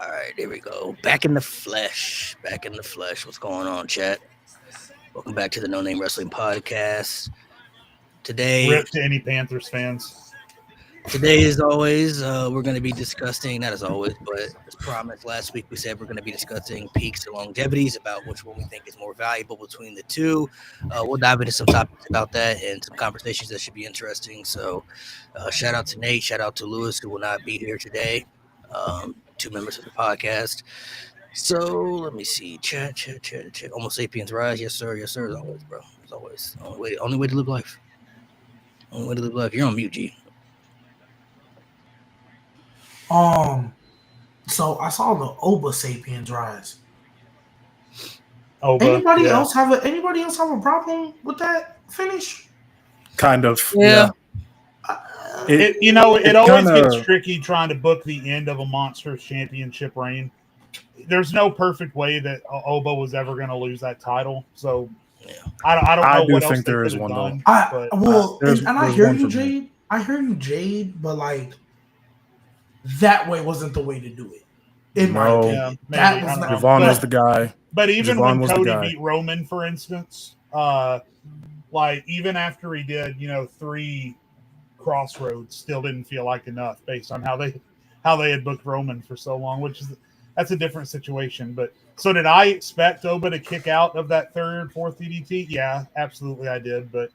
All right, there we go. Back in the flesh. Back in the flesh. What's going on, chat? Welcome back to the No Name Wrestling Podcast. Today, Rip to any Panthers fans. as always, we're going to be discussing, not as always, but as promised last week, we said we're going to be discussing peaks and longevities, about which one we think is more valuable between the two. We'll dive into some topics about that and some conversations that should be interesting. So, shout out to Nate, shout out to Lewis, who will not be here today. Two members of the podcast. So let me see. Chat. Almost Sapiens Rise. Yes, sir. As always, bro. As always. Only way to live life. Only way to live life. You're on mute, G. So I saw the Oba Sapiens Rise. Oba, Anybody else have a problem with that finish? Kind of. Yeah. It always gets tricky trying to book the end of a Monsters Championship reign. There's no perfect way that Oba was ever going to lose that title. So Yeah. I don't know I do what else think they there is could have one, done. I hear you, Jade. I hear you, Jade, but like that way wasn't the way to do it. In my No. opinion, Yeah, maybe, that I was don't not. know. Javon was the guy. But even Javon when was the Cody guy. beat Roman, for instance, like even after he did, 3 Crossroads, still didn't feel like enough based on how they had booked Roman for so long, that's a different situation. But so did I expect Oba to kick out of that 3rd, 4th DDT? Yeah, absolutely I did. But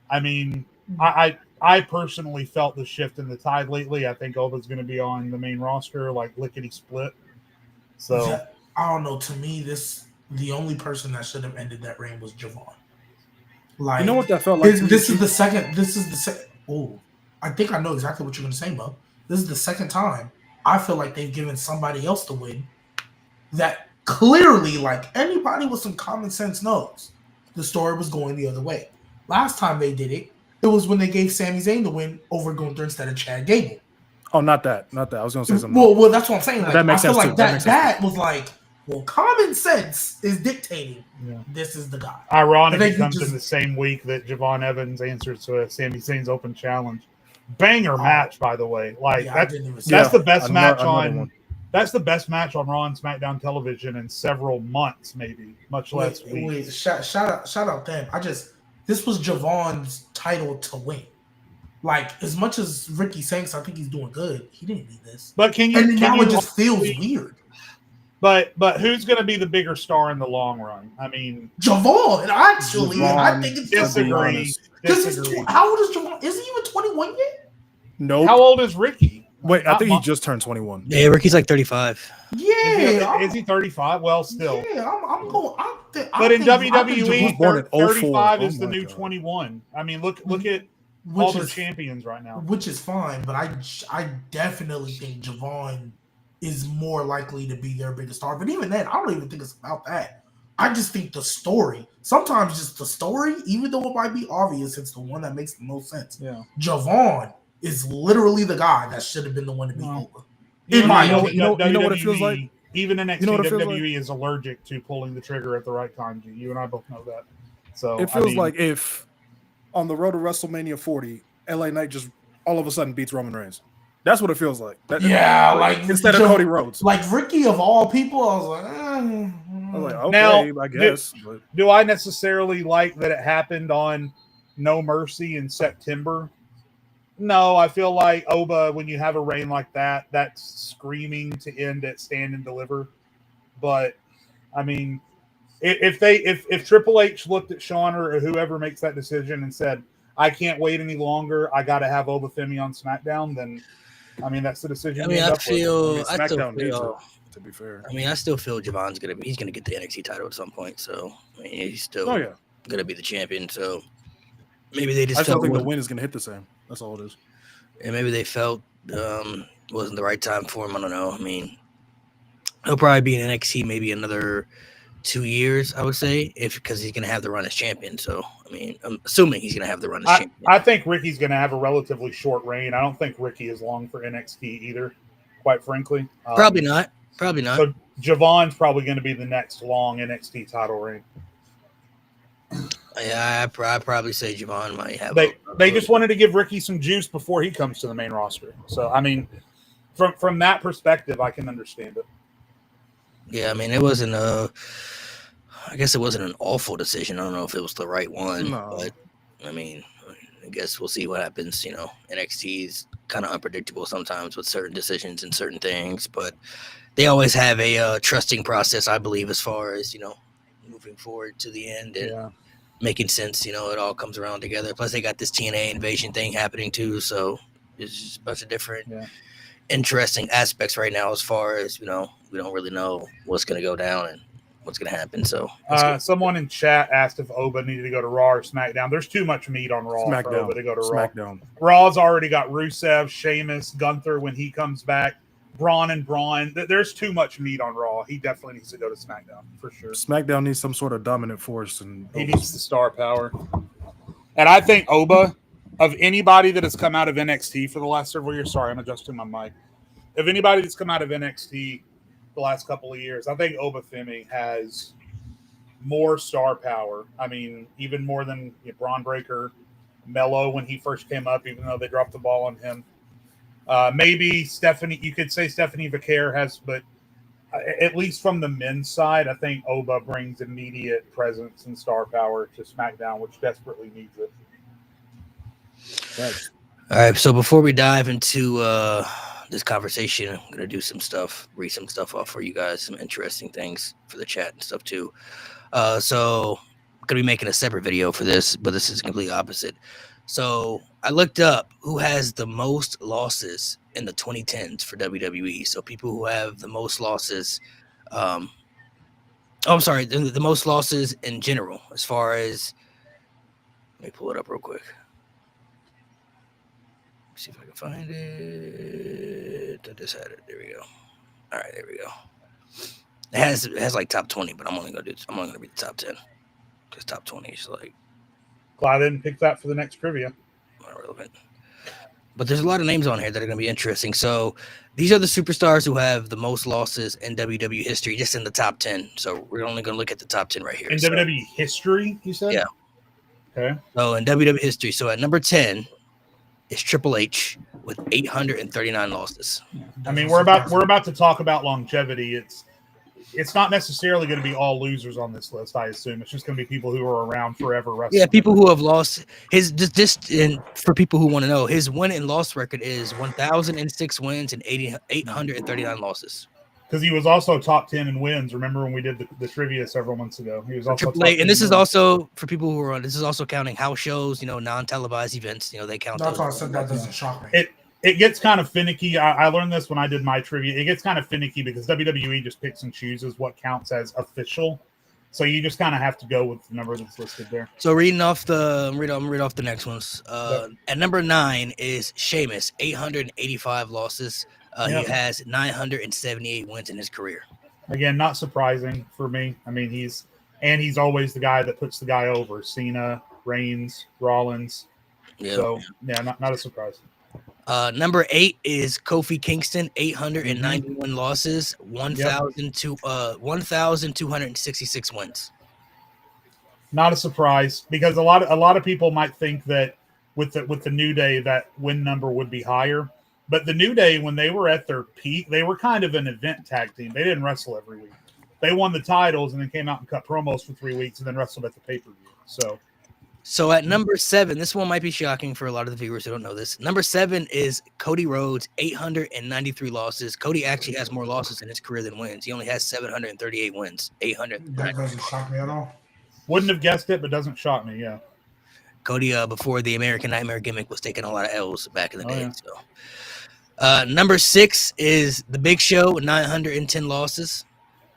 I mean, I personally felt the shift in the tide lately. I think Oba's going to be on the main roster like lickety split. So I don't know. To me, the only person that should have ended that reign was Javon. Like, You know what that felt like? This is the second. Oh, I think I know exactly what you're going to say, Mo. This is the second time I feel like they've given somebody else the win that clearly, like anybody with some common sense knows, the story was going the other way. Last time they did it, it was when they gave Sami Zayn the win over Gunther instead of Chad Gable. Oh, not that. I was going to say something. Well, that's what I'm saying. Like, That makes I feel sense, like too. that was like, well, common sense is dictating. Yeah. This is the guy. Ironic, I it think comes you in the same week that Javon Evans answers to Sami Zayn's open challenge. Banger match, by the way. Like Yeah, I didn't even see that's that. the best match another one. That's the best match on Raw and SmackDown television in several months, maybe, much less weeks. Wait, shout out them. This was Javon's title to win. Like, as much as Ricky Sanks, I think he's doing good. He didn't need this. But Now it just feels weird. But who's going to be the bigger star in the long run? I mean, Javon, actually, Javon, I think it's disagree. Because how old is Javon? Is he even 21 yet? Nope. How old is Ricky? Wait, I Not think he much. just turned 21. Yeah, Ricky's like 35. Yeah. Is he 35? Well, still. Yeah, I'm going. But in he was WWE, born in 04. 35 is Oh the my new God. 21. I mean, look at all which their is champions right now. which is fine, but I definitely think Javon is more likely to be their biggest star. But even then, I don't even think it's about that. I just think the story. Sometimes just the story, even though it might be obvious, it's the one that makes the most sense. Yeah. Javon is literally the guy that should have been the one to be No. over. In my opinion. you know what it feels like? Even NXT, You know what it feels WWE is allergic to pulling the trigger at the right time. G. You and I both know that. So It I feels mean, like if on the road to WrestleMania 40, LA Knight just all of a sudden beats Roman Reigns. That's what it feels like. Yeah, like instead of Cody Rhodes. Like Ricky of all people, I was like, I was like, okay, Now, I guess. But do I necessarily like that it happened on No Mercy in September? No, I feel like Oba, when you have a reign like that, that's screaming to end at Stand and Deliver. But I mean, if Triple H looked at Shawn or whoever makes that decision and said, I can't wait any longer, I got to have Oba Femi on SmackDown, then I mean that's the decision. I mean, I still SmackDown needs feel. it, to be fair. I mean, I still feel Javon's he's gonna get the NXT title at some point. So I mean, he's still gonna be the champion. So maybe they I just just don't felt think the win is going to hit the same. That's all it is. and maybe they felt wasn't the right time for him. I don't know. I mean, he'll probably be in NXT maybe another 2 years, I would say, because he's gonna have the run as champion. So I mean, I'm assuming he's gonna have the run as champion. I think Ricky's going to have a relatively short reign. I don't think Ricky is long for NXT either, quite frankly. Probably not. Probably not. So Javon's probably going to be the next long NXT title reign. Yeah, I'd probably say Javon might have. They just wanted to give Ricky some juice before he comes to the main roster. So I mean, from that perspective, I can understand it. Yeah, I mean, I guess it wasn't an awful decision. I don't know if it was the right one, No. but I mean, I guess we'll see what happens. NXT is kind of unpredictable sometimes with certain decisions and certain things, but they always have a trusting process, I believe, as far as moving forward to the end and Yeah. making sense. It all comes around together. Plus, they got this TNA invasion thing happening too, so it's just a bunch of different interesting aspects right now. As far as we don't really know what's going to go down and what's going to happen. So Someone in chat asked if Oba needed to go to Raw or SmackDown. There's too much meat on Raw for Oba to go to Raw. SmackDown. Raw's already got Rusev, Sheamus, Gunther when he comes back, Braun and Braun. There's too much meat on Raw. He definitely needs to go to SmackDown for sure. SmackDown needs some sort of dominant force, and he needs the star power. And I think Oba, of anybody that has come out of NXT for the last several years, sorry, I'm adjusting my mic. Of anybody that's come out of NXT the last couple of years, I think Oba Femi has more star power. I mean, even more than Braun Breaker, Mello when he first came up, even though they dropped the ball on him. Maybe Stephanie, you could say Stephanie Vaquer has, but at least from the men's side, I think Oba brings immediate presence and star power to SmackDown, which desperately needs it. Right. All right, so before we dive into this conversation, I'm gonna do some stuff, read some stuff off for you guys, some interesting things for the chat and stuff too. So I'm gonna be making a separate video for this, but this is completely opposite. So I looked up who has the most losses in the 2010s for WWE. So people who have the most losses. I'm sorry, the most losses in general, as far as. Let me pull it up real quick. See if I can find it. I just had it. There we go. All right, there we go. It has like top 20, but I'm only gonna read the top 10 because top 20 is like. Glad I didn't pick that for the next trivia. Not relevant. But there's a lot of names on here that are gonna be interesting. So these are the superstars who have the most losses in WWE history, just in the top 10. So we're only gonna look at the top 10 right here. In WWE history, you said? Yeah. Okay. So in WWE history, so at number 10. Is Triple H with 839 losses. I mean, we're about to talk about longevity. It's not necessarily going to be all losers on this list, I assume. It's just going to be people who are around forever wrestling. Yeah, people who have lost his for people who want to know, his win and loss record is 1,006 wins and 839 losses. Because he was also top 10 in wins. Remember when we did the trivia several months ago? He was also Triple H, and this is also for people who are on. This is also counting house shows, non-televised events. They count. That's why I said that doesn't shock me. It gets kind of finicky. I learned this when I did my trivia. It gets kind of finicky because WWE just picks and chooses what counts as official. So you just kind of have to go with the number that's listed there. So read off the next ones. At number 9 is Sheamus, 885 losses. He has 978 wins in his career. Again, not surprising for me. I mean, he's always the guy that puts the guy over. Cena, Reigns, Rollins. Yeah. So not a surprise. Number 8 is Kofi Kingston, 891 losses, 1,266 wins. Not a surprise because a lot of people might think that with the New Day that win number would be higher. But the New Day, when they were at their peak, they were kind of an event tag team. They didn't wrestle every week. They won the titles and then came out and cut promos for 3 weeks and then wrestled at the pay-per-view. So at number 7, this one might be shocking for a lot of the viewers who don't know this. Number 7 is Cody Rhodes, 893 losses. Cody actually has more losses in his career than wins. He only has 738 wins. 800. That doesn't shock me at all. Wouldn't have guessed it, but doesn't shock me, yeah. Cody, before the American Nightmare gimmick, was taking a lot of L's back in the day. Yeah. So. Number 6 is The Big Show, 910 losses,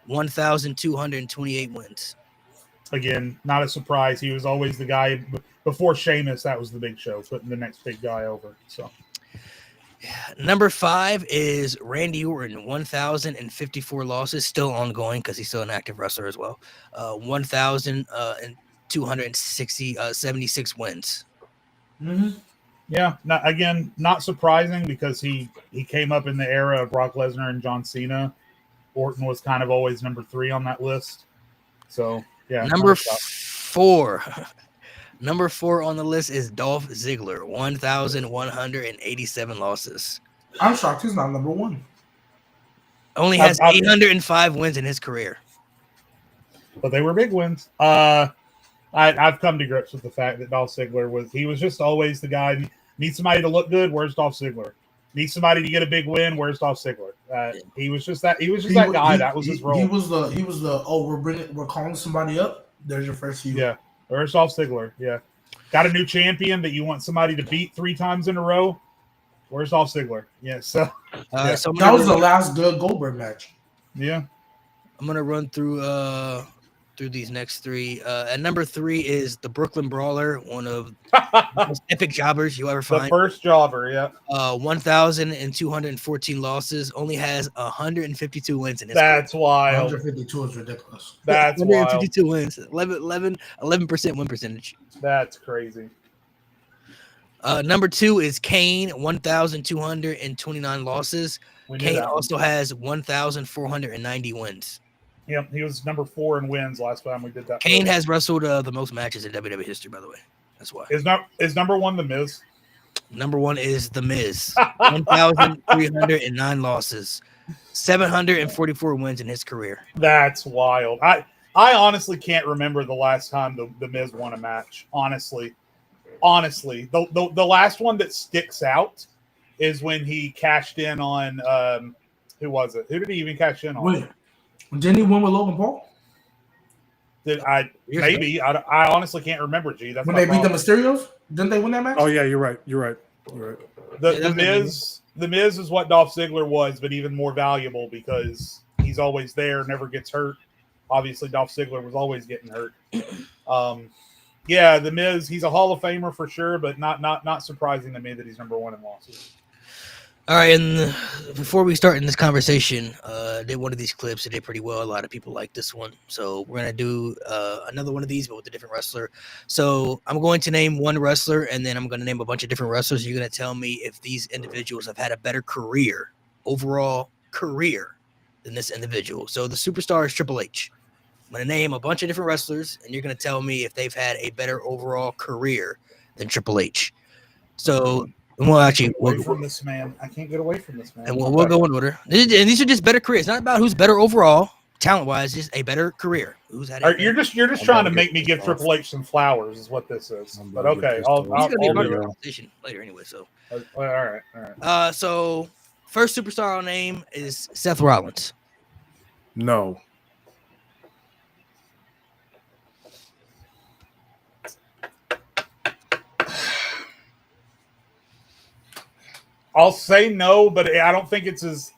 1,228 wins. Again, not a surprise. He was always the guy before Sheamus. That was The Big Show, putting the next big guy over. So, number 5 is Randy Orton, 1,054 losses, still ongoing because he's still an active wrestler as well. 1,276 wins. Mm-hmm. Yeah, not surprising because he came up in the era of Brock Lesnar and John Cena. Orton was kind of always number 3 on that list. So, yeah. Number 4 on the list is Dolph Ziggler, 1,187 losses. I'm shocked he's not number 1. Only has I've- 805 wins in his career. but they were big wins. I've come to grips with the fact that Dolph Ziggler was just always the guy. Need somebody to look good? Where's Dolph Ziggler? Need somebody to get a big win? Where's Dolph Ziggler? He was just that. He was just that guy. That was his role. He was the. Oh, we're calling somebody up. There's your first few. Yeah. Where's Dolph Ziggler? Yeah. Got a new champion that you want somebody to beat 3 times in a row? Where's Dolph Ziggler? Yeah. So yeah. So That was the last good Goldberg match. Yeah. I'm gonna run through these next 3. At number 3 is the Brooklyn Brawler, one of the most epic jobbers you ever The find. first jobber. Yeah. 1,214 losses, only has 152 wins in his career. That's wild. 152 is ridiculous. That's wild. 152 wins, 11% win percentage. That's crazy. Number 2 is Kane, 1,229 losses. We knew Kane that one. also has 1,490 wins. Yep, he was number 4 in wins last time we did that. Kane has wrestled the most matches in WWE history, by the way. That's why. Is number 1 the Miz? Number 1 is The Miz, 1,309 losses, 744 wins in his career. That's wild. I honestly can't remember the last time the Miz won a match. Honestly, the last one that sticks out is when he cashed in on who was it? Who did he even cash in on? Wait, didn't he win with Logan Paul? Maybe I honestly can't remember. G, that's When my they beat the problem. Mysterios, didn't they win that match? Oh yeah, you're right. The Miz is what Dolph Ziggler was, but even more valuable because he's always there, never gets hurt. Obviously, Dolph Ziggler was always getting hurt. Yeah, the Miz, he's a Hall of Famer for sure, but not surprising to me that he's number 1 in losses. All right, and before we start in this conversation, did one of these clips. It did pretty well. A lot of people like this one. So we're going to do another one of these, but with a different wrestler. So I'm going to name one wrestler, and then I'm going to name a bunch of different wrestlers. You're going to tell me if these individuals have had a better overall career, than this individual. So the superstar is Triple H. I'm going to name a bunch of different wrestlers, and you're going to tell me if they've had a better overall career than Triple H. So... Well, actually, away from this man. I can't get away from this man. And we'll go in order. And these are just better careers. It's not about who's better overall, talent-wise. Just a better career. Who's had? You're just trying to make me give Triple H some flowers, is what this is. But okay, He's gonna be a part of do the it. conversation later, anyway. So, All right. so first superstar I'll name is Seth Rollins. No. I'll say no, but I don't think it's as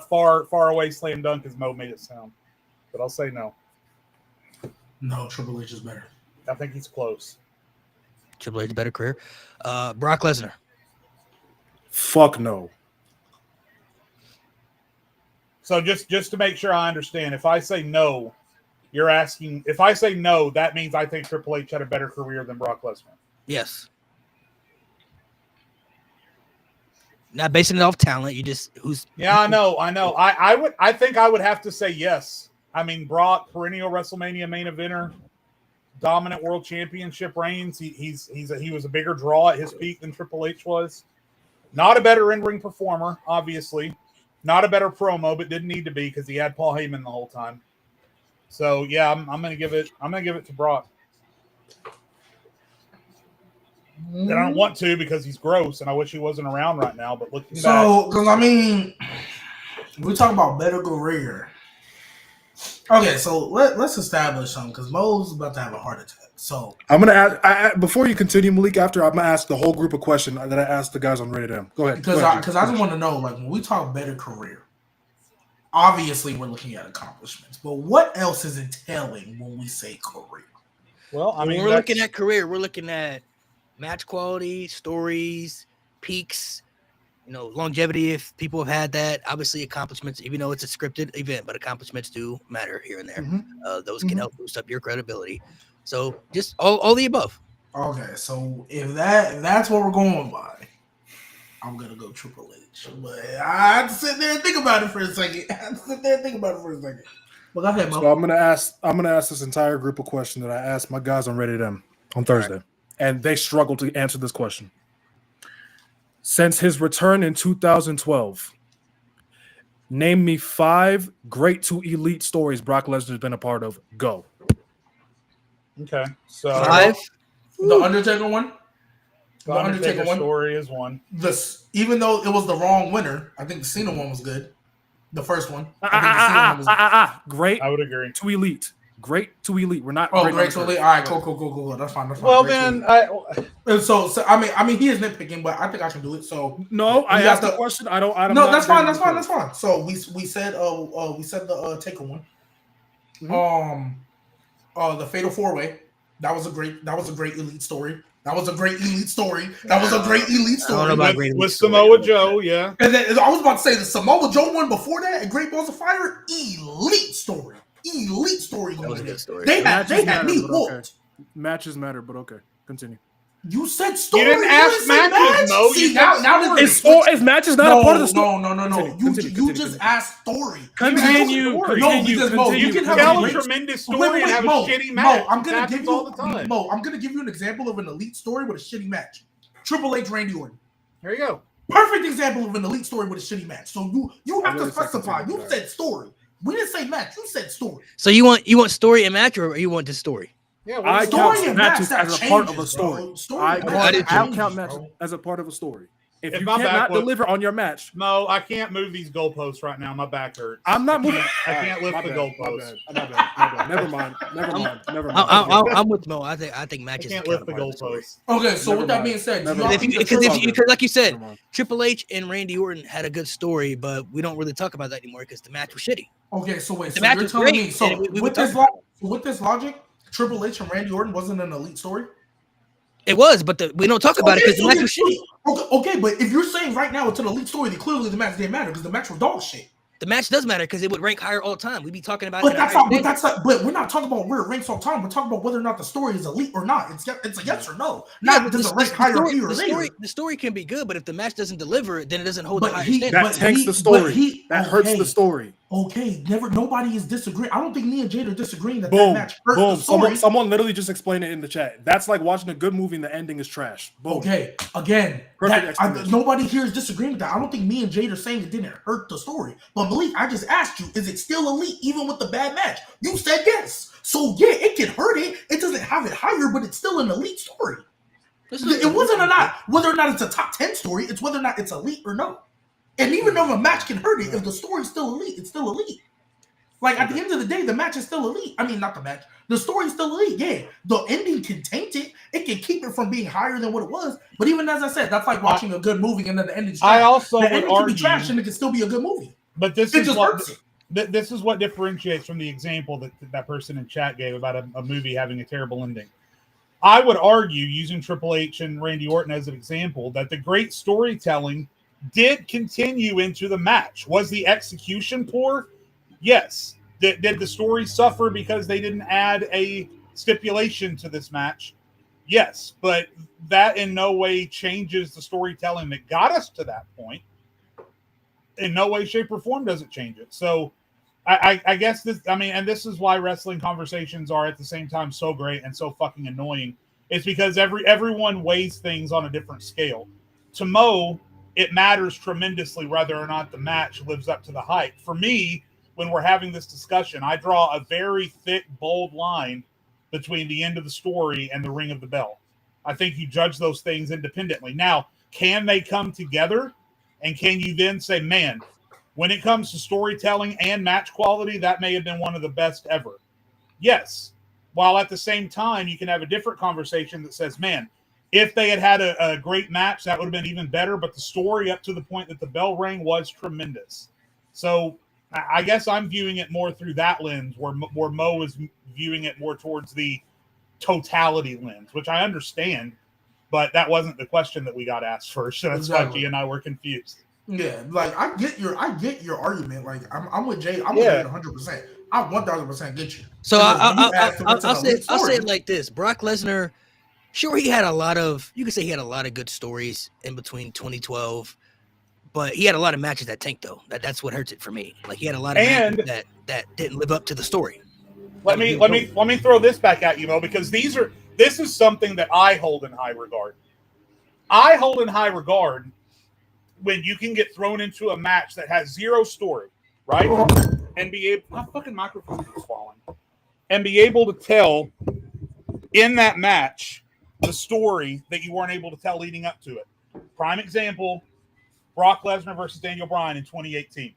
far away slam dunk as Mo made it sound. But I'll say no. No, Triple H is better. I think he's close. Triple H better career. Brock Lesnar. Fuck no. So just to make sure I understand, if I say no, you're asking. If I say no, that means I think Triple H had a better career than Brock Lesnar. Yes. Not basing it off talent. You just who's. Yeah, I know. I think I would have to say yes. I mean, Brock, perennial WrestleMania main eventer, dominant world championship reigns. He was a bigger draw at his peak than Triple H was. Not a better in-ring performer, obviously. Not a better promo, but didn't need to be because he had Paul Heyman the whole time. So yeah, I'm gonna give it to Brock. And I don't want to because he's gross, and I wish he wasn't around right now. But looking back, So, because I mean, we talk about better career. Okay, so let's establish something because Mo's about to have a heart attack. So I'm gonna ask before you continue, Malik. After I'm gonna ask the whole group a question that I asked the guys on Rated M. Go ahead. because I just want to know, like, when we talk better career, obviously we're looking at accomplishments, but what else is entailing when we say career? well, I mean, when we're looking at career, we're looking at match quality, stories, peaks, longevity. If people have had that, obviously accomplishments, even though it's a scripted event, but accomplishments do matter here and there. Mhm. Those can help boost up your credibility. So just all the above. Okay, so if that's what we're going by, I'm gonna go Triple H. But I have to sit there and think about it for a second. But go ahead, Mo. So I'm gonna ask this entire group a question that I asked my guys on Rated M on Thursday, and they struggled to answer this question. Since his return in 2012, Name me 5 great to elite stories Brock Lesnar's been a part of. Go. Okay, so 5. The Undertaker one. the Undertaker story is one. Even though it was the wrong winner, I think the Cena one was good. The first one. I think the Cena one was Great I would agree. to elite. Great to elite. We're not. great to elite. All right, cool. That's fine. Well, Great then And so I mean, he is nitpicking, but I think I can do it. So No, I asked the question. I don't. No, that's fine. That's fine. So we said the Taker one. Mhm. The Fatal 4-Way. That was a great elite story. That was a great elite story. I don't know about with Samoa Joe, yeah. And then I was about to say the Samoa Joe one before that and Great Balls of Fire, elite story. That was a good story. They had me whooped. Okay. Matches matter, but okay. Continue. You said story. You didn't ask matches, Mo. See, now Is matches not a part of the story? No. You just asked story. Continue. Because Mo, you can tell a tremendous story and have a shitty match. Mo, I'm gonna give all the time. Mo, I'm gonna give you an example of an elite story with a shitty match. Triple H, Randy Orton. There you go. Perfect example of an elite story with a shitty match. So you have to specify. You said story. We didn't say match. You said story. So you want story and match, or you want the story? Yeah, I story count and matches match, as a that part of a changes, story. bro. I Changes, count matches bro. as a part of a story. If If you my back cannot was- deliver on your match, Mo, I can't move these goalposts right now. My back hurts. I'm not moving. I can't lift My the bad, goalposts. my bad. Never mind. I'm with Mo. I think I matches. can't are lift the kind of part of story. goalposts. Okay, so Never with that mind. being said, Never do y'all mind. think Because like you said, Never mind. Triple H and Randy Orton had a good story, but we don't really talk about that anymore because the match was shitty. Okay, so wait, The so match you're was telling great, me so and we with would this talk with this logic, Triple H and Randy Orton wasn't an elite story? It was, but we don't talk about it because the match was shitty. Okay, but if you're saying right now it's an elite story, then clearly the match didn't matter because the match was dog shit. The match does matter because it would rank higher all the time. We'd be talking about But it. but we're not talking about where it ranks all the time. We're talking about whether or not the story is elite or not. It's a yes or no. Not does it rank higher or later. The story can be good, but if the match doesn't deliver, then it doesn't hold the But higher he- standard. That tanks the story. That hurts the story. Okay, nobody is disagreeing. I don't think me and Jade are disagreeing that that match hurt the Boom. story. Someone literally just explained it in the chat. That's like watching a good movie and the ending is trash. Boom. Okay, again, Perfect explanation. nobody here is disagreeing with that. I don't think me and Jade are saying it didn't hurt the story. But Malik, I just asked you, is it still elite even with the bad match? You said yes. So yeah, it can hurt it. It doesn't have it higher, but it's still an elite story. It wasn't whether or not it's a top 10 story. It's whether or not it's elite or no. And even though a match can hurt it, if the story's still elite, it's still elite. Like at the end of the day, the match is still elite. I mean, not the match. The story's still elite. Yeah, the ending can taint it. It can keep it from being higher than what it was. But even as I said, that's like watching a good movie and then the ending's trash. I also the would ending can be argue, trash and it can still be a good movie. but this It is just what hurts this is what differentiates from the example that person in chat gave about a movie having a terrible ending. I would argue, using Triple H and Randy Orton as an example, that the great storytelling did continue into the match. Was the execution poor? Yes. Did the story suffer because they didn't add a stipulation to this match? Yes. But that in no way changes the storytelling that got us to that point. In no way, shape, or form does it change it. So I guess this, I mean, and this is why wrestling conversations are at the same time so great and so fucking annoying. It's because everyone weighs things on a different scale. To Mo, it matters tremendously whether or not the match lives up to the hype. For me, when we're having this discussion, I draw a very thick, bold line between the end of the story and the ring of the bell. I think you judge those things independently. Now, can they come together? And can you then say, man, when it comes to storytelling and match quality, that may have been one of the best ever? Yes. While at the same time, you can have a different conversation that says, man, if they had a great match, that would have been even better. But the story up to the point that the bell rang was tremendous. So I guess I'm viewing it more through that lens, where Mo is viewing it more towards the totality lens, which I understand. But that wasn't the question that we got asked first. So that's why G and I were confused. Yeah, like I get your argument. Like I'm with Jay. I'm with Jay 100%. I 1000% get you. So I'll say it like this: Brock Lesnar, sure, he had a lot of, you could say he had a lot of good stories in between 2012, but he had a lot of matches that tanked though. That's what hurts it for me. Like he had a lot of matches that didn't live up to the story. Let me throw this back at you, Mo, because this is something that I hold in high regard. I hold in high regard when you can get thrown into a match that has zero story, right? And be able, my fucking microphone is falling, and be able to tell in that match the story that you weren't able to tell leading up to it. Prime example, Brock Lesnar versus Daniel Bryan in 2018.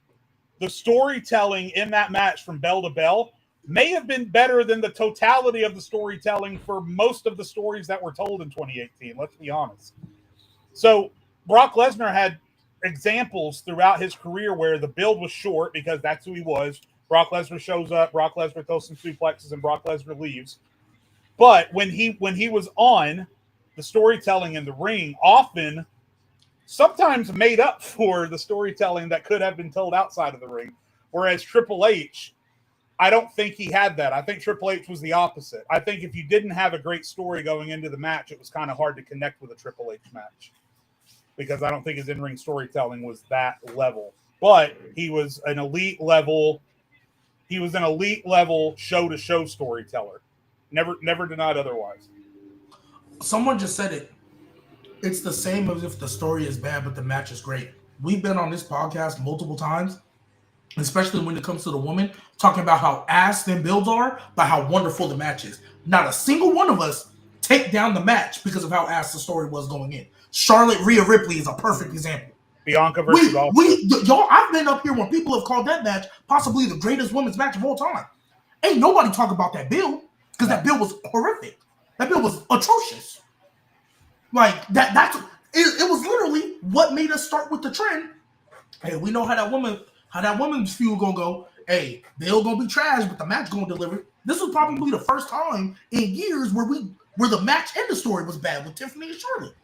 The storytelling in that match from bell to bell may have been better than the totality of the storytelling for most of the stories that were told in 2018. Let's be honest. So Brock Lesnar had examples throughout his career where the build was short because that's who he was. Brock Lesnar shows up, Brock Lesnar throws some suplexes, and Brock Lesnar leaves. But when he was on, the storytelling in the ring often sometimes made up for the storytelling that could have been told outside of the ring. Whereas Triple H, I don't think he had that. I think Triple H was the opposite. I think if you didn't have a great story going into the match, it was kind of hard to connect with a Triple H match because I don't think his in-ring storytelling was that level. But he was an elite level. He was an elite level show-to-show storyteller. Never denied otherwise. Someone just said it. It's the same as if the story is bad, but the match is great. We've been on this podcast multiple times, especially when it comes to the women, talking about how ass them builds are, but how wonderful the match is. Not a single one of us take down the match because of how ass the story was going in. Charlotte Rhea Ripley is a perfect example. Bianca versus y'all, I've been up here when people have called that match possibly the greatest women's match of all time. Ain't nobody talk about that build because that build was horrific. That build was atrocious. Like that's it was literally what made us start with the trend. Hey, we know how that woman's feud gonna go. Hey, Bill gonna be trash, but the match gonna deliver. This was probably the first time in years where the match and the story was bad with Tiffany and Charlotte.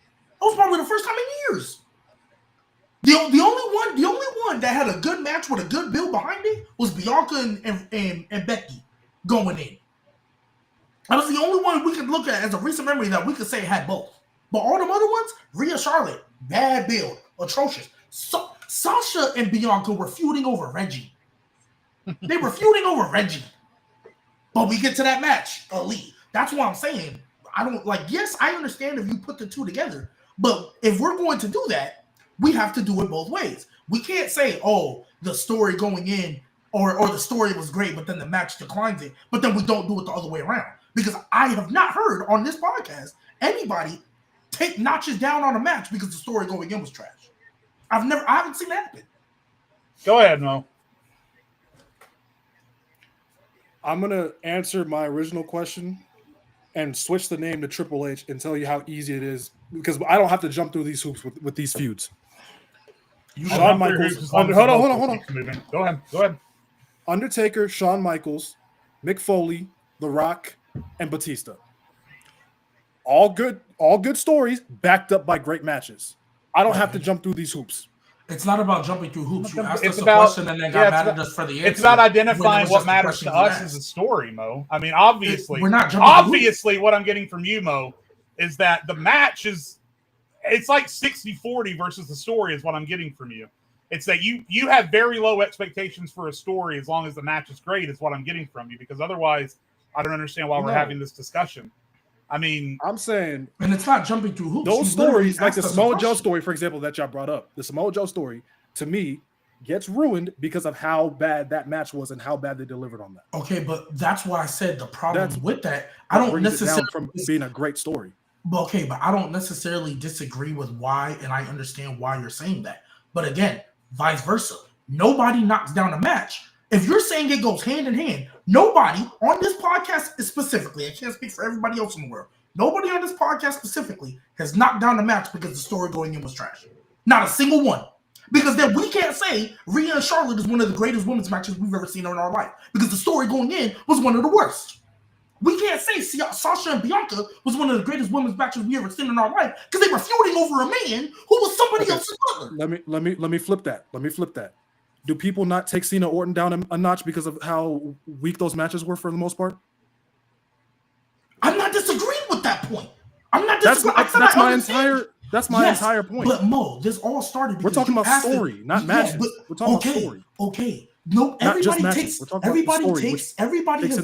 That was probably the first time in years. The only one that had a good match with a good build behind it was Bianca and Becky going in. That was the only one we could look at as a recent memory that we could say had both. But all them other ones, Rhea Charlotte, bad build, atrocious. Sasha and Bianca were feuding over Reggie. They were feuding over Reggie. But we get to that match, elite. That's what I'm saying. I don't like, yes, I understand if you put the two together. But if we're going to do that, we have to do it both ways. We can't say, oh, the story going in or the story was great, but then the match declines it. But then we don't do it the other way around. Because I have not heard on this podcast anybody take notches down on a match because the story going in was trash. I haven't seen that happen. Go ahead, Mo. I'm going to answer my original question and switch the name to Triple H and tell you how easy it is because I don't have to jump through these hoops with these feuds. Shawn Michaels. Hold on. Go ahead. Undertaker, Shawn Michaels, Mick Foley, The Rock, and Batista. All good stories backed up by great matches. I don't have to jump through these hoops. It's not about jumping through hoops. You asked us a about, question and then got mad at us for the answer. It's about identifying what matters to us as a story, Mo. I mean, obviously, we're not jumping obviously what I'm getting from you, Mo, is that the match is it's like 60-40 versus the story is what I'm getting from you. It's that you have very low expectations for a story as long as the match is great is what I'm getting from you, because otherwise I don't understand why we're having this discussion. I mean, I'm saying, and it's not jumping through hoops. Those stories, like the Samoa Joe story, for example, that y'all brought up, the Samoa Joe story, to me, gets ruined because of how bad that match was and how bad they delivered on that. Okay, but that's why I said the problem with that. I don't necessarily from being a great story. But I don't necessarily disagree with why, and I understand why you're saying that. But again, vice versa. Nobody knocks down a match. If you're saying it goes hand in hand, nobody on this podcast specifically, I can't speak for everybody else in the world, nobody on this podcast specifically has knocked down the match because the story going in was trash. Not a single one. Because then we can't say Rhea and Charlotte is one of the greatest women's matches we've ever seen in our life. Because the story going in was one of the worst. We can't say Sasha and Bianca was one of the greatest women's matches we ever seen in our life because they were feuding over a man who was somebody else's mother. Let me flip that. Do people not take Cena Orton down a notch because of how weak those matches were for the most part? I'm not disagreeing with that point. I'm not disagreeing. That's my entire point. But Mo, this all started because we're talking about story, not matches. We're talking about story. Okay. No, everybody has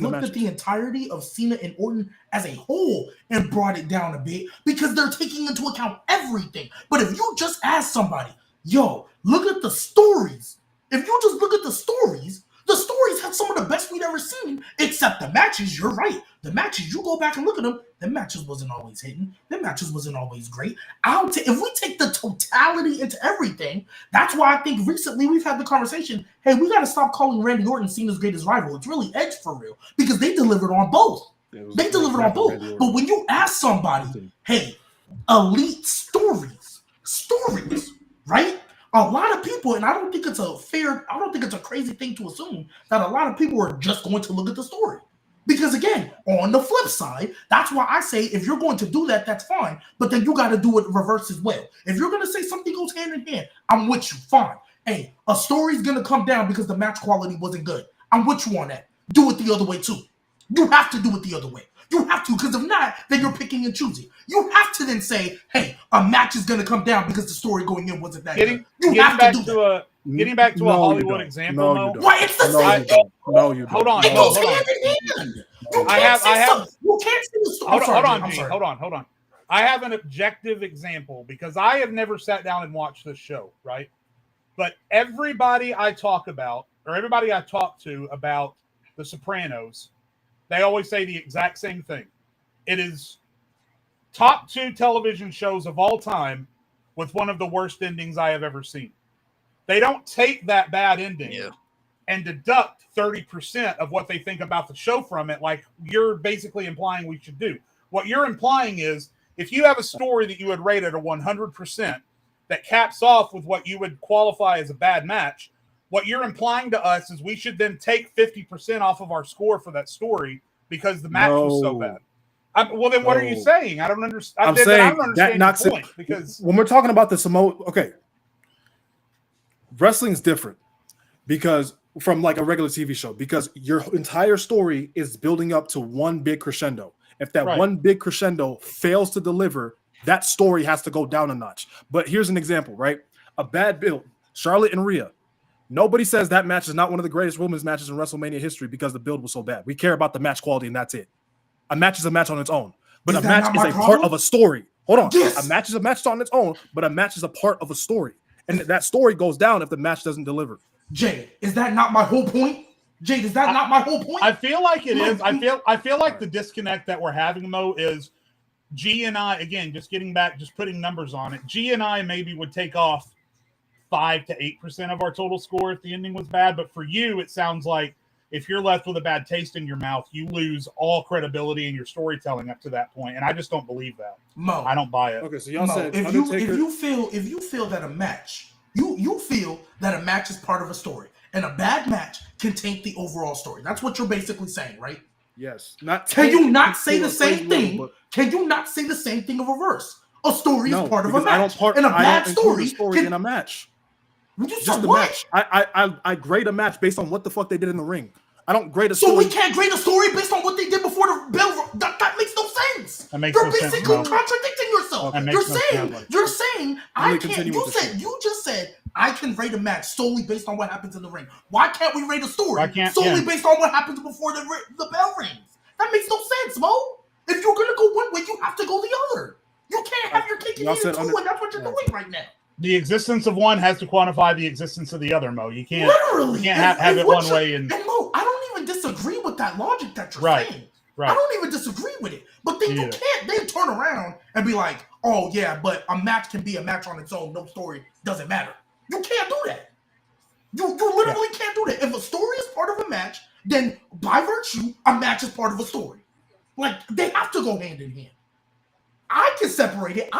looked at the entirety of Cena and Orton as a whole and brought it down a bit because they're taking into account everything. But if you just ask somebody, yo, look at the stories. If you just look at the stories, best we'd ever seen, except the matches. You're right. The matches, you go back and look at them, the matches wasn't always hitting. The matches wasn't always great. If we take the totality into everything, that's why I think recently we've had the conversation, hey, we got to stop calling Randy Orton Cena's greatest rival. It's really Edge for real, because they delivered on both. They delivered on both. But when you ask somebody, hey, elite stories, right? A lot of people, and I don't think it's a crazy thing to assume that a lot of people are just going to look at the story. Because again, on the flip side, that's why I say if you're going to do that, that's fine. But then you got to do it reverse as well. If you're going to say something goes hand in hand, I'm with you, fine. Hey, a story's going to come down because the match quality wasn't good. I'm with you on that. Do it the other way too. You have to do it the other way. You have to, because if not, then you're picking and choosing. You have to then say, hey, a match is going to come down because the story going in wasn't that good. You have to do that. Getting back to a Hollywood example, Why it's the same thing. No, you don't. Hold on. It goes hand in hand. You can't see the story. Hold on. I have an objective example because I have never sat down and watched this show, right? But everybody I talk to about The Sopranos, they always say the exact same thing. It is top 2 television shows of all time with one of the worst endings I have ever seen. They don't take that bad ending and deduct 30% of what they think about the show from it, like you're basically implying we should do. What you're implying is if you have a story that you would rate at a 100% that caps off with what you would qualify as a bad match, what you're implying to us is we should then take 50% off of our score for that story because the match was so bad. Well, then what are you saying? I don't understand. I'm saying I don't understand that knocks your point it, because when we're talking about the Samoa, okay, wrestling's different because from like a regular TV show, because your entire story is building up to one big crescendo. If that one big crescendo fails to deliver, that story has to go down a notch. But here's an example, right? A bad build, Charlotte and Rhea. Nobody says that match is not one of the greatest women's matches in WrestleMania history because the build was so bad. We care about the match quality and that's it. A match is a match on its own, but a match is a part of a story. Hold on. Yes. A match is a match on its own, but a match is a part of a story. And that story goes down if the match doesn't deliver. Jay, is that not my whole point? Jade, is that not my whole point? I feel like it is. I feel like the disconnect that we're having, Mo, is G and I, again, just getting back, just putting numbers on it. G and I maybe would take off 5 to 8% of our total score if the ending was bad. But for you, it sounds like if you're left with a bad taste in your mouth, you lose all credibility in your storytelling up to that point. And I just don't believe that. Mo, I don't buy it. Okay, so y'all said if you feel that a match, you feel that a match is part of a story, and a bad match can taint the overall story. That's what you're basically saying, right? Yes. Can you not say the same thing? Can you not say the same thing of reverse? A story is part of a match, and a bad story in a match. Just a match. I grade a match based on what the fuck they did in the ring. I don't grade a story. So we can't grade a story based on what they did before the bell. That makes no sense. You're basically contradicting yourself. You're saying I can't. You just said I can rate a match solely based on what happens in the ring. Why can't we rate a story solely based on what happens before the bell rings? That makes no sense, Mo. If you're gonna go one way, you have to go the other. You can't have your cake and eat it too, and that's what you're doing right now. The existence of one has to quantify the existence of the other, Mo. You can't have it one way. And Mo, I don't even disagree with that logic that you're saying. Right. I don't even disagree with it. But then you can't then turn around and be like, oh yeah, but a match can be a match on its own. No story doesn't matter. You can't do that. You literally can't do that. If a story is part of a match, then by virtue, a match is part of a story. Like, they have to go hand in hand. I can separate it.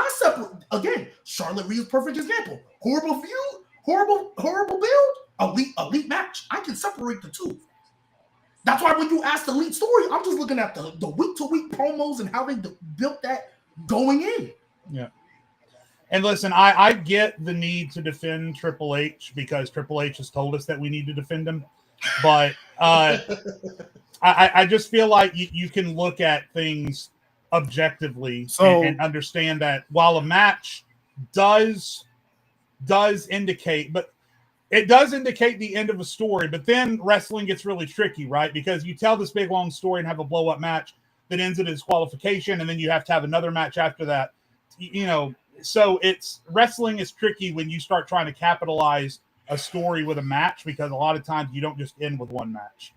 Again, Charlotte Rhea's perfect example. Horrible view, horrible build, elite match. I can separate the two. That's why when you ask the elite story, I'm just looking at the week-to-week promos and how they built that going in. Yeah. And listen, I get the need to defend Triple H because Triple H has told us that we need to defend him. But I just feel like you can look at things objectively and understand that while a match does indicate, but it does indicate the end of a story, but then wrestling gets really tricky, right? Because you tell this big long story and have a blow up match that ends in disqualification, and then you have to have another match after that. So wrestling is tricky when you start trying to capitalize a story with a match, because a lot of times you don't just end with one match.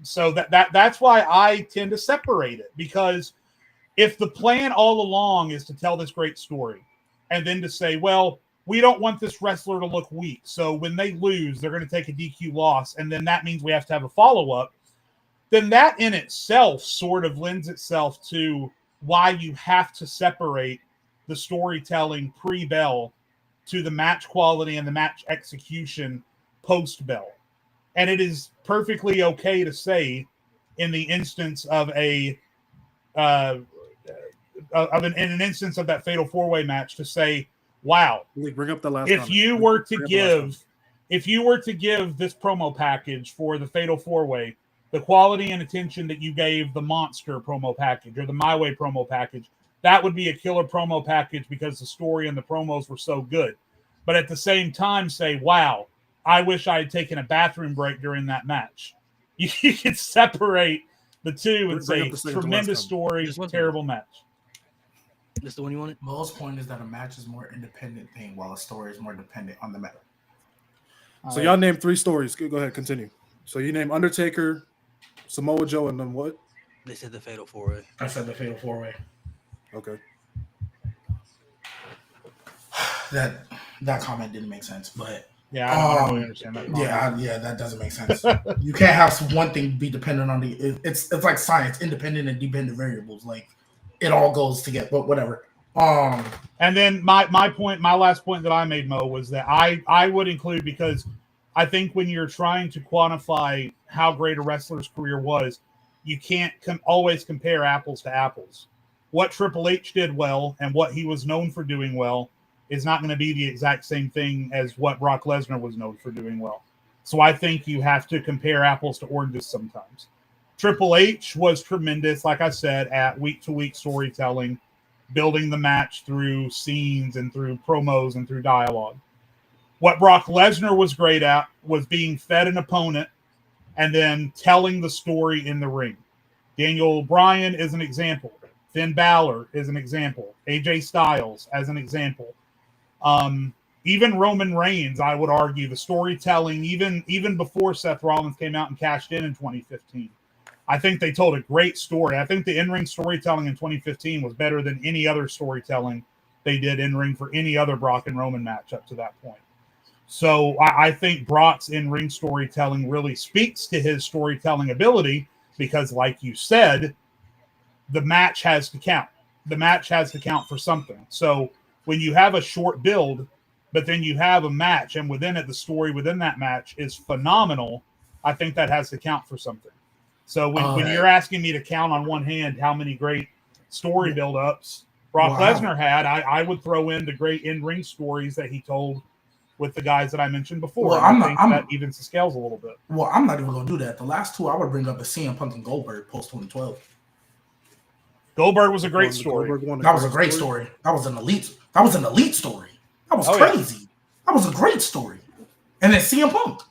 So that's why I tend to separate it, because if the plan all along is to tell this great story and then to say, well, we don't want this wrestler to look weak, so when they lose, they're going to take a DQ loss, and then that means we have to have a follow-up, then that in itself sort of lends itself to why you have to separate the storytelling pre-bell to the match quality and the match execution post-bell. And it is perfectly okay to say, in the instance of in an instance of that fatal four-way match, to say, wow, Bring up the last. if comment. you were to give this promo package for the fatal four-way the quality and attention that you gave the Monster promo package or the My Way promo package, that would be a killer promo package because the story and the promos were so good. But at the same time, say, wow, I wish I had taken a bathroom break during that match. You could separate the two and say, tremendous story, terrible match. This the one you wanted? Mo's point is that a match is more independent thing, while a story is more dependent on the match. So y'all name 3 stories. Go ahead, continue. So you name Undertaker, Samoa Joe, and then what? They said the Fatal 4-Way. I said the Fatal 4-Way. Okay. That comment didn't make sense, but yeah, I don't really understand that. Yeah, that doesn't make sense. You can't have one thing be dependent on it's like science, independent and dependent variables. Like it all goes together, but whatever. And then my last point that I made, Mo, was that I would include, because I think when you're trying to quantify how great a wrestler's career was, you can't always compare apples to apples. What Triple H did well and what he was known for doing well is not going to be the exact same thing as what Brock Lesnar was known for doing well. So I think you have to compare apples to oranges sometimes. Triple H was tremendous, like I said, at week-to-week storytelling, building the match through scenes and through promos and through dialogue. What Brock Lesnar was great at was being fed an opponent and then telling the story in the ring. Daniel Bryan is an example. Finn Balor is an example. AJ Styles as an example. Even Roman Reigns, I would argue, the storytelling, even before Seth Rollins came out and cashed in 2015, I think they told a great story. I think the in-ring storytelling in 2015 was better than any other storytelling they did in-ring for any other Brock and Roman match up to that point. So I think Brock's in-ring storytelling really speaks to his storytelling ability because, like you said, the match has to count. The match has to count for something. So when you have a short build, but then you have a match, and within it, the story within that match is phenomenal, I think that has to count for something. So when you're asking me to count on one hand how many great story build-ups Brock Lesnar had, I would throw in the great in-ring stories that he told with the guys that I mentioned before. Well, I think that evens the scales a little bit. Well, I'm not even going to do that. The last two I would bring up is CM Punk and Goldberg post-2012. Goldberg was a great story. That was a great story. That was an elite story. That was crazy. Yeah. That was a great story. And then CM Punk.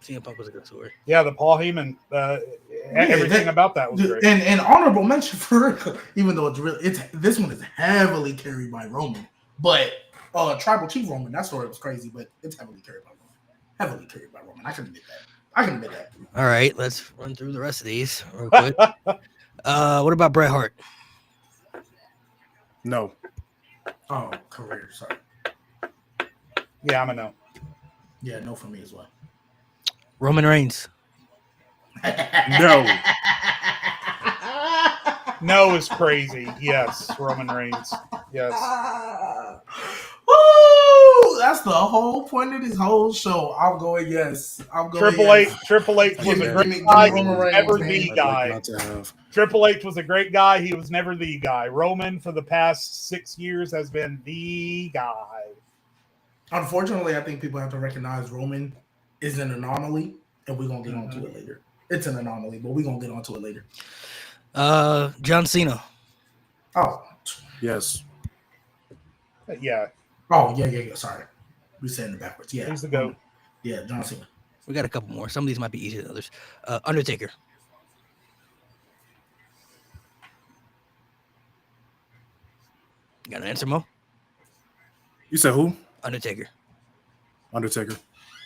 CM Punk was a good story. Yeah, the Paul Heyman, everything about that was great. And honorable mention for, even though this one is heavily carried by Roman, but Tribal Chief Roman, that story was crazy, but it's heavily carried by Roman. I can admit that. All right, let's run through the rest of these real quick. What about Bret Hart? No. Oh, career. Sorry. Yeah, I'm a no. Yeah, no for me as well. Roman Reigns. No. No is crazy. Yes, Roman Reigns. Yes. Woo! That's the whole point of this whole show. I'm going yes. Triple H was a great guy. He was never the guy. Triple H was a great guy. He was never the guy. Roman, for the past 6 years, has been the guy. Unfortunately, I think people have to recognize Roman is an anomaly, and we're going to get onto it later. It's an anomaly, but we're going to get onto it later. John Cena. Oh. Yes. Yeah. Oh, yeah. Sorry. We said it backwards. Yeah. He's the GOAT. Yeah, John Cena. We got a couple more. Some of these might be easier than others. Undertaker. You got an answer, Mo? You said who? Undertaker.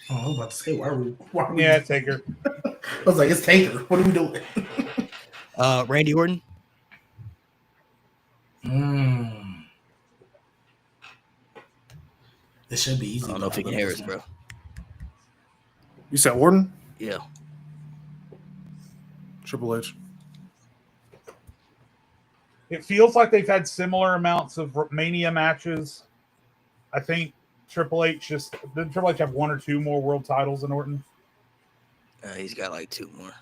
Oh, I was about to say, why are we Yeah, Taker. I was like, it's Taker. What are we doing? Randy Orton. This should be I easy. don't know if but he can love hear this us, one. bro. You said Orton? Yeah. Triple H. It feels like they've had similar amounts of Mania matches. I think Triple H did Triple H have one or two more world titles than Orton? He's got like 2 more.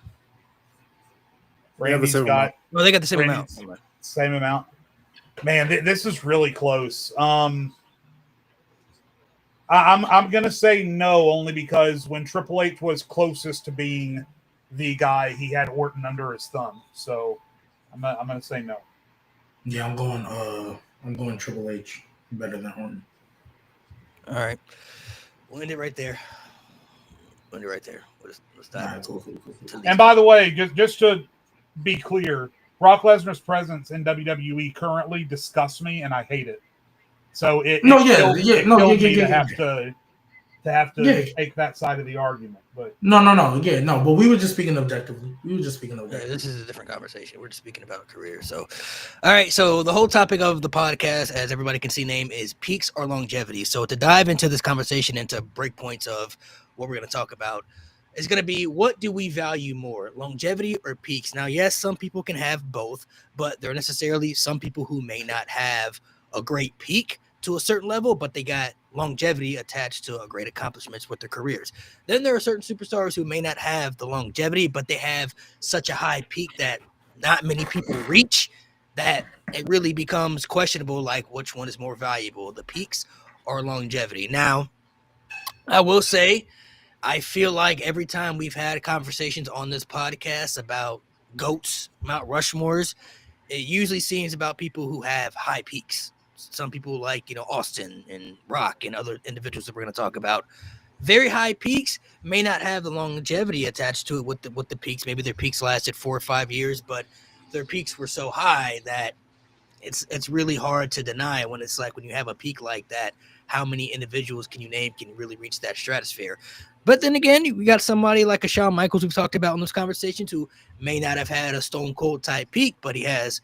Randy's same got amount. No, they got the same Randy's- amount. same amount. Man, this is really close. I'm gonna say no, only because when Triple H was closest to being the guy, he had Orton under his thumb. So I'm gonna say no. Yeah, I'm going Triple H better than Orton. All right. We'll end it right there. Let's dive Nah, into cool. to these- And by the way, just to be clear, Brock Lesnar's presence in WWE currently disgusts me, and I hate it. So it killed me to have to take that side of the argument. But No. But we were just speaking objectively. Yeah, this is a different conversation. We're just speaking about career. So, all right. So the whole topic of the podcast, as everybody can see, name is peaks or longevity. So to dive into this conversation, into breakpoints of what we're going to talk about, is going to be, what do we value more, longevity or peaks? Now, yes, some people can have both, but there are necessarily some people who may not have a great peak to a certain level, but they got longevity attached to a great accomplishments with their careers. Then there are certain superstars who may not have the longevity, but they have such a high peak that not many people reach, that it really becomes questionable, like which one is more valuable, the peaks or longevity. Now, I will say, I feel like every time we've had conversations on this podcast about GOATs, Mount Rushmores, it usually seems about people who have high peaks. Some people like, Austin and Rock and other individuals that we're going to talk about. Very high peaks may not have the longevity attached to it with the peaks. Maybe their peaks lasted 4 or 5 years, but their peaks were so high that it's really hard to deny when it's like, when you have a peak like that, how many individuals can you name can really reach that stratosphere? But then again, we got somebody like a Shawn Michaels we've talked about in those conversations who may not have had a Stone Cold type peak, but he has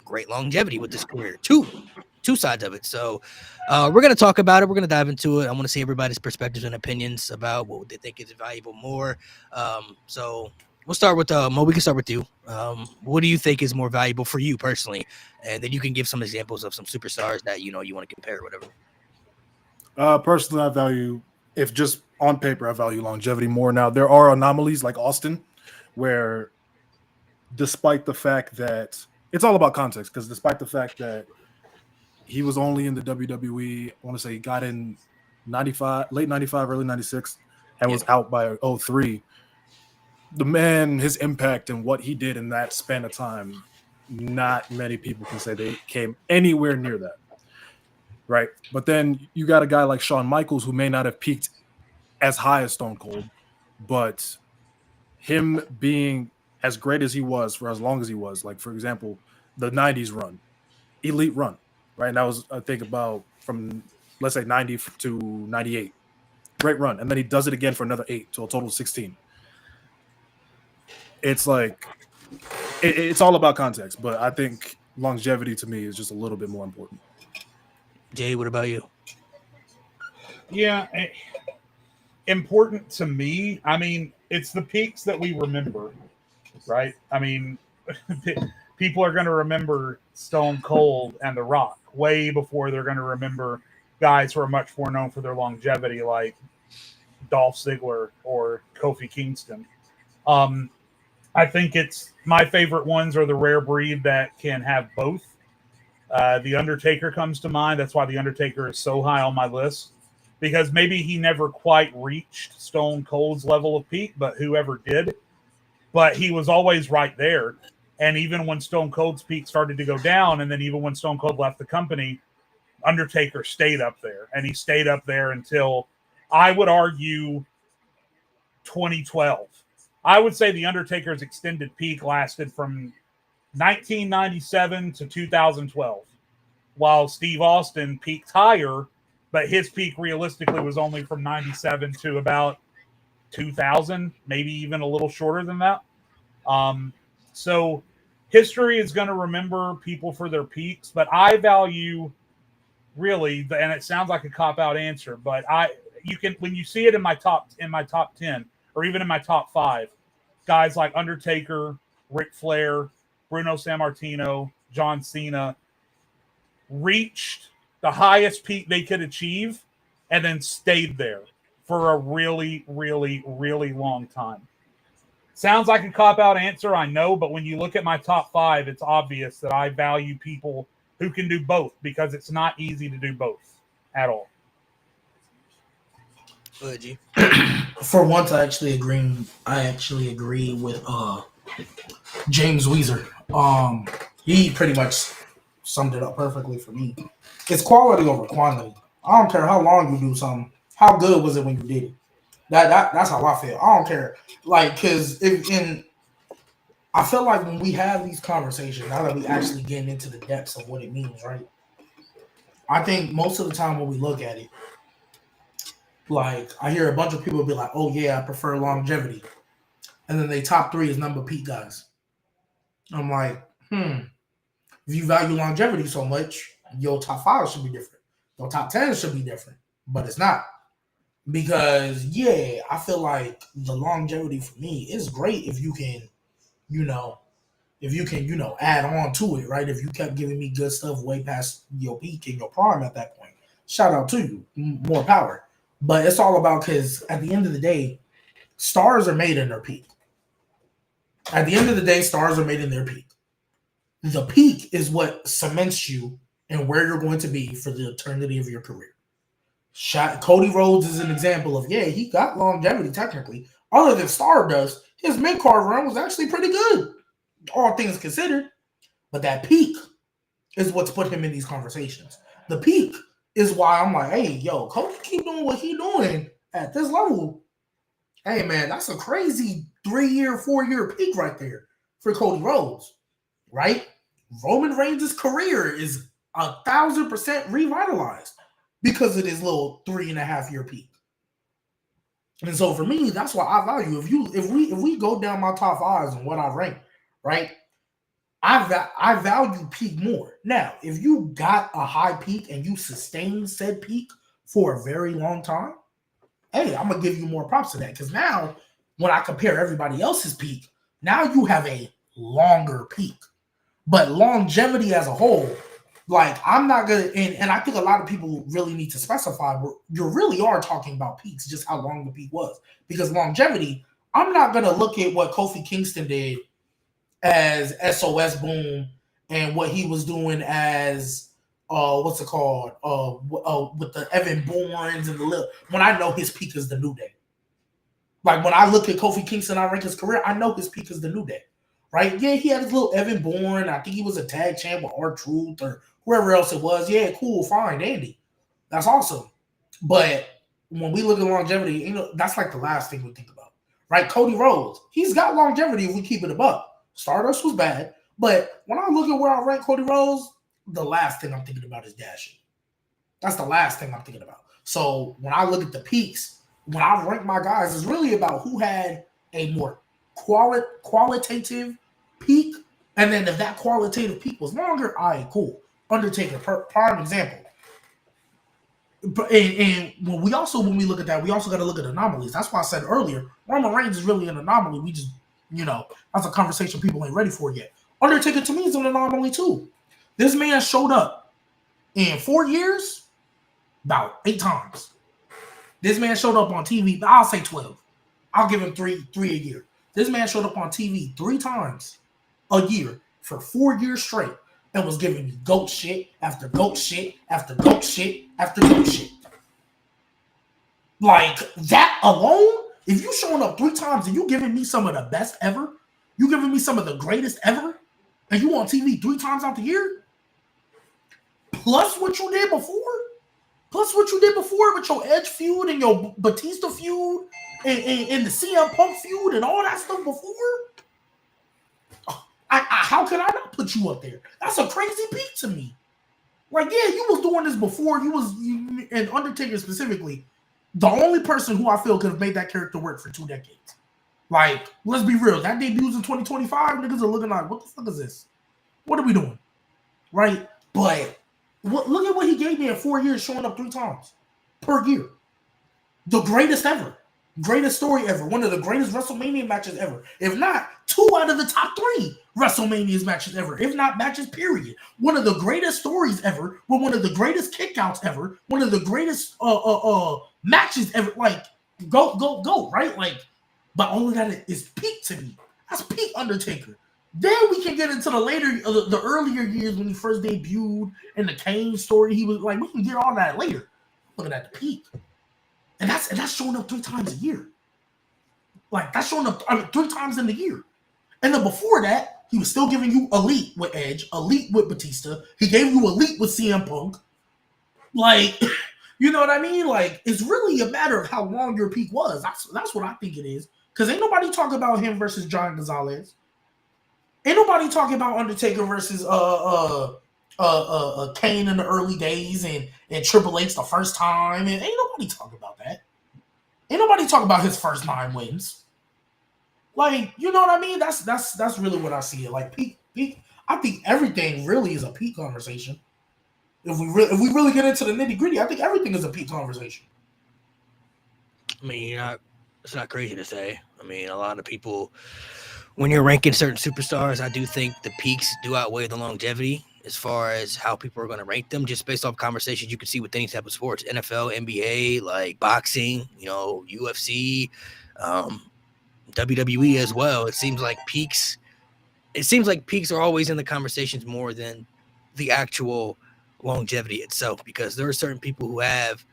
great longevity with his career. Two sides of it. So we're going to talk about it. We're going to dive into it. I want to see everybody's perspectives and opinions about what they think is valuable more. So we'll start with Mo. We can start with you. What do you think is more valuable for you personally? And then you can give some examples of some superstars that you want to compare or whatever. Personally, I value, if just on paper, I value longevity more. Now, there are anomalies like Austin, where despite the fact that it's all about context, because despite the fact that he was only in the WWE, I want to say he got in 95, late 95, early 96, and was out by 03. The man, his impact and what he did in that span of time, not many people can say they came anywhere near that. Right. But then you got a guy like Shawn Michaels who may not have peaked as high as Stone Cold, but him being as great as he was for as long as he was, like, for example, the 90s run, elite run, right? And that was, I think, about from, let's say, 90 to 98. Great run. And then he does it again for another 8, to a total of 16. It's like, it's all about context, but I think longevity to me is just a little bit more important. Jay, what about you? yeah, important to me. I mean, it's the peaks that we remember, right? I mean, people are going to remember Stone Cold and The Rock way before they're going to remember guys who are much more known for their longevity, like Dolph Ziggler or Kofi Kingston. I think it's my favorite ones are the rare breed that can have both. The Undertaker comes to mind. That's why The Undertaker is so high on my list, because maybe he never quite reached Stone Cold's level of peak, but whoever did. But he was always right there. And even when Stone Cold's peak started to go down, and then even when Stone Cold left the company, Undertaker stayed up there. And he stayed up there until, I would argue, 2012. I would say The Undertaker's extended peak lasted from 1997 to 2012, while Steve Austin peaked higher but his peak realistically was only from 97 to about 2000, maybe even a little shorter than that. So history is going to remember people for their peaks, but I value really, and it sounds like a cop-out answer, but you can, when you see it in my top 10 or even in my top 5, guys like Undertaker, Ric Flair, Bruno Sammartino, John Cena reached the highest peak they could achieve and then stayed there for a really, really, really long time. Sounds like a cop-out answer, I know, but when you look at my top 5, it's obvious that I value people who can do both, because it's not easy to do both at all. Go ahead, G. For once, I actually agree with James Weezer. He pretty much summed it up perfectly for me. It's quality over quantity. I don't care how long you do something. How good was it when you did it? That's how I feel. I don't care. Like, because I feel like when we have these conversations, now that we actually getting into the depths of what it means, right? I think most of the time when we look at it, like, I hear a bunch of people be like, oh yeah, I prefer longevity. And then they top 3 is number peak guys. I'm like, if you value longevity so much, your top 5 should be different. Your top 10 should be different. But it's not. Because, yeah, I feel like the longevity for me is great if you can, add on to it, right? If you kept giving me good stuff way past your peak and your prime at that point. Shout out to you. More power. But it's all about, because at the end of the day, stars are made in their peak. At the end of the day, stars are made in their peak. The peak is what cements you and where you're going to be for the eternity of your career. Cody Rhodes is an example of, yeah, he got longevity technically. Other than Stardust, his mid-card run was actually pretty good, all things considered. But that peak is what's put him in these conversations. The peak is why I'm like, hey, yo, Cody keep doing what he doing at this level. Hey, man, that's a crazy 3-year, 4-year peak right there for Cody Rhodes, right? Roman Reigns' career is 1,000% revitalized because of this little 3.5-year peak. And so for me, that's why I value. If we go down my top 5s and what I rank, right? I value peak more. Now, if you got a high peak and you sustain said peak for a very long time, hey, I'm gonna give you more props to that. Because now, when I compare everybody else's peak, now you have a longer peak. But longevity as a whole, like, I'm not gonna, and I think a lot of people really need to specify where you really are talking about peaks, just how long the peak was. Because longevity, I'm not gonna look at what Kofi Kingston did as SOS Boom and what he was doing as with the Evan Bournes and the little, when I know his peak is the New Day. Like, when I look at Kofi Kingston, I rank his career, I know his peak is the New Day. Right? Yeah, he had his little Evan Bourne. I think he was a tag champ with R-Truth or whoever else it was. Yeah, cool, fine, Andy. That's awesome. But when we look at longevity, that's like the last thing we think about. Right? Cody Rhodes, he's got longevity if we keep it above. Stardust was bad. But when I look at where I rank Cody Rhodes, the last thing I'm thinking about is Dashing. That's the last thing I'm thinking about. So when I look at the peaks, when I rank my guys, it's really about who had a more qualitative peak, and then if that qualitative peak was longer, all right, cool. Undertaker, prime example. And when we look at that, we also got to look at anomalies. That's why I said earlier, Roman Reigns is really an anomaly. We just, that's a conversation people ain't ready for yet. Undertaker to me is an anomaly too. This man showed up in 4 years about 8 times. This man showed up on TV, I'll say 12. I'll give him three a year. This man showed up on TV 3 times a year for 4 years straight and was giving me goat shit after goat shit after goat shit after goat shit. Like, that alone, if you showing up 3 times and you giving me some of the best ever, you giving me some of the greatest ever, and you on TV 3 times out the year, plus what you did before with your Edge feud and your Batista feud and the CM Punk feud and all that stuff before, how could I not put you up there? That's a crazy peak to me. Like, yeah, you was doing this before. And Undertaker specifically, the only person who I feel could have made that character work for 2 decades. Like, let's be real. That debuts in 2025. Niggas are looking like, what the fuck is this? What are we doing? Right? But look at what he gave me in 4 years, showing up 3 times per year. The greatest ever. Greatest story ever. One of the greatest WrestleMania matches ever. If not, 2 out of the top 3 WrestleMania matches ever. If not matches, period. One of the greatest stories ever. With one of the greatest kickouts ever. One of the greatest matches ever. Like, go, right? Like, but all of that is peak to me. That's peak Undertaker. Then we can get into the earlier years when he first debuted and the Kane story. He was like, we can get all that later. Looking at the peak. And that's showing up 3 times a year. Like, that's showing up 3 times in the year. And then before that, he was still giving you elite with Edge, elite with Batista. He gave you elite with CM Punk. Like, you know what I mean? Like, it's really a matter of how long your peak was. That's what I think it is. Because ain't nobody talking about him versus John Gonzalez. Ain't nobody talking about Undertaker versus Kane in the early days and Triple H the first time. And ain't nobody talking about that. Ain't nobody talking about his first 9 wins. Like, you know what I mean? That's really what I see it. Like, peak. I think everything really is a peak conversation. If we really get into the nitty-gritty, I think everything is a peak conversation. I mean, it's not crazy to say. I mean, a lot of people, when you're ranking certain superstars, I do think the peaks do outweigh the longevity as far as how people are going to rank them, just based off conversations you can see with any type of sports, NFL, NBA, like boxing, UFC, WWE as well. It seems like peaks are always in the conversations more than the actual longevity itself, because there are certain people who have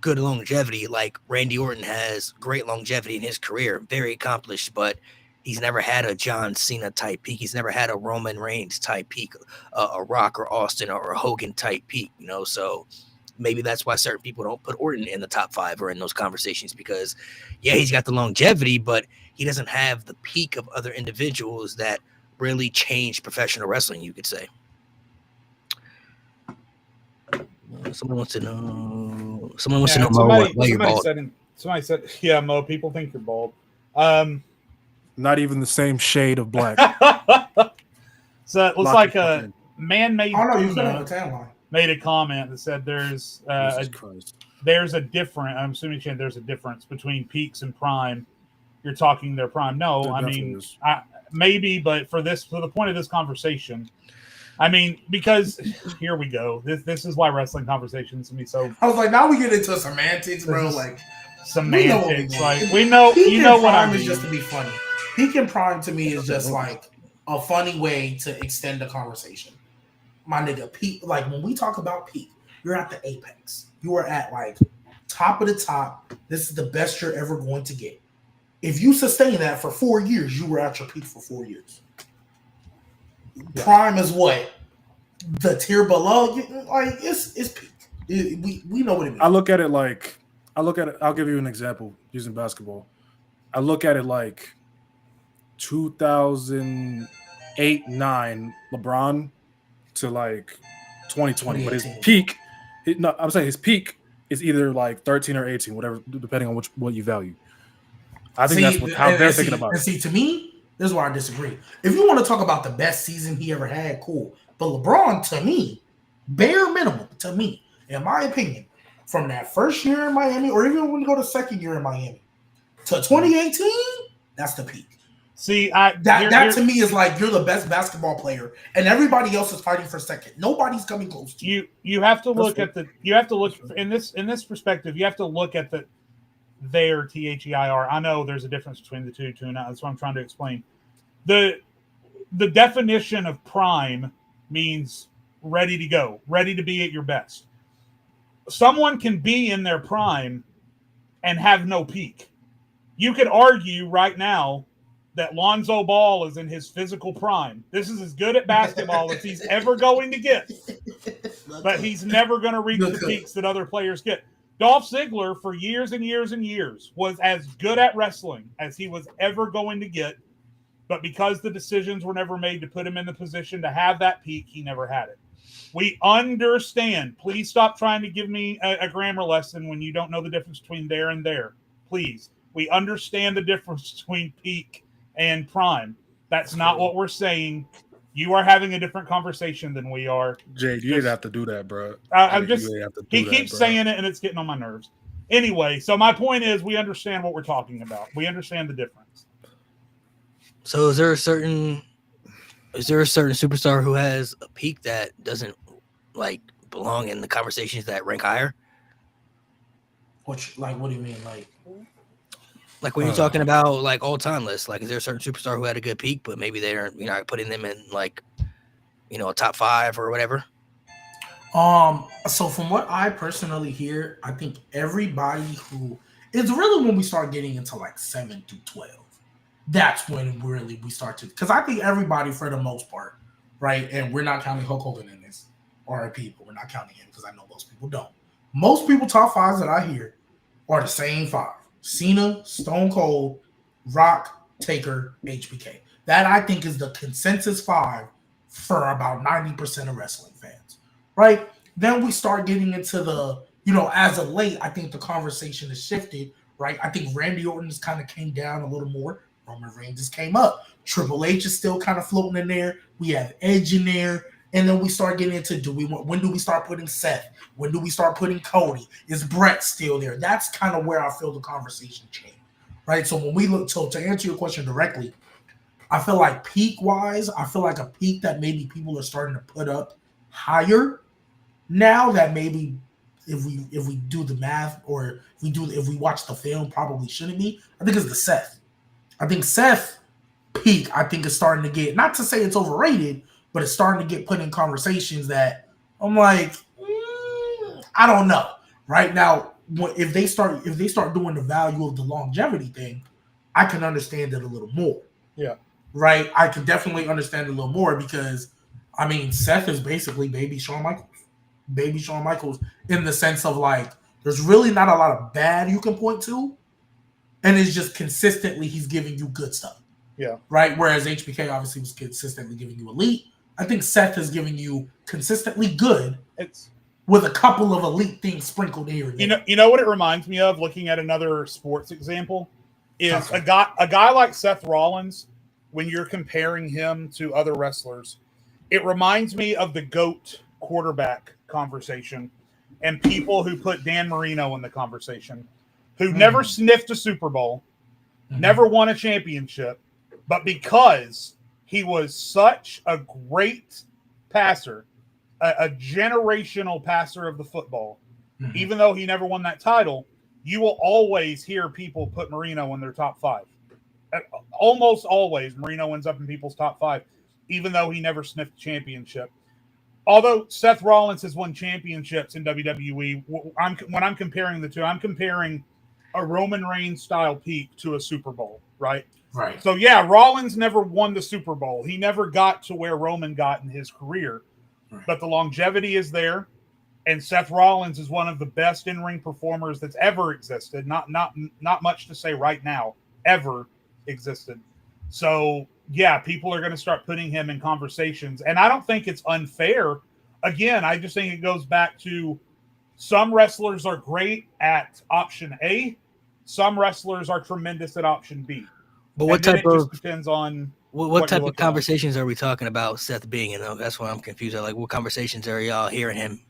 good longevity, like Randy Orton has great longevity in his career, very accomplished, but he's never had a John Cena type peak. He's never had a Roman Reigns type peak, a Rock or Austin or a Hogan type peak, so maybe that's why certain people don't put Orton in the top 5 or in those conversations, because yeah, he's got the longevity, but he doesn't have the peak of other individuals that really changed professional wrestling, you could say. Someone wants to know. Someone wants to know Mo, why you're bald. Somebody said, "Yeah, Mo. People think you're bald." Not even the same shade of black. So it looks like a man-made. Oh no, you said on the tan line. Made a comment that said there's a difference. I'm assuming there's a difference between peaks and prime. You're talking their prime. No, I mean maybe, but for the point of this conversation. I mean, because here we go. This is why wrestling conversations can be so. I was like, now we get into semantics, bro. Like semantics. We know what I mean. Is just to be funny. Peak and prime to me is just like a funny way to extend the conversation. My nigga, peak. Like when we talk about peak, you're at the apex. You are at like top of the top. This is the best you're ever going to get. If you sustain that for 4 years, you were at your peak for 4 years. Prime is what? The tier below? Like, it's peak. We know what it means. I look at it, I'll give you an example using basketball. I look at it like 2008-9 LeBron to like 2020. But his peak, I'm saying his peak is either like 13 or 18, whatever, depending on what you value. I think that's how they're thinking about it. And see, to me, this is where I disagree. If you want to talk about the best season he ever had, cool. But LeBron, to me, bare minimum, to me, in my opinion, from that first year in Miami, or even when you go to second year in Miami, to 2018, that's the peak. See, that to me is like you're the best basketball player, and everybody else is fighting for second. Nobody's coming close to you. You have to look at in this perspective. You have to look at their THEIR. I know there's a difference between the two, and that's what I'm trying to explain. The definition of prime means ready to go, ready to be at your best. Someone can be in their prime and have no peak. You could argue right now that Lonzo Ball is in his physical prime. This is as good at basketball as he's ever going to get, but he's never going to reach the peaks that other players get. Dolph Ziggler, for years and years and years, was as good at wrestling as he was ever going to get, but because the decisions were never made to put him in the position to have that peak, he never had it. We understand. Please stop trying to give me a grammar lesson when you don't know the difference between there and there. Please. We understand the difference between peak and prime. That's not what we're saying. You are having a different conversation than we are. Jade, you didn't have to do that, bro. I'm just. You didn't have to do He that, keeps bro. saying it, and it's getting on my nerves. Anyway, so my point is, we understand what we're talking about. We understand the difference. So is there a certain superstar who has a peak that doesn't like belong in the conversations that rank higher? What do you mean? Like when you're talking about like all time lists, like is there a certain superstar who had a good peak, but maybe they're putting them in like a top 5 or whatever? So from what I personally hear, I think everybody who it's really when we start getting into like 7 to 12, that's when really we start to, because I think everybody for the most part, right? And we're not counting Hulk Hogan in this, RIP, but we're not counting him because I know most people don't. Most people top 5s that I hear are the same 5: Cena, Stone Cold, Rock, Taker, HBK. That I think is the consensus 5 for about 90% of wrestling fans, right? Then we start getting into the, as of late, I think the conversation has shifted, right? I think Randy Orton just kind of came down a little more. Roman Reigns just came up. Triple H is still kind of floating in there. We have Edge in there. And then we start getting into when do we start putting Seth? When do we start putting Cody? Is Brett still there? That's kind of where I feel the conversation changed, right? So when we look to answer your question directly, I feel like peak-wise, I feel like a peak that maybe people are starting to put up higher now that maybe if we do the math or if we watch the film probably shouldn't be. I think it's the Seth. I think Seth peak, I think is starting to get, not to say it's overrated, but it's starting to get put in conversations that I'm like, I don't know. Right now, if they start doing the value of the longevity thing, I can understand it a little more. Yeah. Right? I can definitely understand it a little more because, I mean, Seth is basically baby Shawn Michaels. Baby Shawn Michaels in the sense of like, there's really not a lot of bad you can point to. And it's just consistently he's giving you good stuff. Yeah. Right? Whereas HBK obviously was consistently giving you elite. I think Seth is giving you consistently good. It's with a couple of elite things sprinkled here and there. You know what it reminds me of, looking at another sports example, is a guy like Seth Rollins, when you're comparing him to other wrestlers, it reminds me of the GOAT quarterback conversation and people who put Dan Marino in the conversation, who never sniffed a Super Bowl, never won a championship, but because he was such a great passer, a generational passer of the football, even though he never won that title, you will always hear people put Marino in their top 5. Almost always, Marino ends up in people's top 5, even though he never sniffed a championship. Although Seth Rollins has won championships in WWE, when I'm comparing the two, I'm comparing a Roman Reigns style peak to a Super Bowl, right? Right. So yeah, Rollins never won the Super Bowl. He never got to where Roman got in his career, but the longevity is there. And Seth Rollins is one of the best in-ring performers that's ever existed. Not much to say right now, ever existed. So yeah, people are going to start putting him in conversations. And I don't think it's unfair. Again, I just think it goes back to some wrestlers are great at option A. Some wrestlers are tremendous at option B. But what type of depends on what type of conversations are we talking about Seth being in though? That's why I'm confused. Like what conversations are y'all hearing him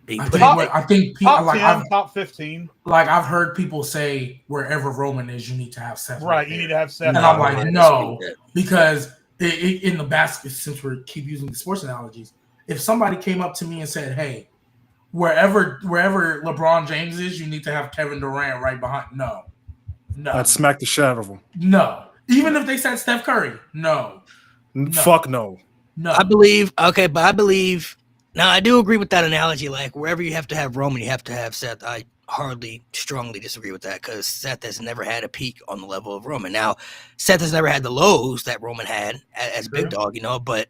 being put in? I think people, top 10, top 15. Like I've heard people say wherever Roman is, you need to have Seth. Right, you need to have Seth. And I'm like, no, because in the basket, since we keep using the sports analogies, if somebody came up to me and said, hey, wherever LeBron James is, you need to have Kevin Durant right behind. No. I'd smack the shit out of him. No. Even if they said Steph Curry. No. Fuck no. No. I believe now I do agree with that analogy. Like wherever you have to have Roman, you have to have Seth. I hardly strongly disagree with that because Seth has never had a peak on the level of Roman. Now, Seth has never had the lows that Roman had as Big Dog, but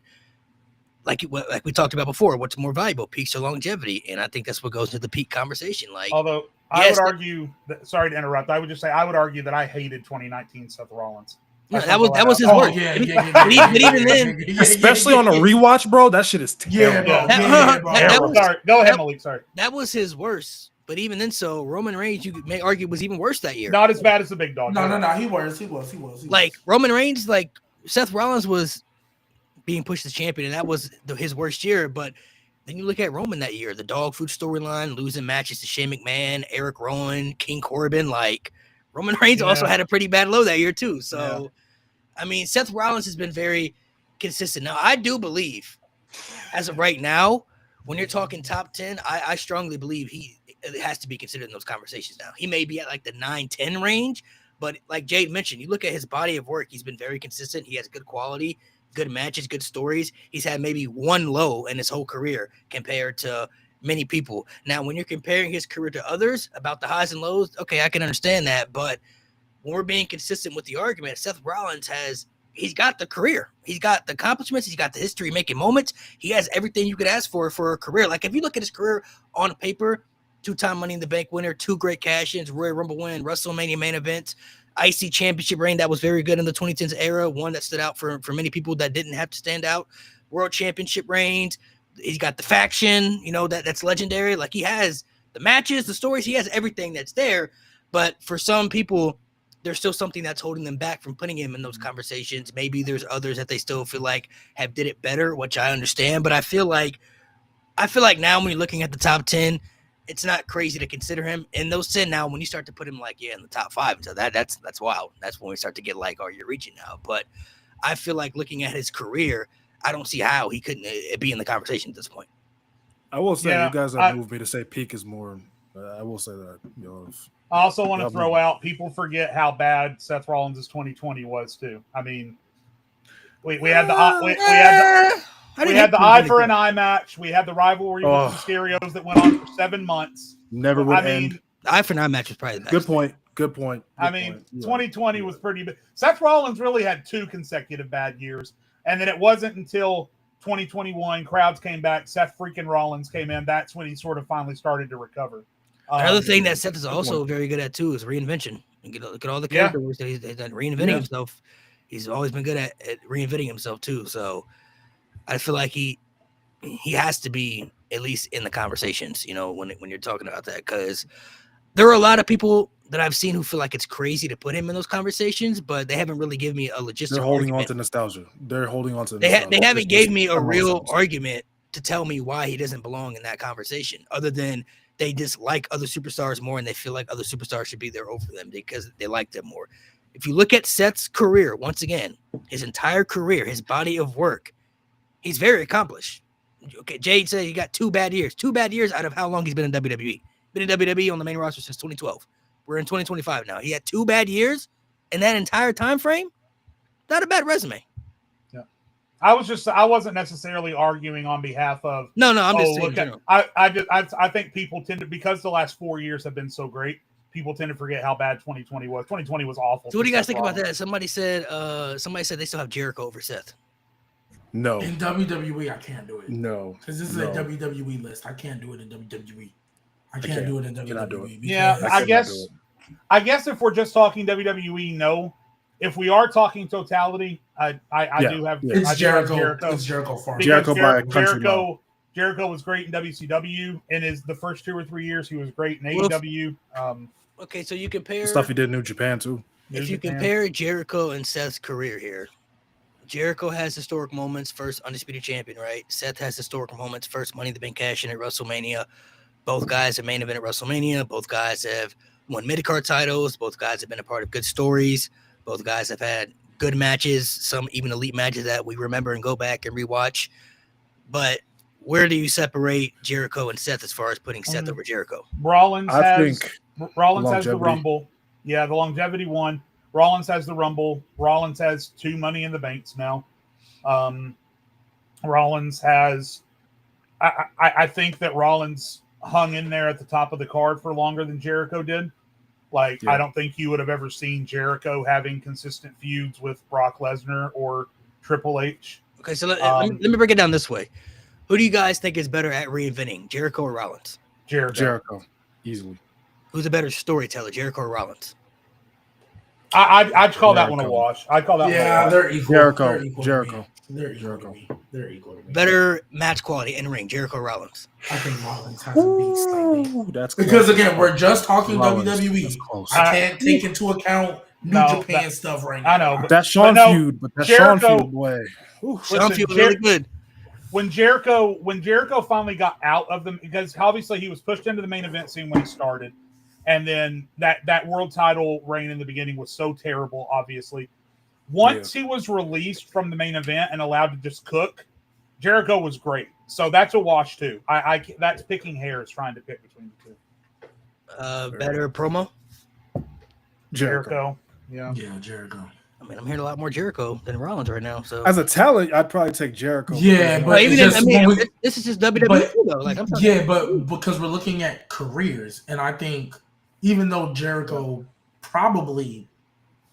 like we talked about before, what's more valuable, peaks or longevity? And I think that's what goes into the peak conversation. Like, although I would argue that, sorry to interrupt, I would just say I would argue that I hated 2019 Seth Rollins. No, I just that wanna was throw that was his out. worst. But even then, Especially on a rewatch, bro, that shit is Yeah, terrible. bro. That- Yeah, bro. that Yeah, was- sorry. Go ahead, that- Malik. Sorry. that was his worst. But even then, so Roman Reigns, you may argue, was even worse that year. Not as bad as the big dog. No. He was. Like Roman Reigns, like Seth Rollins was being pushed as champion, and that was his worst year. But then you look at Roman that year, the dog food storyline, losing matches to Shane McMahon, Eric Rowan, King Corbin. Like Roman Reigns also Yeah. had a pretty bad low that year too. So, I mean, Seth Rollins has been very consistent. Now, I do believe, as of right now, when you're talking top 10, I strongly believe it has to be considered in those conversations now. He may be at like the 9-10 range, but like Jade mentioned, you look at his body of work, he's been very consistent. He has good quality, good matches, good stories. He's had maybe one low in his whole career compared to many people. Now, when you're comparing his career to others about the highs and lows, okay, I can understand that. But when we're being consistent with the argument, Seth Rollins he's got the career. He's got the accomplishments. He's got the history making moments. He has everything you could ask for a career. Like if you look at his career on paper, 2-time Money in the Bank winner, 2 great cash-ins, Royal Rumble win, WrestleMania main events, IC championship reign that was very good in the 2010s era, one that stood out for many people that didn't have to stand out, world championship reigns. He's got the faction, that's legendary. Like he has the matches, the stories, he has everything that's there. But for some people, there's still something that's holding them back from putting him in those conversations. Maybe there's others that they still feel like have did it better, which I understand. But I feel like now when you're looking at the top 10, it's not crazy to consider him in those 10. Now, when you start to put him in the top 5, so that's wild. That's when we start to get like, oh, you're reaching now. But I feel like looking at his career, I don't see how he couldn't be in the conversation at this point. I will say, Yeah, you guys have moved me to say peak is more. I will say that. I also want to throw out, people forget how bad Seth Rollins' 2020 was too. I mean, we had the eye for an eye match. We had the rivalry with the Mysterios that went on for 7 months. Never would end. The eye for an eye match was probably the best. Good point. I mean, 2020 was pretty bad. Seth Rollins really had 2 consecutive bad years, and then it wasn't until 2021 crowds came back, Seth freaking Rollins came in. That's when he sort of finally started to recover. Another thing that Seth is also very good at too is reinvention. Look at all the character work that he's done, reinventing himself. He's always been good at reinventing himself too. So I feel like he has to be at least in the conversations, when you're talking about that, because there are a lot of people that I've seen who feel like it's crazy to put him in those conversations, but they haven't really given me a logistic. They're holding on to nostalgia. They haven't gave me a real argument to tell me why he doesn't belong in that conversation, other than they dislike other superstars more and they feel like other superstars should be there over them because they like them more. If you look at Seth's career, once again, his entire career, his body of work, he's very accomplished. Okay, Jade said he got 2 bad years. 2 bad years out of how long he's been in WWE. Been in WWE on the main roster since 2012. We're in 2025 now. He had 2 bad years in that entire time frame. Not a bad resume. I wasn't necessarily arguing on behalf of. No, I'm just saying. Look, I think people tend to, because the last 4 years have been so great, people tend to forget how bad 2020 was. 2020 was awful. So what do you guys think about that? Somebody said they still have Jericho over Seth. No. In WWE, I can't do it. No. Because this is a WWE list. I can't do it in WWE. I can't do it in WWE. Yeah, I guess if we're just talking WWE, no. If we are talking totality, I do have. It's Jericho. It's Jericho for Jericho by a country mile. Jericho was great in WCW, and the first 2 or 3 years he was great in AEW. Okay, so you compare the stuff he did in New Japan too. If you compare Jericho and Seth's career here, Jericho has historic moments, first undisputed champion, right? Seth has historic moments, first Money in the Bank cash in at WrestleMania. Both guys have main event at WrestleMania. Both guys have won mid-card titles. Both guys have been a part of good stories. Both guys have had good matches, some even elite matches that we remember and go back and rewatch. But where do you separate Jericho and Seth as far as putting Seth over Jericho? Rollins has the longevity. Rumble. Yeah, the longevity one. Rollins has the Rumble. Rollins has 2 Money in the Banks now. Rollins has. I think that Rollins hung in there at the top of the card for longer than Jericho did. I don't think you would have ever seen Jericho having consistent feuds with Brock Lesnar or Triple H. Okay, so let me break it down this way. Who do you guys think is better at reinventing, Jericho or Rollins? Jericho. Easily. Who's a better storyteller, Jericho or Rollins? I'd call that one a Jericho. wash. I'd call that one a Yeah, wash. they're equal. Jericho. They're equal to Jericho. me. They're equal to me. They're equal to me. Better match quality in ring, Jericho Rollins. I think Rollins has a beat slightly. Ooh, that's Because close. again, we're just talking Rollins, that's WWE. close. I can't take into account New No, Japan stuff right now. I know, but That Sean no, feud, but that Jericho- Sean feud, boy. Ooh. Sean Listen, feels really good. when Jericho finally got out of them, because obviously he was pushed into the main event scene when he started, and then that world title reign in the beginning was so terrible. Obviously, once he was released from the main event and allowed to just cook, Jericho was great. So that's a wash too. I that's picking hairs trying to pick between the two. Better promo. Jericho. Yeah. Yeah, Jericho. I mean, I'm hearing a lot more Jericho than Rollins right now. So As a talent, I'd probably take Jericho. Yeah, Well, but even it's if, I just mean, when we- this is just WWE but- though. Like I'm talking. Yeah, but because we're looking at careers, and I think even though Jericho probably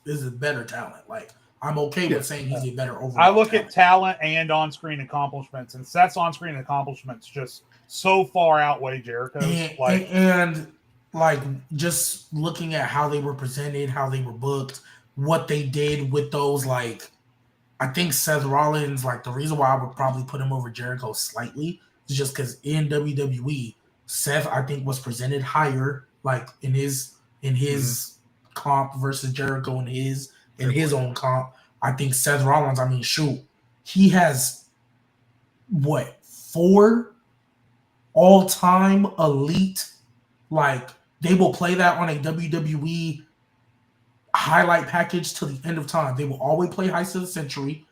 is a better talent, like I'm okay with saying he's a better overall. I look talent. at talent and on-screen accomplishments, and Seth's on-screen accomplishments just so far outweigh Jericho's. and like just looking at how they were presented, how they were booked, what they did with those. Like, I think Seth Rollins, like the reason why I would probably put him over Jericho slightly is just because in WWE, Seth I think was presented higher, like in his comp versus Jericho in his own comp. I think Seth Rollins, I mean, shoot, he has what 4 all-time elite, like they will play that on a WWE highlight package till the end of time. They will always play Heist of the Century.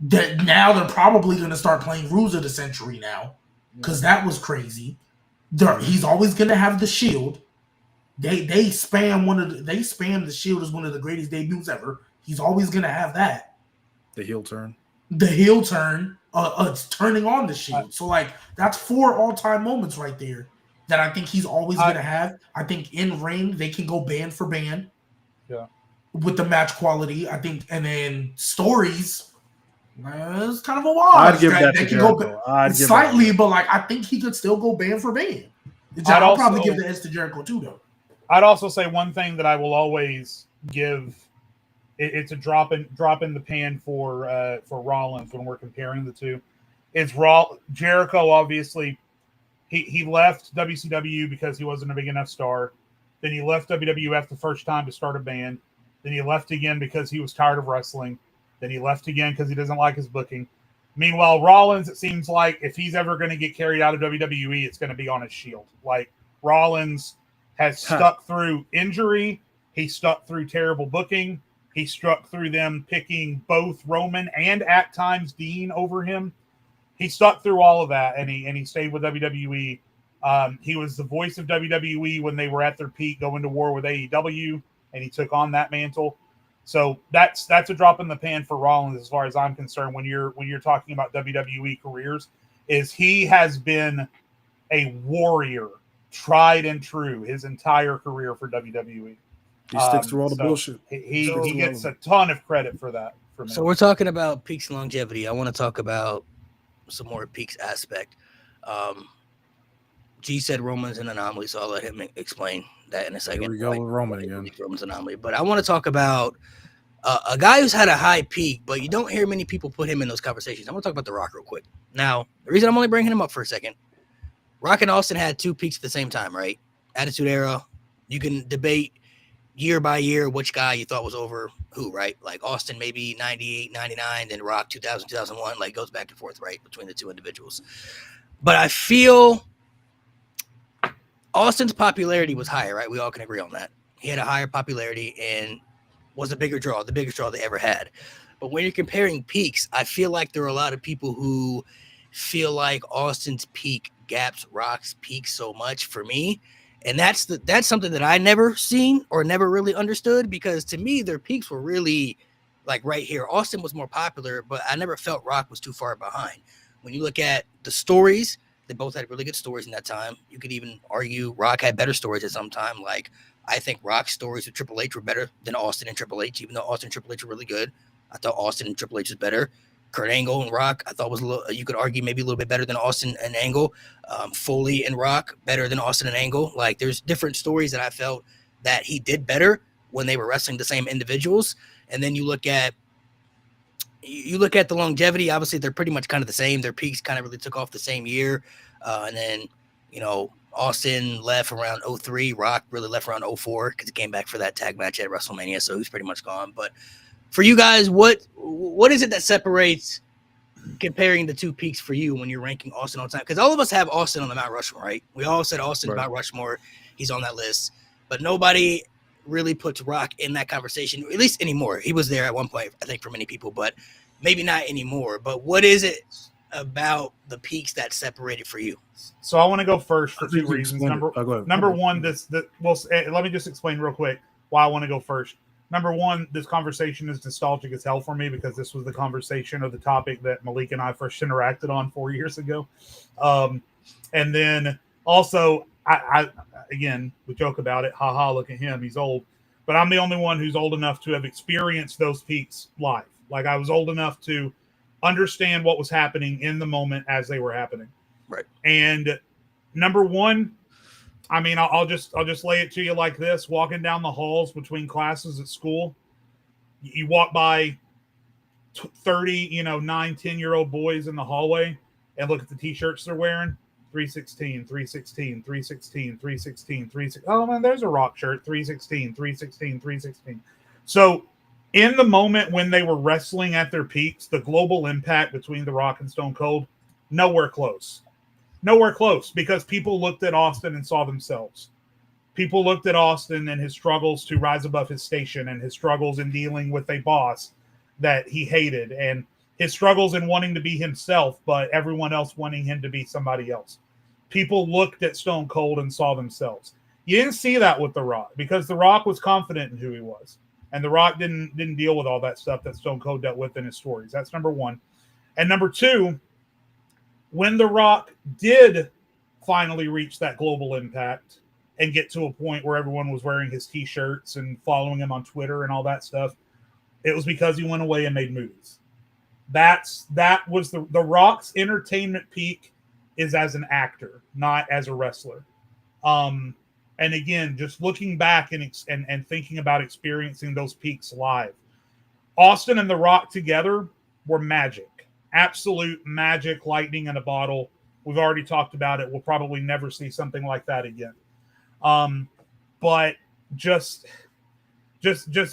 That now they're probably going to start playing Rules of the Century now because that was crazy. He's always going to have the Shield. They spam the Shield as one of the greatest debuts ever. He's always going to have that. The heel turn. The heel turn, turning on the Shield. So like that's 4 all-time moments right there that I think he's always going to have. I think in ring they can go band for band. Yeah. With the match quality, I think, and then stories, it's kind of a wash. I'd give that They to can Jericho. I'd give slightly, that. but like I think he could still go band for band. I'd I'll probably also- give the edge to Jericho too, though. I'd also say one thing that I will always give. It's a drop in the pan for Rollins when we're comparing the two. Is Jericho obviously he left WCW because he wasn't a big enough star. Then he left WWF the first time to start a band. Then he left again because he was tired of wrestling. Then he left again because he doesn't like his booking. Meanwhile, Rollins, it seems like if he's ever going to get carried out of WWE, it's going to be on his Shield. Like Rollins has stuck through injury. He stuck through terrible booking. He stuck through them picking both Roman and at times Dean over him. He stuck through all of that, and he stayed with WWE. He was the voice of WWE when they were at their peak, going to war with AEW, and he took on that mantle. So that's a drop in the pan for Rollins, as far as I'm concerned. When you're talking about WWE careers, is he has been a warrior, tried and true, his entire career for WWE. He sticks through all the so bullshit. He gets a ton of credit for that. For me. So we're talking about peaks and longevity. I want to talk about some more peaks aspect. G said Roman's an anomaly, so I'll let him explain that in a second. Here we go with Roman again. Roman's an anomaly, but I want to talk about a guy who's had a high peak, but you don't hear many people put him in those conversations. I want to talk about The Rock real quick. Now, the reason I'm only bringing him up for a second, Rock and Austin had 2 peaks at the same time, right? Attitude Era. You can debate year by year which guy you thought was over who, right? Like Austin maybe 98, 99, then Rock 2000, 2001, like goes back and forth, right, between the two individuals. But I feel Austin's popularity was higher, right? We all can agree on that. He had a higher popularity and was the biggest draw they ever had. But when you're comparing peaks, I feel like there are a lot of people who feel like Austin's peak gaps Rock's peak so much for me. And that's something that I never seen or never really understood, because to me, their peaks were really like right here. Austin was more popular, but I never felt Rock was too far behind. When you look at the stories, they both had really good stories in that time. You could even argue Rock had better stories at some time. Like, I think Rock's stories with Triple H were better than Austin and Triple H, even though Austin and Triple H were really good. I thought Austin and Triple H was better. Kurt Angle and Rock, I thought was a little, you could argue maybe a little bit better than Austin and Angle. Foley and Rock, better than Austin and Angle. Like, there's different stories that I felt that he did better, when they were wrestling the same individuals. And then you look at the longevity. Obviously, they're pretty much kind of the same. Their peaks kind of really took off the same year. And then, Austin left around 03. Rock really left around 04 because he came back for that tag match at WrestleMania. So he's pretty much gone. But for you guys, what is it that separates comparing the two peaks for you when you're ranking Austin all the time? Because all of us have Austin on the Mount Rushmore, right? We all said Austin Mount Rushmore. He's on that list. But nobody really puts Rock in that conversation, at least anymore. He was there at one point, I think, for many people, but maybe not anymore. But what is it about the peaks that separated for you? So I want to go first for two reasons. Number one, let me just explain real quick why I want to go first. Number one, this conversation is nostalgic as hell for me because this was the conversation or the topic that Malik and I first interacted on 4 years ago. And then also, I again, we joke about it. Haha, look at him. He's old. But I'm the only one who's old enough to have experienced those peaks live. Like, I was old enough to understand what was happening in the moment as they were happening. Right. And number one, I mean, I'll just lay it to you like this. Walking down the halls between classes at school, you walk by 30, 9, 10-year-old boys in the hallway and look at the T-shirts they're wearing. 316, 316, 316, 316, 316. Oh, man, there's a Rock shirt. 316, 316, 316. So in the moment when they were wrestling at their peaks, the global impact between The Rock and Stone Cold, nowhere close. Nowhere close, because people looked at Austin and saw themselves. People looked at Austin and his struggles to rise above his station and his struggles in dealing with a boss that he hated and his struggles in wanting to be himself, but everyone else wanting him to be somebody else. People looked at Stone Cold and saw themselves. You didn't see that with The Rock because The Rock was confident in who he was. And The Rock didn't deal with all that stuff that Stone Cold dealt with in his stories. That's number one. And number two, when The Rock did finally reach that global impact and get to a point where everyone was wearing his T-shirts and following him on Twitter and all that stuff, it was because he went away and made movies. That was the Rock's entertainment peak is as an actor, not as a wrestler. And again, just looking back and thinking about experiencing those peaks live, Austin and The Rock together were magic, absolute magic, lightning in a bottle. We've already talked about it. We'll probably never see something like that again. But just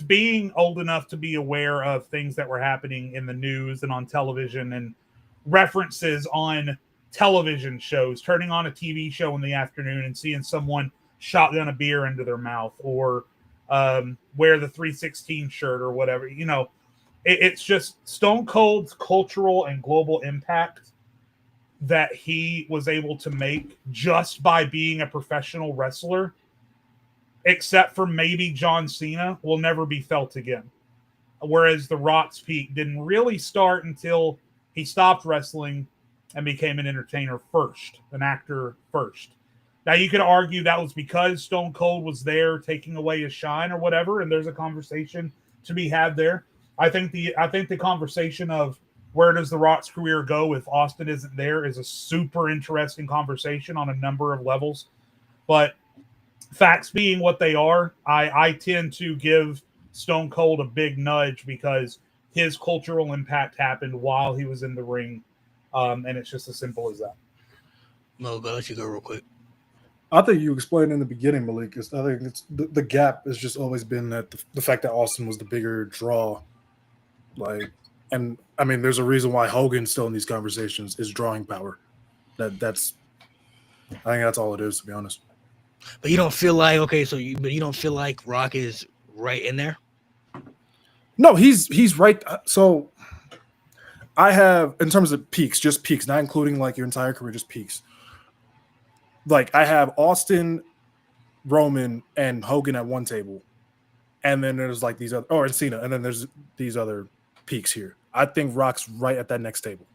being old enough to be aware of things that were happening in the news and on television and references on television shows, turning on a TV show in the afternoon and seeing someone shotgun a beer into their mouth or wear the 316 shirt or whatever, it's just Stone Cold's cultural and global impact that he was able to make just by being a professional wrestler, except for maybe John Cena, will never be felt again. Whereas The Rock's peak didn't really start until he stopped wrestling and became an entertainer first, an actor first. Now, you could argue that was because Stone Cold was there taking away his shine or whatever, and there's a conversation to be had there. I think the conversation of where does The Rock's career go if Austin isn't there is a super interesting conversation on a number of levels. But facts being what they are, I tend to give Stone Cold a big nudge because his cultural impact happened while he was in the ring. And it's just as simple as that. Mo, go let you go real quick. I think you explained in the beginning, Malik. I think it's the gap has just always been that the fact that Austin was the bigger draw. And I mean, there's a reason why Hogan's still in these conversations is drawing power. I think that's all it is, to be honest. But you don't feel like you don't feel like Rock is right in there? No, he's right. So I have, in terms of peaks, just peaks, not including like your entire career, just peaks. Like I have Austin, Roman, and Hogan at one table, and then there's like these other, and Cena, and then there's these other peaks here. I think Rock's right at that next table,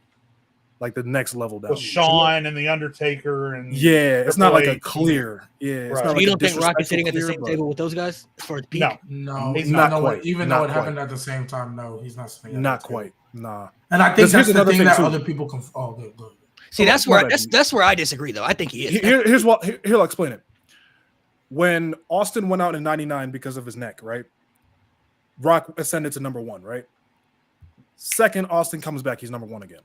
like the next level down. With Shawn and the Undertaker and it's not like a clear. It's right. not So like you don't think Rock is sitting at the same but table with those guys for the peak? No, He's not not no, quite. even Not though it quite. happened at the same time. No, he's not sitting. Not quite. Nah. And I think Here's that's the another thing thing, that too. other people can. Oh, good. See, that's where I disagree, though. I think he is. Here's what. Here, I'll explain it. when Austin went out in 99 because of his neck, right? Rock ascended to number 1, right? Second, Austin comes back, he's number 1 again.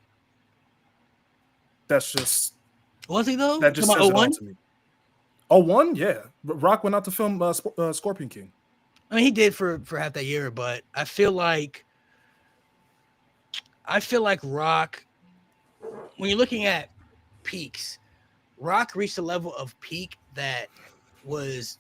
That's just Was he though? that just Talking says about it all 01? to me. Oh, 1? Yeah. Rock went out to film Scorpion King. I mean, he did for half that year, but I feel like Rock, when you're looking at peaks, Rock reached a level of peak that was,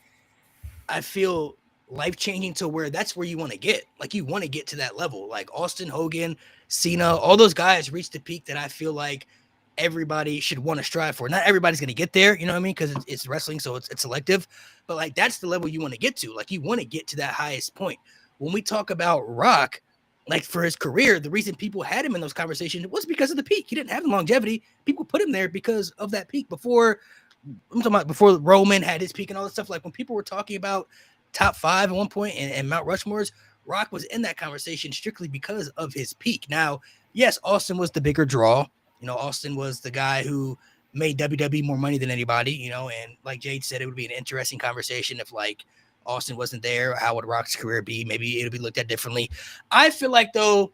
I feel, life-changing to where that's where you want to get. Like, you want to get to that level. Like Austin, Hogan, Cena, all those guys reached the peak that I feel like everybody should want to strive for. Not everybody's going to get there, you know what I mean? Because it's wrestling, so it's selective. But, like, that's the level you want to get to. Like, you want to get to that highest point. When we talk about Rock, like, for his career, the reason people had him in those conversations was because of the peak. He didn't have the longevity. People put him there because of that peak. Before Roman had his peak and all that stuff. Like, when people were talking about top 5 at one point and Mount Rushmore's, Rock was in that conversation strictly because of his peak. Now, yes, Austin was the bigger draw. You know, Austin was the guy who made WWE more money than anybody, you know, and like Jade said, it would be an interesting conversation if, like, Austin wasn't there. How would Rock's career be? Maybe it would be looked at differently. I feel like, though,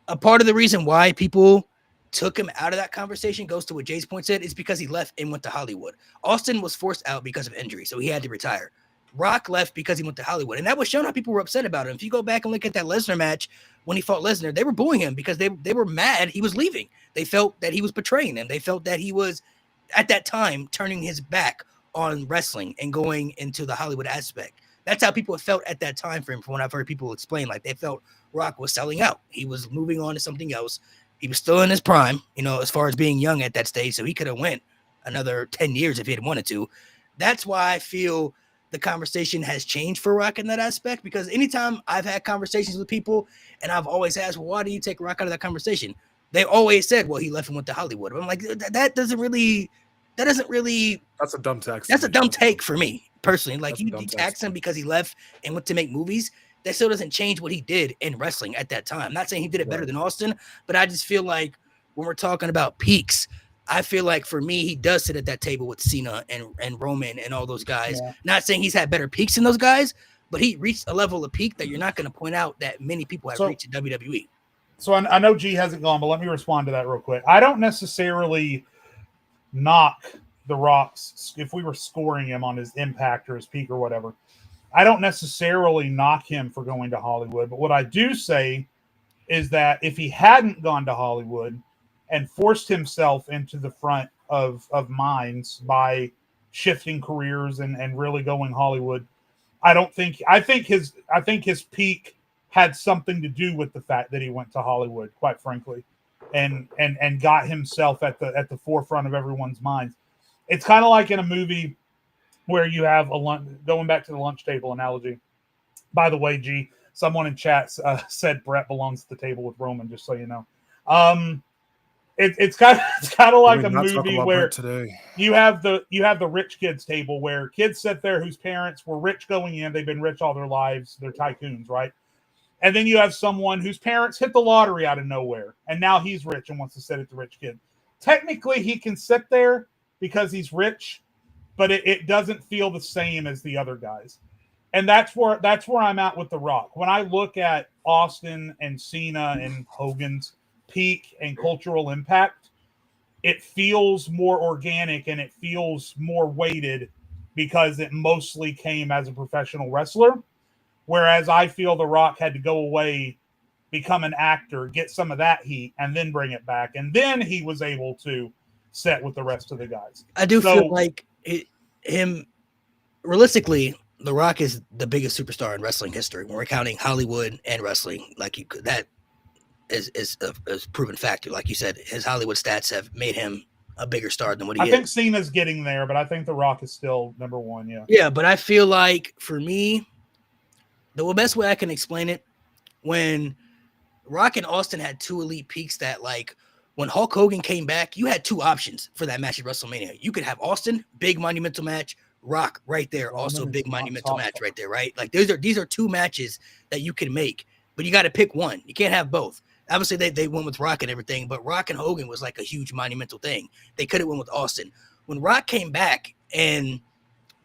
a part of the reason why people took him out of that conversation goes to what Jay's point said, is because he left and went to Hollywood. Austin was forced out because of injury, so he had to retire. Rock left because he went to Hollywood, and that was shown how people were upset about him. If you go back and look at that Lesnar match when he fought Lesnar, they were booing him because they were mad he was leaving. They felt that he was betraying them. They felt that he was, at that time, turning his back on wrestling and going into the Hollywood aspect. That's how people felt at that time frame, from what I've heard people explain. Like, they felt Rock was selling out. He was moving on to something else. He was still in his prime, you know, as far as being young at that stage, so he could have went another 10 years if he had wanted to. That's why I feel the conversation has changed for Rock in that aspect, because anytime I've had conversations with people and I've always asked, well, why do you take Rock out of that conversation? They always said, well, he left and went to Hollywood. I'm like, that doesn't really, that's a dumb tax. That's a dumb take for me personally. Like, you tax him because he left and went to make movies. That still doesn't change what he did in wrestling at that time. I'm not saying he did it better than Austin, but I just feel like when we're talking about peaks, I feel like for me, he does sit at that table with Cena and Roman and all those guys. Yeah. Not saying he's had better peaks than those guys, but he reached a level of peak that you're not going to point out that many people have reached in WWE. So I know G hasn't gone, but let me respond to that real quick. I don't necessarily knock The Rock's, if we were scoring him on his impact or his peak or whatever, I don't necessarily knock him for going to Hollywood. But what I do say is that if he hadn't gone to Hollywood and forced himself into the front of minds by shifting careers and really going Hollywood, I think his peak had something to do with the fact that he went to Hollywood, quite frankly, and got himself at the forefront of everyone's minds. It's kind of like in a movie where you have going back to the lunch table analogy. By the way, G, someone in chat said Brett belongs at the table with Roman, just so you know. It's kind of like a movie where you have the rich kids table where kids sit there whose parents were rich going in, they've been rich all their lives, they're tycoons, right? And then you have someone whose parents hit the lottery out of nowhere, and now he's rich and wants to sit at the rich kid. Technically, he can sit there because he's rich, but it doesn't feel the same as the other guys. And that's where I'm at with The Rock. When I look at Austin and Cena and Hogan's peak and cultural impact, it feels more organic and it feels more weighted because it mostly came as a professional wrestler. Whereas I feel The Rock had to go away, become an actor, get some of that heat, and then bring it back. And then he was able to set with the rest of the guys. I do feel like realistically, The Rock is the biggest superstar in wrestling history when we're counting Hollywood and wrestling. Like, that is a proven factor. Like you said, his Hollywood stats have made him a bigger star than what he is. I think Cena's getting there, but I think The Rock is still number one. Yeah. Yeah, but I feel like for me, the best way I can explain it, when Rock and Austin had two elite peaks that, like, when Hulk Hogan came back, you had two options for that match at WrestleMania. You could have Austin, big monumental match, Rock right there, also big monumental match right there, right? Like, these are two matches that you can make, but you got to pick one. You can't have both. Obviously, they went with Rock and everything, but Rock and Hogan was like a huge monumental thing. They could have went with Austin. When Rock came back and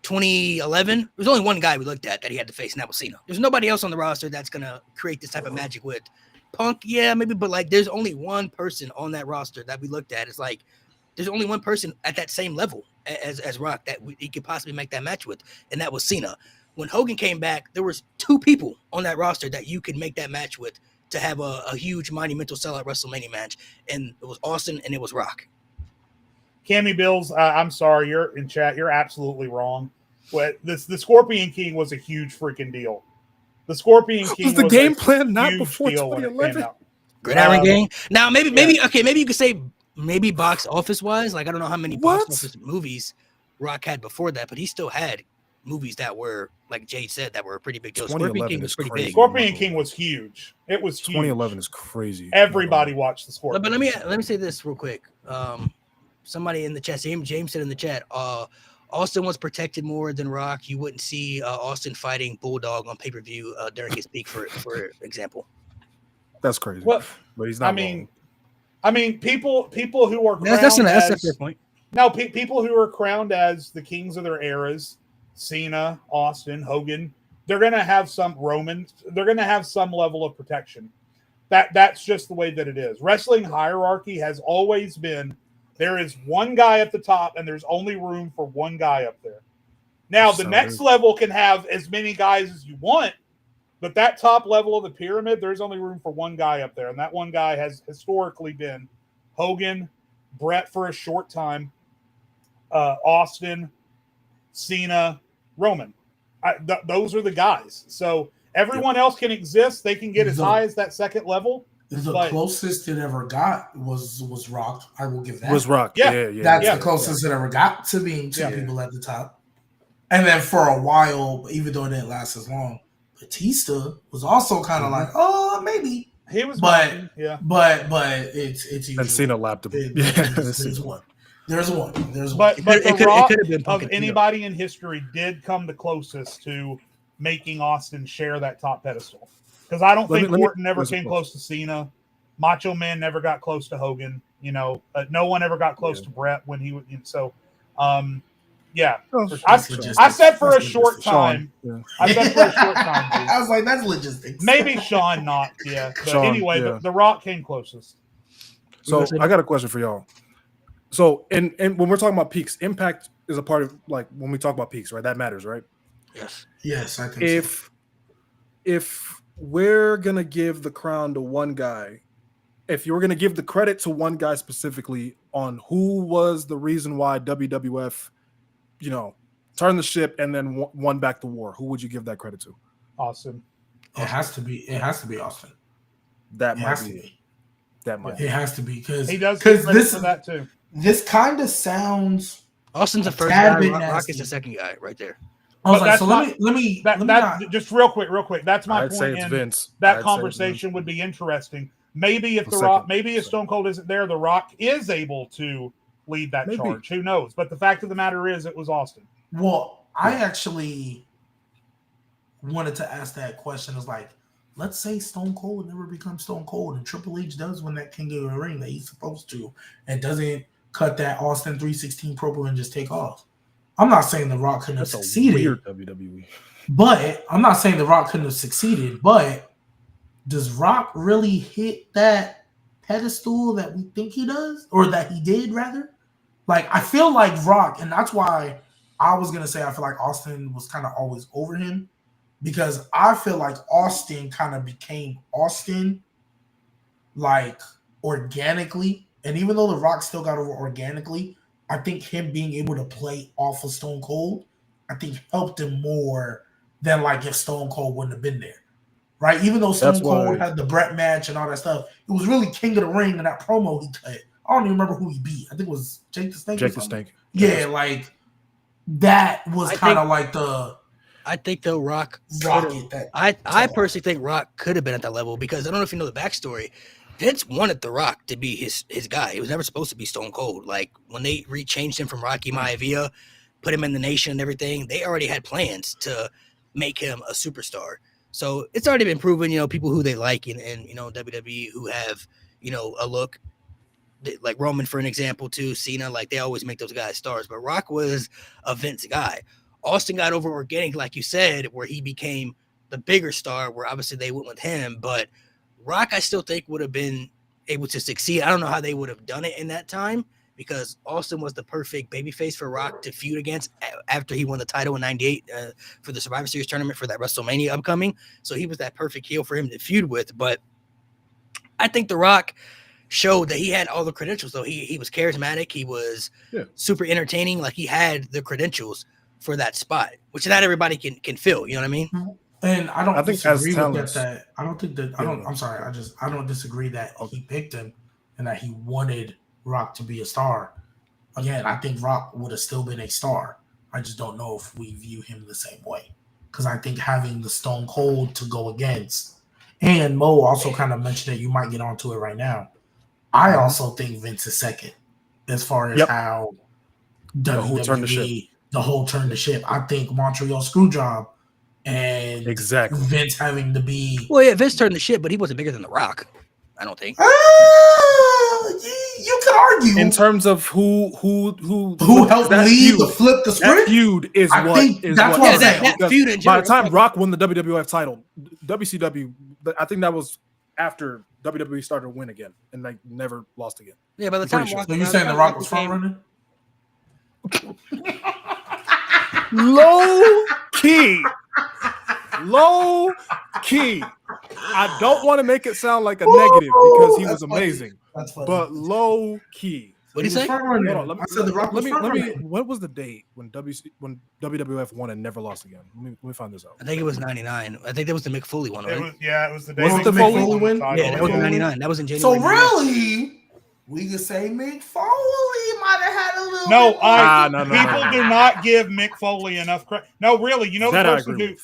2011, there was only one guy we looked at that he had to face, and that was Cena. There's nobody else on the roster that's gonna create this type of magic with Punk. Yeah, maybe, but like, there's only one person on that roster that we looked at. It's like there's only one person at that same level as Rock that he could possibly make that match with, and that was Cena. When Hogan came back, there was two people on that roster that you could make that match with to have a huge monumental sellout WrestleMania match, and it was Austin and it was Rock. Cammy Bills, I'm sorry, you're in chat. You're absolutely wrong. But the Scorpion King was a huge freaking deal. The Scorpion King Was the game plan not before deal when it came 2011? out. Gridiron Gang. Now maybe yeah. okay, maybe you could say maybe box office wise, like I don't know how many box What? office movies Rock had before that, but he still had movies that were, like Jade said, that were a pretty big deal. Scorpion 2011 King was is pretty crazy. big. Scorpion King was huge. It was huge. 2011 is crazy. Everybody watched the Scorpion. But let me say this real quick. Somebody in the chat, James said in the chat, Austin was protected more than Rock. You wouldn't see Austin fighting Bulldog on pay-per-view during his peak, for example. That's crazy. Well, But he's not. I mean, people who are crowned That's a as, fair point. no, people who are crowned as the kings of their eras, Cena, Austin, Hogan, they're going to have some Roman. They're going to have some level of protection. That's just the way that it is. Wrestling hierarchy has always been, there is one guy at the top, and there's only room for one guy up there. Now, the next level can have as many guys as you want, but that top level of the pyramid, there's only room for one guy up there, and that one guy has historically been Hogan, Brett for a short time, Austin, Cena, Roman. Those are the guys. So everyone else can exist. They can get as high as that second level. The closest it ever got was Rock. I will give that. Was Rock. Yeah. That's yeah. the closest it ever got to being two people at the top. And then for a while, even though it didn't last as long, Batista was also kind of like, oh, maybe. He was, but it's And usually, Cena lapped him. there's one. There's one. But The Rock have been of Punkatino. anybody in history did come the closest to making Austin share that top pedestal. Because I don't think Orton never came close to Cena. Macho Man never got close to Hogan. You know, no one ever got close to Brett when he would. So, yeah. I said for a short time. I said for a short time. Dude. I was like, that's logistics. Maybe Sean not. Yeah. But Sean, anyway, yeah. The Rock came closest. So I got a question for y'all. So, and when we're talking about peaks, Impact is a part of, like, when we talk about peaks, right? That matters, right? Yes, I think so. If we're gonna give the crown to one guy, if you were gonna give the credit to one guy specifically on who was the reason why WWF, turned the ship and then won back the war, who would you give that credit to? Austin. It has to be Austin. That It might has to be. be. That might. It has to be because He does get credit for that too. This kind of sounds. Austin's the first tad guy. bit Rock nasty. is the second guy right there. I was But like, that's so not- let me Just real quick. That's my I'd say point. it's In Vince. that I'd say conversation would be interesting. Maybe if The the second- Rock, maybe if Stone Cold isn't there, the Rock is able to lead that Maybe. charge. Who knows? But the fact of the matter is, it was Austin. Well, I actually wanted to ask that question. Is like, let's say Stone Cold never becomes Stone Cold, and Triple H does win that King of the Ring that he's supposed to, and doesn't cut that Austin 316 promo and just take off. I'm not saying the Rock couldn't have That's a succeeded, weird WWE. but I'm not saying the Rock couldn't have succeeded. But does Rock really hit that pedestal that we think he does, or that he did rather? Like, I feel like Rock, and that's why I was gonna say I feel like Austin was kind of always over him, because I feel like Austin kind of became Austin like organically, and even though the Rock still got over organically, I think him being able to play off of Stone Cold, I think helped him more than like if Stone Cold wouldn't have been there, right? Even though Stone Cold had the Brett match and all that stuff, it was really King of the Ring and that promo he cut. I don't even remember who he beat. I think it was Jake the Snake. Jake the Snake. Yeah, like that was kind of like the. I think though Rock. Rocket that. I personally think Rock could have been at that level because I don't know if you know the backstory. Vince wanted The Rock to be his guy. He was never supposed to be Stone Cold. Like when they changed him from Rocky Maivia, put him in the Nation and everything, they already had plans to make him a superstar. So it's already been proven, people who they like and WWE who have, a look like Roman, for an example, too, Cena, like they always make those guys stars. But Rock was a Vince guy. Austin got over organic, like you said, where he became the bigger star, where obviously they went with him. But Rock, I still think, would have been able to succeed. I don't know how they would have done it in that time because Austin was the perfect babyface for Rock to feud against after he won the title in '98 for the Survivor Series tournament for that WrestleMania upcoming. So he was that perfect heel for him to feud with. But I think The Rock showed that he had all the credentials, though. He was charismatic. He was super entertaining. Like, he had the credentials for that spot, which not everybody can fill. You know what I mean? And I don't disagree with talents, that. I don't think that. I'm sorry. I don't disagree that he picked him and that he wanted Rock to be a star. Again, I think Rock would have still been a star. I just don't know if we view him the same way. Because I think having the Stone Cold to go against, and Mo also kind of mentioned that you might get onto it right now. I also think Vince is second as far as how WWE, the whole turned the ship. I think Montreal Screwjob and Vince having to be. Well, yeah, Vince turned the ship, but he wasn't bigger than The Rock. I don't think. You could argue in terms of who helped lead to flip the script. That feud is that's what I'm saying. That feud in by the time Rock won the WWF title, WCW, I think that was after WWE started to win again, and they never lost again. Yeah, by the time. So you saying The Rock was front runner? Low key. I don't want to make it sound like a negative because he was amazing. That's funny. But low key. What did he say? I said The Rock was front runner. What was the date when WWF won and never lost again? Let me find this out. I think it was '99. I think that was the Mick Foley one, right? It was the day. Was it the Foley win? Yeah, that was '99. That was in January. So really, we could say Mick Foley might have had a little. No, bit people do not give Mick Foley enough credit. No, really, you know That the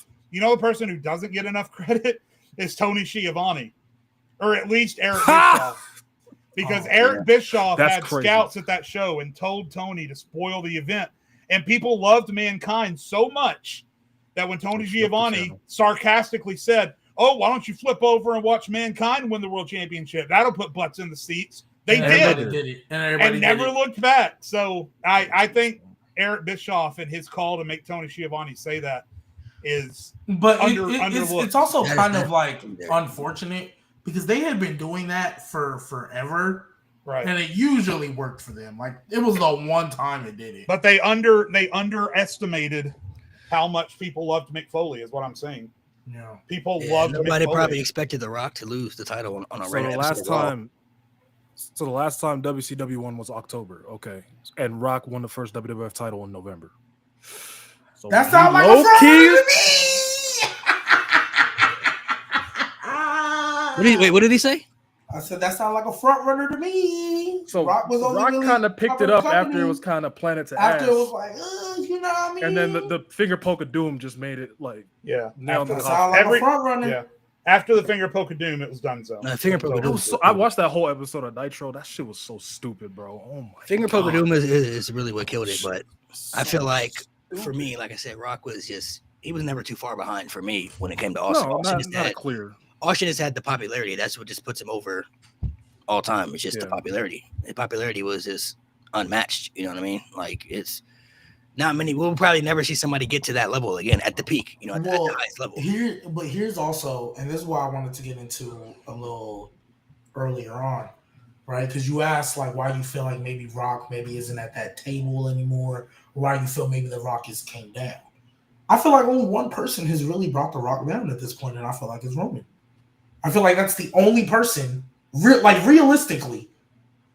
person who doesn't get enough credit is Tony Schiavone, or at least Eric Bischoff. Because Eric Bischoff had scouts at that show and told Tony to spoil the event. And people loved Mankind so much that when Tony Schiavone sarcastically said, "Oh, why don't you flip over and watch Mankind win the world championship? That'll put butts in the seats." They did. And never looked back. So I think Eric Bischoff and his call to make Tony Schiavone say that is underlooked. It's also kind of like unfortunate because they had been doing that for forever, right? And it usually worked for them. Like it was the one time it did it. But they underestimated how much people loved Mick Foley, is what I'm saying. Yeah, people loved. Nobody Mick Foley. Probably expected The Rock to lose the title on a regular episode. So the last time WCW won was October, okay, and Rock won the first WWF title in November. So that sounds like a front runner to me. What did he say? I said that sounds like a front runner to me. So Rock kind of picked it up after it was kind of planted to after ass. It was like, you know what I mean? And then the finger poke of doom just made it like nailed the sound like a front runner. Yeah. After the finger poke of doom, it was done. So finger poke of doom. I watched that whole episode of Nitro. That shit was so stupid, bro. Oh my finger poke of doom is really what killed it. But I feel like for me, like I said, Rock was he was never too far behind for me when it came to Austin. No, not clear. Austin has had the popularity. That's what just puts him over all time. It's just the popularity. The popularity was just unmatched. You know what I mean? Like it's not many. We'll probably never see somebody get to that level again at the peak. You know, at the highest level. Here's also, and this is why I wanted to get into a little earlier on, right? Because you asked like why you feel like maybe Rock maybe isn't at that table anymore, or why you feel maybe the Rock came down. I feel like only one person has really brought the Rock down at this point, and I feel like it's Roman. I feel like that's the only person, realistically,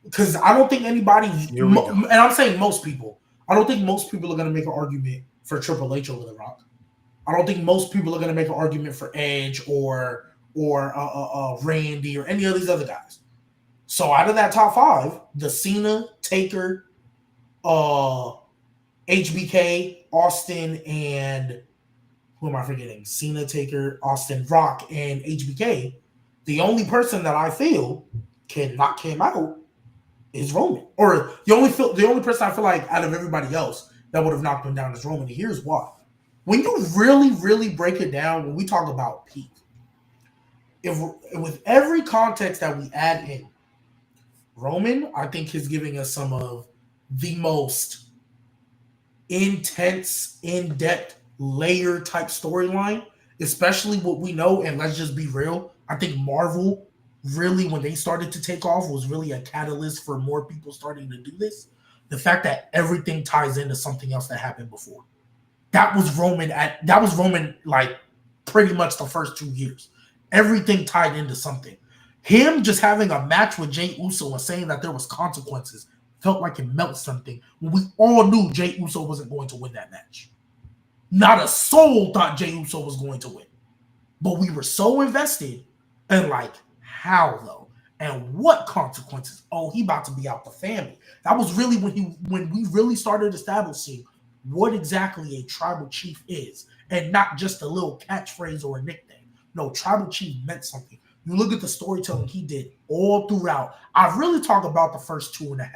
because I don't think anybody, and I'm saying most people, I don't think most people are going to make an argument for Triple H over The Rock. I don't think most people are going to make an argument for Edge or Randy or any of these other guys. So out of that top five, the Cena, Taker, HBK, Austin, and who am I forgetting? Cena, Taker, Austin, Rock, and HBK. The only person that I feel can knock him out is Roman. Or the only person I feel like out of everybody else that would have knocked him down is Roman. And here's why. When you really, really break it down, when we talk about peak, with every context that we add in, Roman, I think, is giving us some of the most intense, in-depth, layer type storyline, especially what we know. And let's just be real. I think Marvel really, when they started to take off, was really a catalyst for more people starting to do this. The fact that everything ties into something else that happened before. That was Roman like pretty much the first 2 years. Everything tied into something. Him just having a match with Jey Uso and saying that there was consequences felt like it meant something when we all knew Jey Uso wasn't going to win that match. Not a soul thought Jey Uso was going to win. But we were so invested in like, how though? And what consequences? Oh, he about to be out the family. That was really when we really started establishing what exactly a tribal chief is, and not just a little catchphrase or a nickname. No, tribal chief meant something. You look at the storytelling he did all throughout. I really talk about the first 2.5.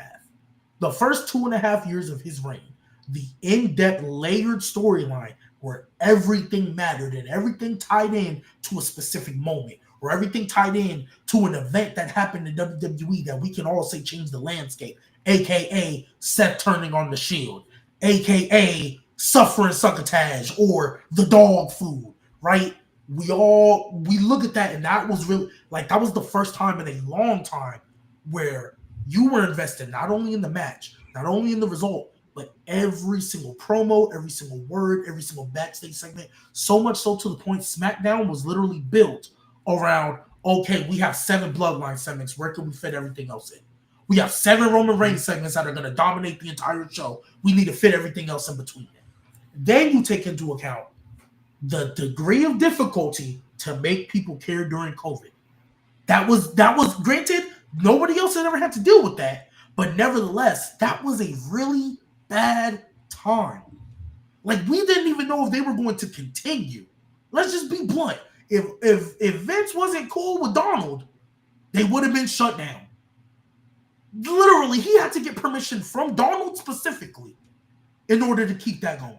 The first 2.5 years of his reign, the in-depth layered storyline where everything mattered and everything tied in to a specific moment, or everything tied in to an event that happened in WWE that we can all say changed the landscape, aka Seth turning on the Shield, aka suffering succotash or the dog food, right? We look at that, and that was really like, that was the first time in a long time where you were invested not only in the match, not only in the result, but every single promo, every single word, every single backstage segment. So much so to the point SmackDown was literally built around, okay, we have 7 Bloodline segments. Where can we fit everything else in? We have 7 Roman Reigns segments that are going to dominate the entire show. We need to fit everything else in between them. Then you take into account the degree of difficulty to make people care during COVID. That was granted, nobody else had ever had to deal with that, but nevertheless, that was a really bad time. Like, we didn't even know if they were going to continue. Let's just be blunt. If Vince wasn't cool with Donald, they would have been shut down. Literally, he had to get permission from Donald specifically in order to keep that going.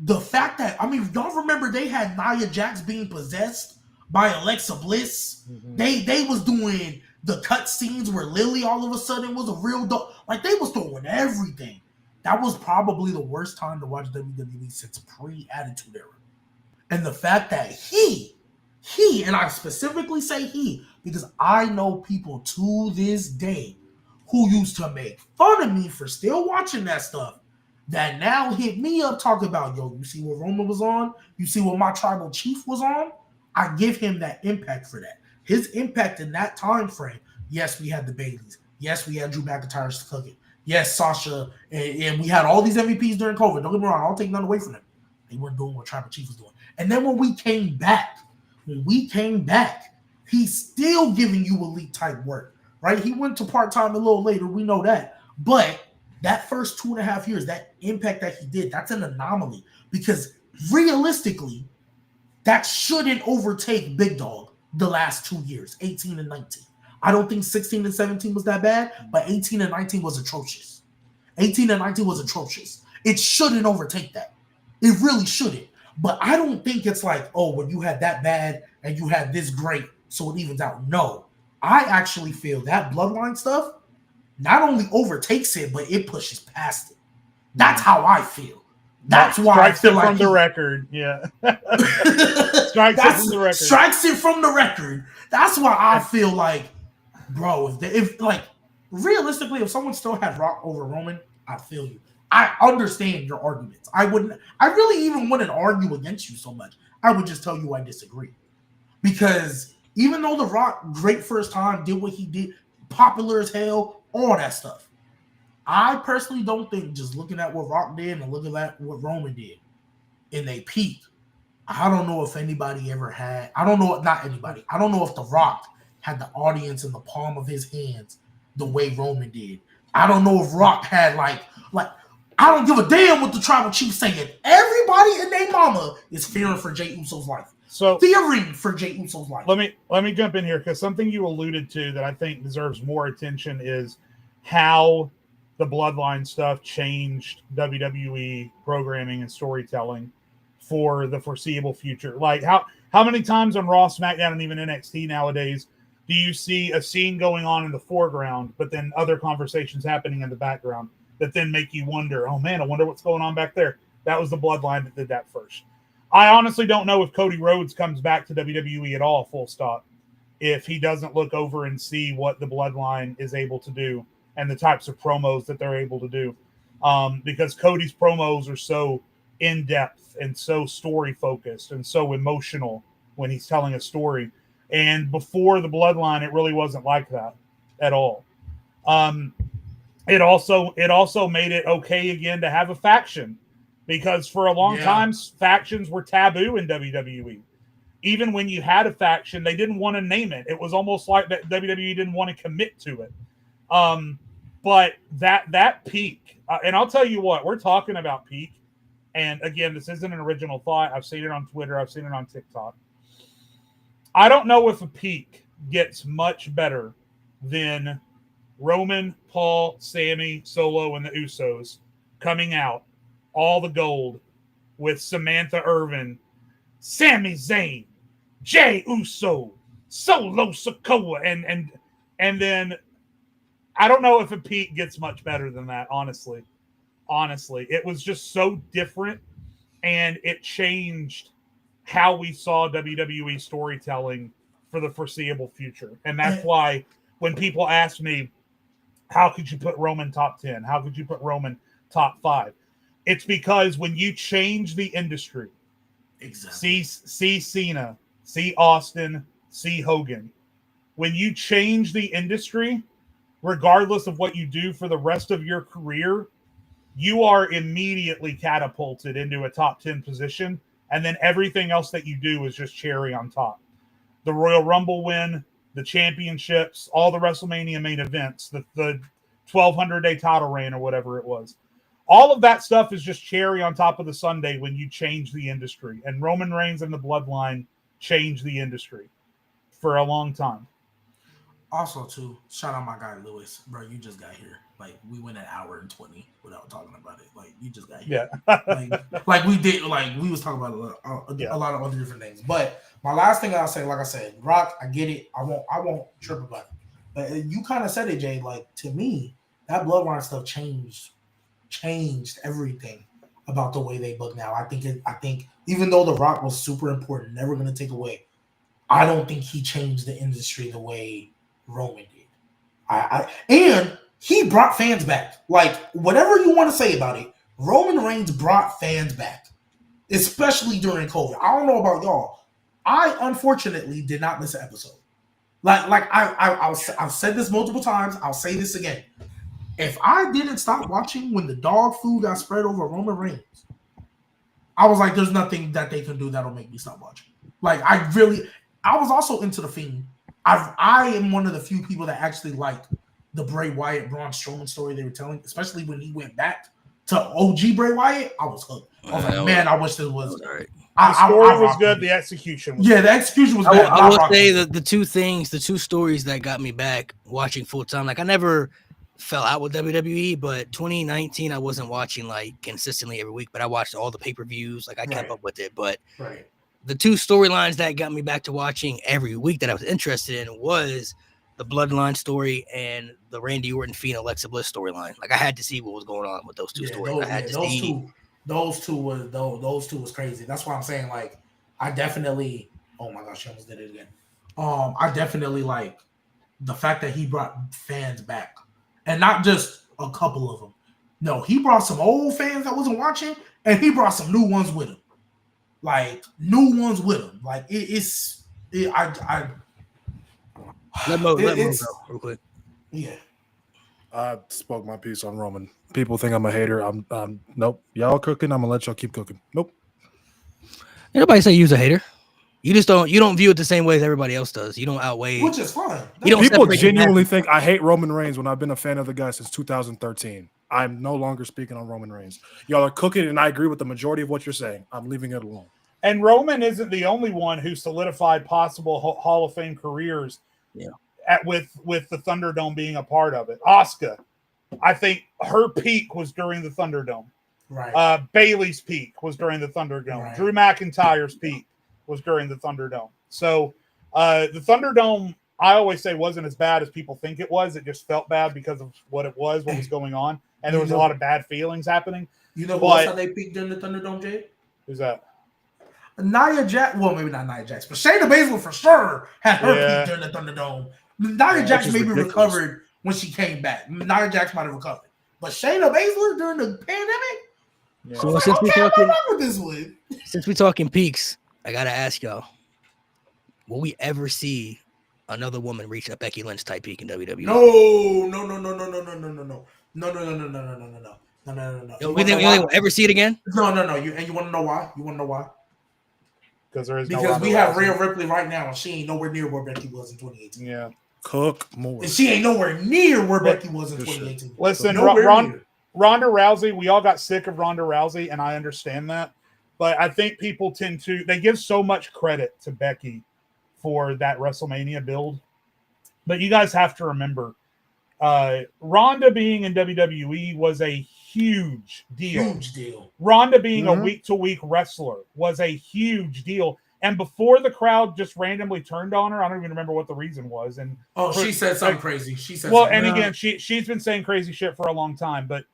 The fact that, I mean, y'all remember they had Nia Jax being possessed by Alexa Bliss. Mm-hmm. They was doing the cut scenes where Lily all of a sudden was a real dog. Like, they was throwing everything. That was probably the worst time to watch WWE since pre-Attitude Era. And the fact that he, and I specifically say he, because I know people to this day who used to make fun of me for still watching that stuff, that now hit me up talking about, yo, you see what Roman was on? You see what my tribal chief was on? I give him that impact for that. His impact in that time frame, yes, we had the Baileys. Yes, we had Drew McIntyre's cooking. Yes, Sasha, and we had all these MVPs during COVID. Don't get me wrong, I'll take none away from them. They weren't doing what Tribal Chief was doing. And then when we came back, he's still giving you elite type work, right? He went to part-time a little later, we know that. But that first 2.5 years, that impact that he did, that's an anomaly. Because realistically, that shouldn't overtake Big Dog the last 2 years, 18 and 19. I don't think 16 and 17 was that bad, but 18 and 19 was atrocious. 18 and 19 was atrocious. It shouldn't overtake that. It really shouldn't. But I don't think it's like, oh, when you had that bad and you had this great, so it evens out. No. I actually feel that Bloodline stuff not only overtakes it, but it pushes past it. That's how I feel. That's why I feel like from the record. Yeah. Strikes it from the record. That's why I feel like, bro, if realistically, if someone still had Rock over Roman, I feel you. I understand your arguments. I really even wouldn't argue against you so much. I would just tell you I disagree. Because even though The Rock, great first time, did what he did, popular as hell, all that stuff, I personally don't think, just looking at what Rock did and looking at what Roman did in their peak, I don't know if anybody ever had, I don't know if The Rock had the audience in the palm of his hands the way Roman did. I don't know if Rock had like I don't give a damn what the Tribal Chief saying. Everybody and their mama is fearing for Jey Uso's life. So fearing for Jey Uso's life. Let me jump in here, because something you alluded to that I think deserves more attention is how the Bloodline stuff changed WWE programming and storytelling for the foreseeable future. Like how many times on Raw, SmackDown, and even NXT nowadays do you see a scene going on in the foreground, but then other conversations happening in the background? that then make you wonder, oh man, I wonder what's going on back there. That was the Bloodline that did that first. I honestly don't know if Cody Rhodes comes back to WWE at all, full stop, if he doesn't look over and see what the Bloodline is able to do and the types of promos that they're able to do. Because Cody's promos are so in-depth and so story-focused and so emotional when he's telling a story. And before the Bloodline, it really wasn't like that at all. It also made it okay again to have a faction, because for a long time, factions were taboo in WWE. Even when you had a faction, they didn't want to name it. It was almost like that WWE didn't want to commit to it. But that peak, and I'll tell you what, we're talking about peak. And again, this isn't an original thought. I've seen it on Twitter. I've seen it on TikTok. I don't know if a peak gets much better than Roman, Paul, Sammy, Solo, and the Usos coming out, all the gold, with Samantha Irvin, Sami Zayn, Jey Uso, Solo Sikoa, and then I don't know if a peak gets much better than that, honestly. Honestly, it was just so different, and it changed how we saw WWE storytelling for the foreseeable future. And that's why when people ask me, how could you put Roman top 10? How could you put Roman top 5? It's because when you change the industry, Exactly. see Cena, see Austin, see Hogan. When you change the industry, regardless of what you do for the rest of your career, you are immediately catapulted into a top 10 position. And then everything else that you do is just cherry on top. The Royal Rumble win, the championships, all the WrestleMania main events, the 1,200-day title reign or whatever it was. All of that stuff is just cherry on top of the sundae when you change the industry. And Roman Reigns and the Bloodline changed the industry for a long time. Also, too, shout out my guy Lewis, bro. You just got here. Like, we went an hour and 20 without talking about it. Like, you just got here. Yeah. like we did. Like, we was talking about a lot of other different things. But my last thing I'll say, like I said, Rock, I get it. I won't trip about it. But you kind of said it, Jay. Like, to me, that Bloodline stuff changed everything about the way they book now. I think even though The Rock was super important, never going to take away, I don't think he changed the industry the way Roman did. And he brought fans back. Like, whatever you want to say about it, Roman Reigns brought fans back, especially during COVID. I don't know about y'all. I unfortunately did not miss an episode. I've said this multiple times. I'll say this again. If I didn't stop watching when the dog food got spread over Roman Reigns, I was like, there's nothing that they can do that'll make me stop watching. Like, I was also into The Fiend. I am one of the few people that actually liked the Bray Wyatt Braun Strowman story they were telling, especially when he went back to OG Bray Wyatt. I was hooked. I was like, man, I wish this was. Right. The story was good. The execution was good. The execution was bad. I will say that the two stories that got me back watching full time, like I never fell out with WWE, but 2019 I wasn't watching like consistently every week, but I watched all the pay-per-views. Like I kept up with it. But the two storylines that got me back to watching every week that I was interested in was the Bloodline story and the Randy Orton Fiend Alexa Bliss storyline. Like I had to see what was going on with those two stories. I had to see. Those two was crazy. That's why I'm saying, like, I definitely. Oh my gosh, she almost did it again. I definitely like the fact that he brought fans back, and not just a couple of them. No, he brought some old fans that wasn't watching, and he brought some new ones with him. Like Let Mo go real quick. Yeah. I spoke my piece on Roman. People think I'm a hater. I'm nope. Y'all cooking. I'm gonna let y'all keep cooking. Nope. Nobody say you're a hater. You just don't. You don't view it the same way as everybody else does. You don't outweigh. Which is fine. People genuinely think I hate Roman Reigns when I've been a fan of the guy since 2013. I'm no longer speaking on Roman Reigns. Y'all are cooking, and I agree with the majority of what you're saying. I'm leaving it alone. And Roman isn't the only one who solidified possible Hall of Fame careers. Yeah. With the Thunderdome being a part of it. Asuka, I think her peak was during the Thunderdome. Right. Bayley's peak was during the Thunderdome. Right. Drew McIntyre's peak was during the Thunderdome. So the Thunderdome I always say wasn't as bad as people think it was. It just felt bad because of what it was, what was going on, and there was a lot of bad feelings happening. You know what else how they peaked during the Thunderdome, Jay? Who's that? Nia Jax, well, maybe not Nia Jax, but Shayna Baszler for sure had her peak during the Thunderdome. Nia Jax maybe recovered when she came back. Nia Jax might have recovered, but Shayna Baszler during the pandemic. Yeah. So since we this talking peaks, I gotta ask y'all: will we ever see another woman reach a Becky Lynch type peak in WWE? No. We will ever see it again? No. You want to know why? Because there is because we have Rhea Ripley right now, and she ain't nowhere near where Becky was in 2018. Yeah, cook more. And she ain't nowhere near where Becky was in 2018. Listen, Ronda Rousey, we all got sick of Ronda Rousey, and I understand that. But I think people they give so much credit to Becky for that WrestleMania build. But you guys have to remember, Ronda being in WWE was a huge deal. Ronda being a week-to-week wrestler was a huge deal. And before the crowd just randomly turned on her, I don't even remember what the reason was. And she said something crazy. Again, she's been saying crazy shit for a long time. But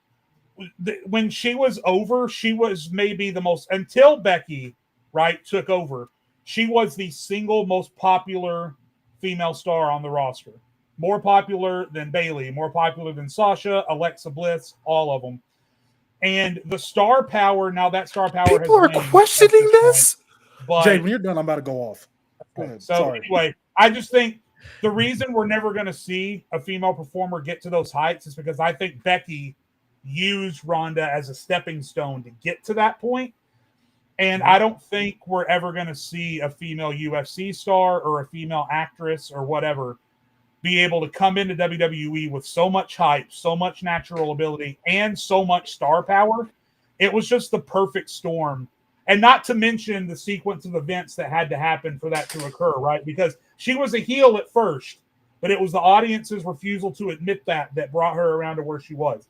when she was over, she was maybe the most, until Becky, right, took over, she was the single most popular female star on the roster. More popular than Bayley, more popular than Sasha, Alexa Bliss, all of them. And the star power, now that star power people are questioning this. But Jay, when you're done, I'm about to go off. Go ahead. So anyway, I just think the reason we're never going to see a female performer get to those heights is because I think Becky used Ronda as a stepping stone to get to that point. And I don't think we're ever going to see a female UFC star or a female actress or whatever be able to come into WWE with so much hype, so much natural ability, and so much star power. It was just the perfect storm. And not to mention the sequence of events that had to happen for that to occur, right? Because she was a heel at first, but it was the audience's refusal to admit that brought her around to where she was.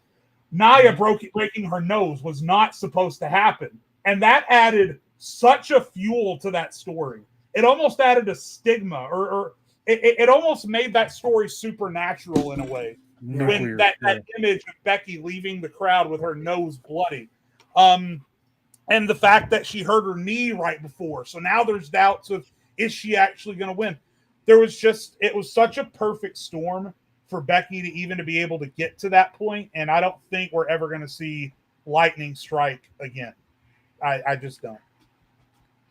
Nia breaking her nose was not supposed to happen. And that added such a fuel to that story. It almost added a stigma, or it almost made that story supernatural in a way. When that image of Becky leaving the crowd with her nose bloody. And the fact that she hurt her knee right before. So now there's doubts of, is she actually going to win? It was such a perfect storm for Becky to be able to get to that point. And I don't think we're ever going to see lightning strike again. I just don't.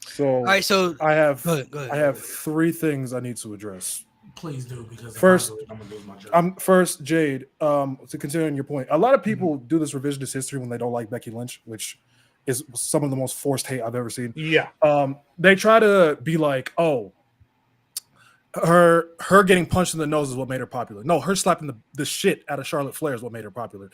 So, all right, so I have go ahead. I have three things I need to address. Please do, because first, I'm gonna lose my job. First, Jade. To continue on your point, a lot of people do this revisionist history when they don't like Becky Lynch, which is some of the most forced hate I've ever seen. Yeah. They try to be like, oh, her getting punched in the nose is what made her popular. No, her slapping the shit out of Charlotte Flair is what made her popular.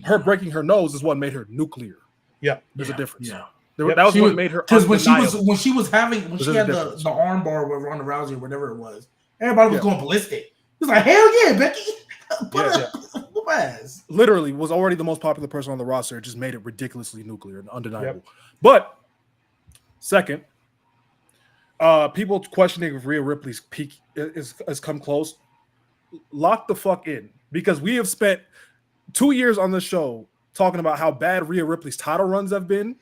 Her breaking her nose is what made her nuclear. Yeah, there's a difference. Yeah. That was what made her, because when she had the arm bar with Ronda Rousey or whatever it was, everybody was going ballistic. It was like, hell yeah, Becky, whoop ass. Literally was already the most popular person on the roster. It just made it ridiculously nuclear and undeniable. But second, people questioning if Rhea Ripley's peak has come close. Lock the fuck in, because we have spent 2 years on the show talking about how bad Rhea Ripley's title runs have been,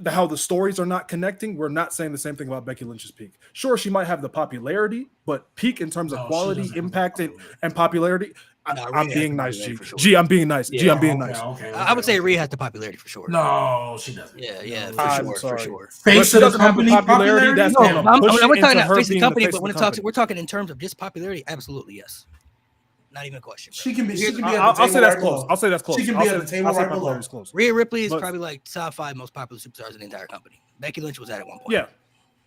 how the stories are not connecting. We're not saying the same thing about Becky Lynch's peak. Sure, she might have the popularity, but peak in terms of quality, impact, and popularity. I'm being nice, G. Sure. G, I'm being nice. G, I'm being nice. I would say Rhea has the popularity for sure. No, she doesn't. Yeah, for sure. Face of the company popularity. That's we're talking about face of the company, but when we're talking in terms of just popularity, absolutely yes. Not even a question. She can be. I'll say that's close. I'll say that's close. She can be at the table right below. Rhea Ripley is probably like top 5 most popular superstars in the entire company. Becky Lynch was at one point. Yeah.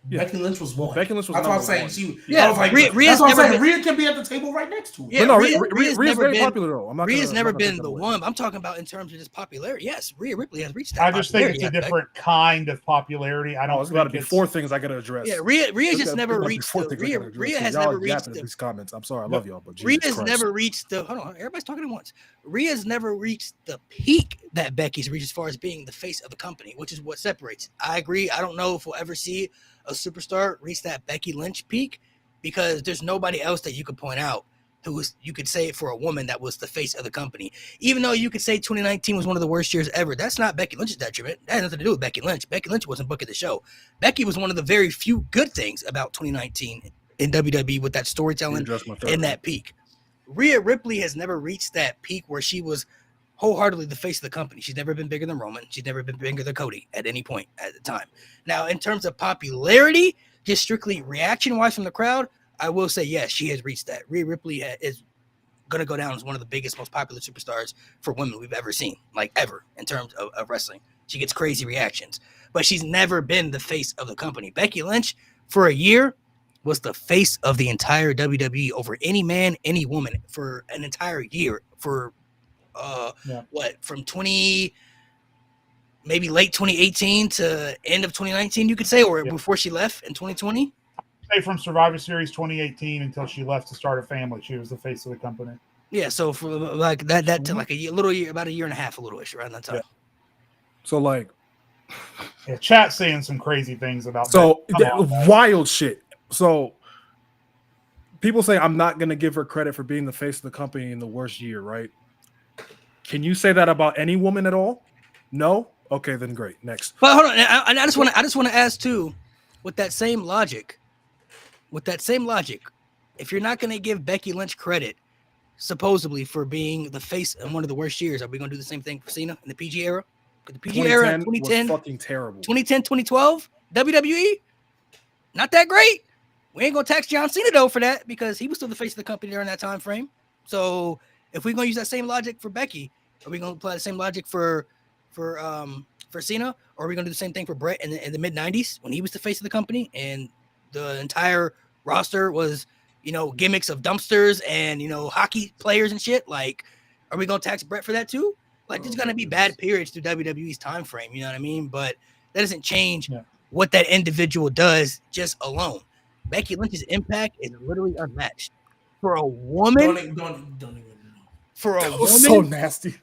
Becky Lynch was one. Becky Lynch was. That's what I'm saying. I was like, Rhea can be at the table right next to her. Yeah, Rhea's very popular though. Rhea's never been the one. I'm talking about in terms of just popularity. Yes, Rhea Ripley has reached that. I just think it's a different kind of popularity. I don't. There's got to be 4 things I got to address. Yeah, Rhea just never reached. Rhea has never reached these comments. I'm sorry, I love y'all, but Rhea's never reached the. Hold on, everybody's talking at once. Rhea's never reached the peak that Becky's reached as far as being the face of the company, which is what separates. I agree. I don't know if we'll ever see a superstar reach that Becky Lynch peak, because there's nobody else that you could point out who was, you could say it for a woman that was the face of the company. Even though you could say 2019 was one of the worst years ever, that's not Becky Lynch's detriment. That had nothing to do with Becky Lynch. Becky Lynch wasn't booking the show. Becky was one of the very few good things about 2019 in WWE with that storytelling and that peak. Rhea Ripley has never reached that peak where she was wholeheartedly the face of the company. She's never been bigger than Roman. She's never been bigger than Cody at any point at the time. Now, in terms of popularity, just strictly reaction-wise from the crowd, I will say, yes, she has reached that. Rhea Ripley is going to go down as one of the biggest, most popular superstars for women we've ever seen, like ever, in terms of wrestling. She gets crazy reactions. But she's never been the face of the company. Becky Lynch, for a year, was the face of the entire WWE over any man, any woman for an entire year. For from maybe late 2018 to end of 2019, you could say, or before she left in 2020? Say from Survivor Series 2018 until she left to start a family, she was the face of the company. Yeah, so for like that to like little year, about a year and a half, a little ish around that time. Yeah. So like, chat saying some crazy things about wild shit. So people say I'm not gonna give her credit for being the face of the company in the worst year, right? Can you say that about any woman at all? No? Okay, then great. Next. But hold on, I just want to ask too, with that same logic, if you're not gonna give Becky Lynch credit, supposedly for being the face in one of the worst years, are we gonna do the same thing for Cena in the PG era? The PG era, 2010 was fucking terrible. 2010, 2012, WWE, not that great. We ain't gonna tax John Cena though for that because he was still the face of the company during that time frame. So if we're gonna use that same logic for Becky, are we gonna apply the same logic for Cena, or are we gonna do the same thing for Bret in the mid '90s when he was the face of the company and the entire roster was, gimmicks of dumpsters and hockey players and shit? Like, are we gonna tax Bret for that too? Like, there's gonna be bad periods through WWE's time frame, you know what I mean? But that doesn't change what that individual does just alone. Becky Lynch's impact is literally unmatched. For a woman, Don't even. For a That woman, was so nasty.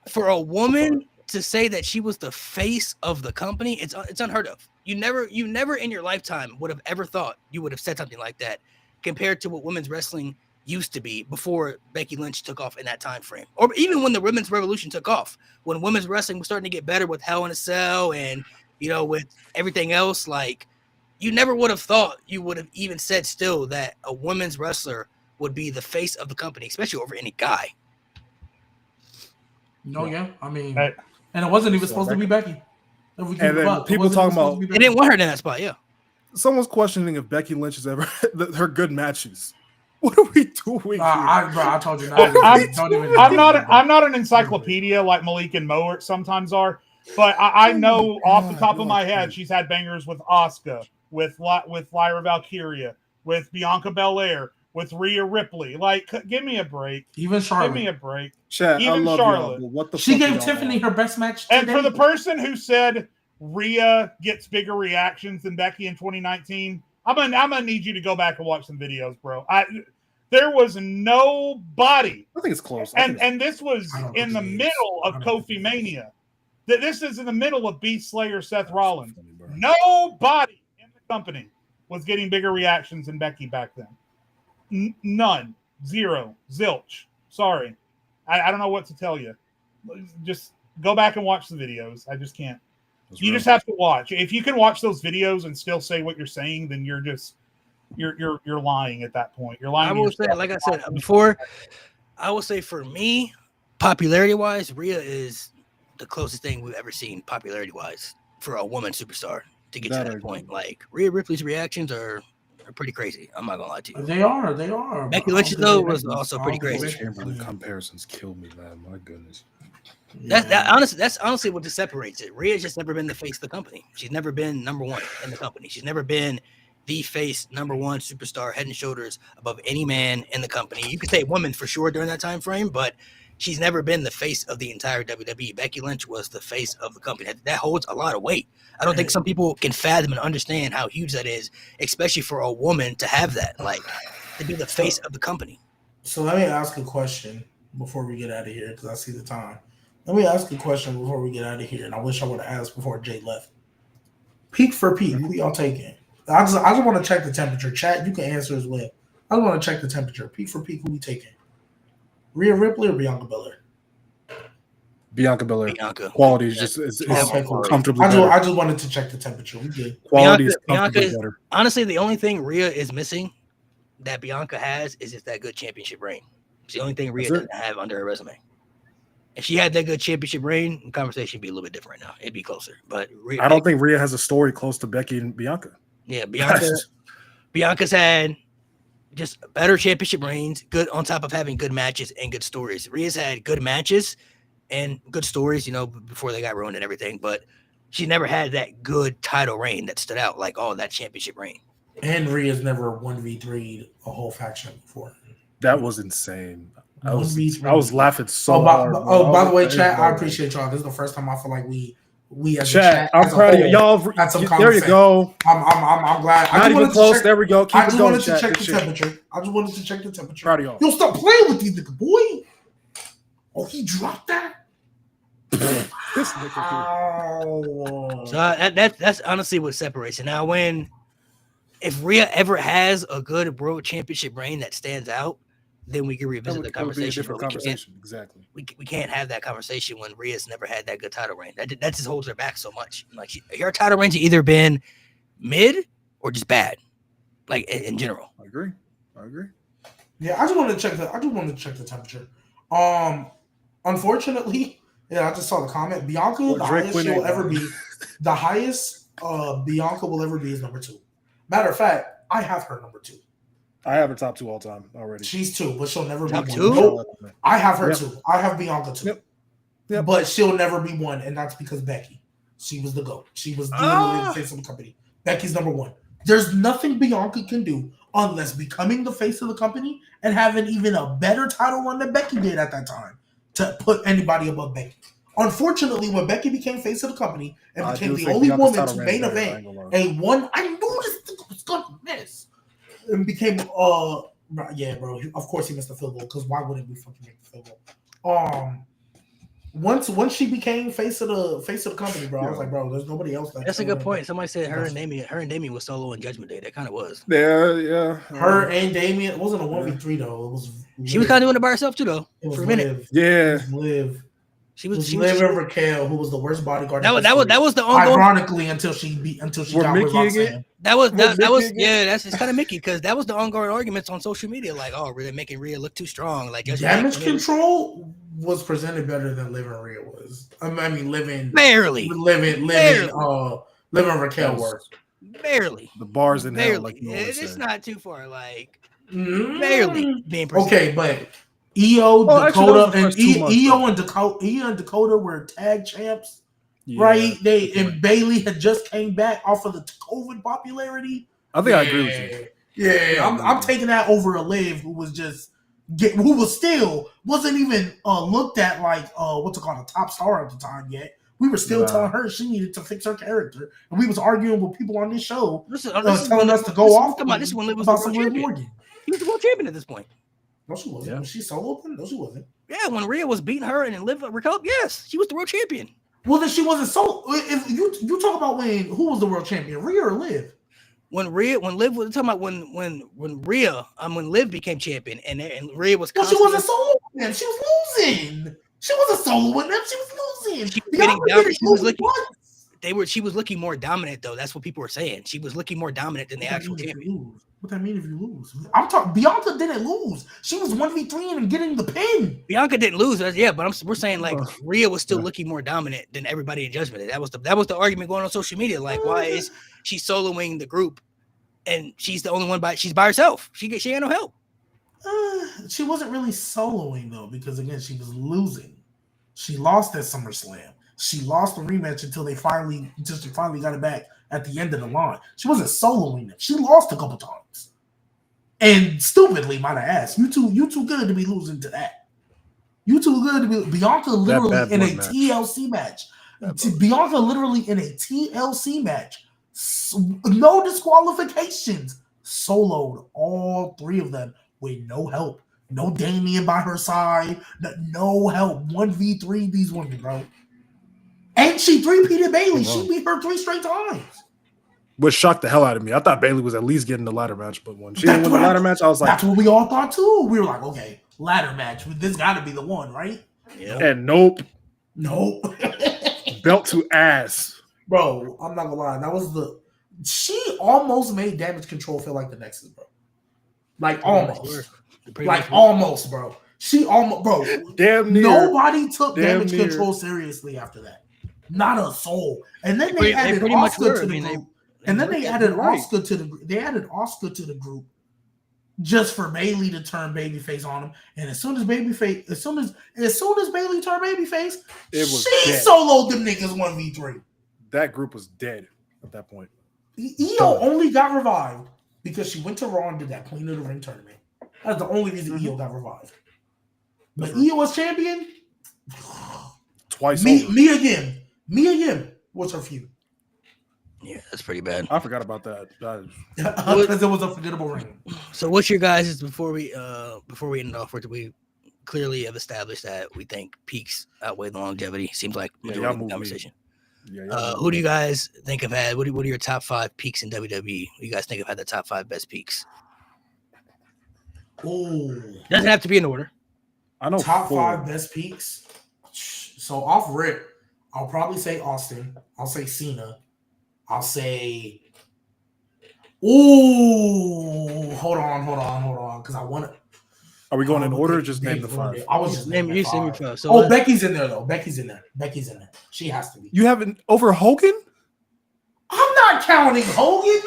For a woman to say that she was the face of the company, it's unheard of. You never in your lifetime would have ever thought you would have said something like that, compared to what women's wrestling used to be before Becky Lynch took off in that time frame, or even when the women's revolution took off, when women's wrestling was starting to get better with Hell in a Cell and with everything else. Like, you never would have thought you would have even said still that a women's wrestler would be the face of the company, especially over any guy. No, I mean, and it wasn't even supposed to be Becky. And then people talking about they didn't want her in that spot. Yeah, someone's questioning if Becky Lynch has ever her good matches. What are we doing? I told you. I'm not an encyclopedia like Malik and Mo sometimes are, but I know off the top of my head she's had bangers with Asuka, with Lyra Valkyria, with Bianca Belair, with Rhea Ripley. Like, give me a break. Even Charlotte. Give me a break. Chat, even I love Charlotte. What the she fuck gave Tiffany her best match and today. for the person who said Rhea gets bigger reactions than Becky in 2019, I'm gonna need you to go back and watch some videos, bro. There was nobody. I think it's close. And this was in the middle of Kofi Mania. This is in the middle of Beast Slayer Seth Rollins. Nobody in the company was getting bigger reactions than Becky back then. None. Zero. Zilch. Sorry. I don't know what to tell you. Just go back and watch the videos. I just can't. You just have to watch. If you can watch those videos and still say what you're saying, then you're lying at that point. You're lying. I will say, like I said before, I will say for me, popularity wise, Rhea is the closest thing we've ever seen popularity wise for a woman superstar to get to that point. Like, Rhea Ripley's reactions are pretty crazy. I'm not gonna lie to you. They are. Becky Lynch though was also pretty crazy. Chamberlain comparisons kill me, man. My goodness. That's honestly what just separates it. Rhea's just never been the face of the company. She's never been number one in the company. She's never been the face, number one superstar, head and shoulders above any man in the company. You could say woman for sure during that time frame, but she's never been the face of the entire WWE. Becky Lynch was the face of the company. That holds a lot of weight. I don't think some people can fathom and understand how huge that is, especially for a woman to have that, like, to be the face of the company. So let me ask a question before we get out of here, because I see the time. Let me ask a question before we get out of here, and I wish I would have asked before Jay left. Peak for peak, who y'all taking? I just want to check the temperature. Chat, you can answer as well. I just want to check the temperature. Peak for peak, who we taking? Rhea Ripley or Bianca Belair? Bianca Belair. Bianca. Quality is just is Okay, cool. comfortably I better. just wanted to check the temperature. We good. Quality is Bianca comfortably is- better. Honestly, the only thing Rhea is missing that Bianca has is just that good championship reign. It's the only thing Rhea That's it. doesn't have under her resume. If she had that good championship reign, the conversation would be a little bit different right now. It'd be closer. But I don't think Rhea has a story close to Becky and Bianca. Yeah, Bianca's had just better championship reigns, good on top of having good matches and good stories. Rhea's had good matches and good stories, before they got ruined and everything, but she never had that good title reign that stood out like, that championship reign. And Rhea's never 1v3'd a whole faction before. That was insane. I was 1v3. laughing so hard. By the way, chat, I appreciate y'all. This is the first time I feel like we as a chat. I'm as a proud of whole, y'all. had some There common you sense. go. I'm glad. Not even close. There we go. I Keep it just going, wanted to chat. check Good the shit. temperature. I just wanted to check the temperature. Proud of y'all. Yo, stop playing with these nigga, boy. Oh, he dropped that. This nigga Ow. So that's honestly what separates it. Now, if Rhea ever has a good world championship reign that stands out, then we can here. revisit the That would be a conversation. different but we can't- conversation. Exactly. We can't have that conversation when Rhea's never had that good title reign. That just holds her back so much. Like her title reigns have either been mid or just bad, like in general. I agree. Yeah, I just wanted to check the temperature. Unfortunately, I just saw the comment. Bianca, Well, the Drake highest winning. she'll ever be, the highest Bianca will ever be is number 2. Matter of fact, I have her number 2. I have her top 2 all time already. She's 2, but she'll never Top be 2? 1. Nope, I have her Yep. 2. I have Bianca 2. Yep. But she'll never be 1, and that's because Becky. She was the GOAT. She was literally the face of the company. Becky's number 1. There's nothing Bianca can do unless becoming the face of the company and having even a better title run than Becky did at that time to put anybody above Becky. Unfortunately, when Becky became face of the company and I became do the think only Bianca's woman title to reign main is better, I event ain't gonna lie. a one, I knew this thing was gonna miss, and became yeah, bro. Of course he missed the field goal because why wouldn't we fucking make the field goal? Once she became face of the company, bro, I was like, bro, there's nobody else. That's a good point. Somebody said her and Damien was solo in Judgment Day. That kind of was. Yeah. Her and Damien, it wasn't a 1v3 though. It was She was kind of doing it by herself too, though. it was for a minute. Liv. Yeah. It was Liv. She It was. was She Liv was. and Raquel, who was the worst bodyguard. That in was history. the ongoing. Ironically, until she Were got with Mickey in it? Roxanne. That was Mickey again? that's it's kind of Mickey because that was the ongoing arguments on social media, like, oh, really making Rhea look too strong, like Damage Control was presented better than Liv and Rhea was. I mean, living barely, Raquel were. barely, The bars in hell, barely. like you always It's say. not too far, like Mm. barely being presented. Okay, but Io, Oh, actually, Dakota, that was the and first 2 months, Io and Dakota were tag champs, Yeah, right? They good point. and Bailey had just came back off of the COVID popularity. I think I agree with you. Yeah, I'm taking that over a Liv who was just wasn't even looked at like what's it called, a top star at the time yet. We were still Nah. telling her she needed to fix her character, and we was arguing with people on this show This is telling us to go off. This one was the about world some Liv champion. Morgan. He was the world champion at this point. No, she wasn't. Yeah. Was she solo then? No, she wasn't. Yeah, when Rhea was beating her and then Liv Raquel, yes, she was the world champion. Well, then she wasn't solo. If you talk about who was the world champion, Rhea or Liv? When Liv was talking about when Liv became champion and Rhea was Well, she constantly- wasn't solo with them. She was losing. She wasn't solo with them. She was losing. She was Bianca getting down. didn't She was lose looking- once. she was looking more dominant though. That's what people were saying. She was looking more dominant than the What that actual mean if champion. you lose? What that mean if you lose? I'm talking. Bianca didn't lose. She was 1v3 and getting the pin. Bianca didn't lose, yeah, but we're saying like Oh. Rhea was still Yeah. looking more dominant than everybody in Judgment Day. That was the argument going on social media. Like, why is she soloing the group and she's the only one she's by herself? She ain't no help. She wasn't really soloing though, because again, she was losing. She lost at SummerSlam. She lost the rematch until she finally got it back at the end of the line. She wasn't soloing them. She lost a couple times. And stupidly, might I ask, you too good to be losing to that. You too good to be Bianca literally bad in a blood match. TLC match. Bianca literally in a TLC match. No disqualifications. Soloed all 3 of them with no help. No Damien by her side. No help. 1v3 these women, bro. And she 3-peated Bailey. She beat her 3 straight times. which shocked the hell out of me. I thought Bailey was at least getting the ladder match, but when she That's didn't win the what ladder match, I was like, that's what we all thought too. We were like, okay, ladder match. This got to be the one, right? Yeah. and nope, Nope. belt to ass. Bro, I'm not gonna lie. That was she almost made Damage Control feel like the Nexus, bro. Like almost. Like almost, bro. She almost, bro. Damn near. Nobody took Damn Damage near. Control seriously after that. Not a soul. And then They they added pretty much Oscar were. to I the mean, group. And then they added right. Oscar to the. They added Oscar to the group just for Bailey to turn babyface on him. And as soon as Bailey turned babyface, It was she dead. soloed them niggas 1v3. That group was dead at that point. Io only got revived because she went to Raw and did that Queen of the Ring tournament. That's the only reason Io got revived. But Io as champion, Twice me over. again. Me again. What's her feud? Yeah, that's pretty bad. I forgot about that. Because it was a forgettable ring. So, what's your guys' before we end it off? We clearly have established that we think peaks outweigh the longevity. Seems like Yeah, majority y'all of the move me. conversation. Yeah, Who do you guys think have had? What are your top 5 peaks in WWE? Who you guys think have had the top 5 best peaks? Ooh. Doesn't have to be in order. I know Top 4. 5 best peaks. So off rip, I'll probably say Austin. I'll say Cena. I'll say. Ooh, hold on, because I want to. Are we going in order or just name the 5? I was just Name naming you name your 5. 5. So Oh, let's- Becky's in there though. Becky's in there. She has to be. You haven't over Hogan? I'm not counting Hogan, man.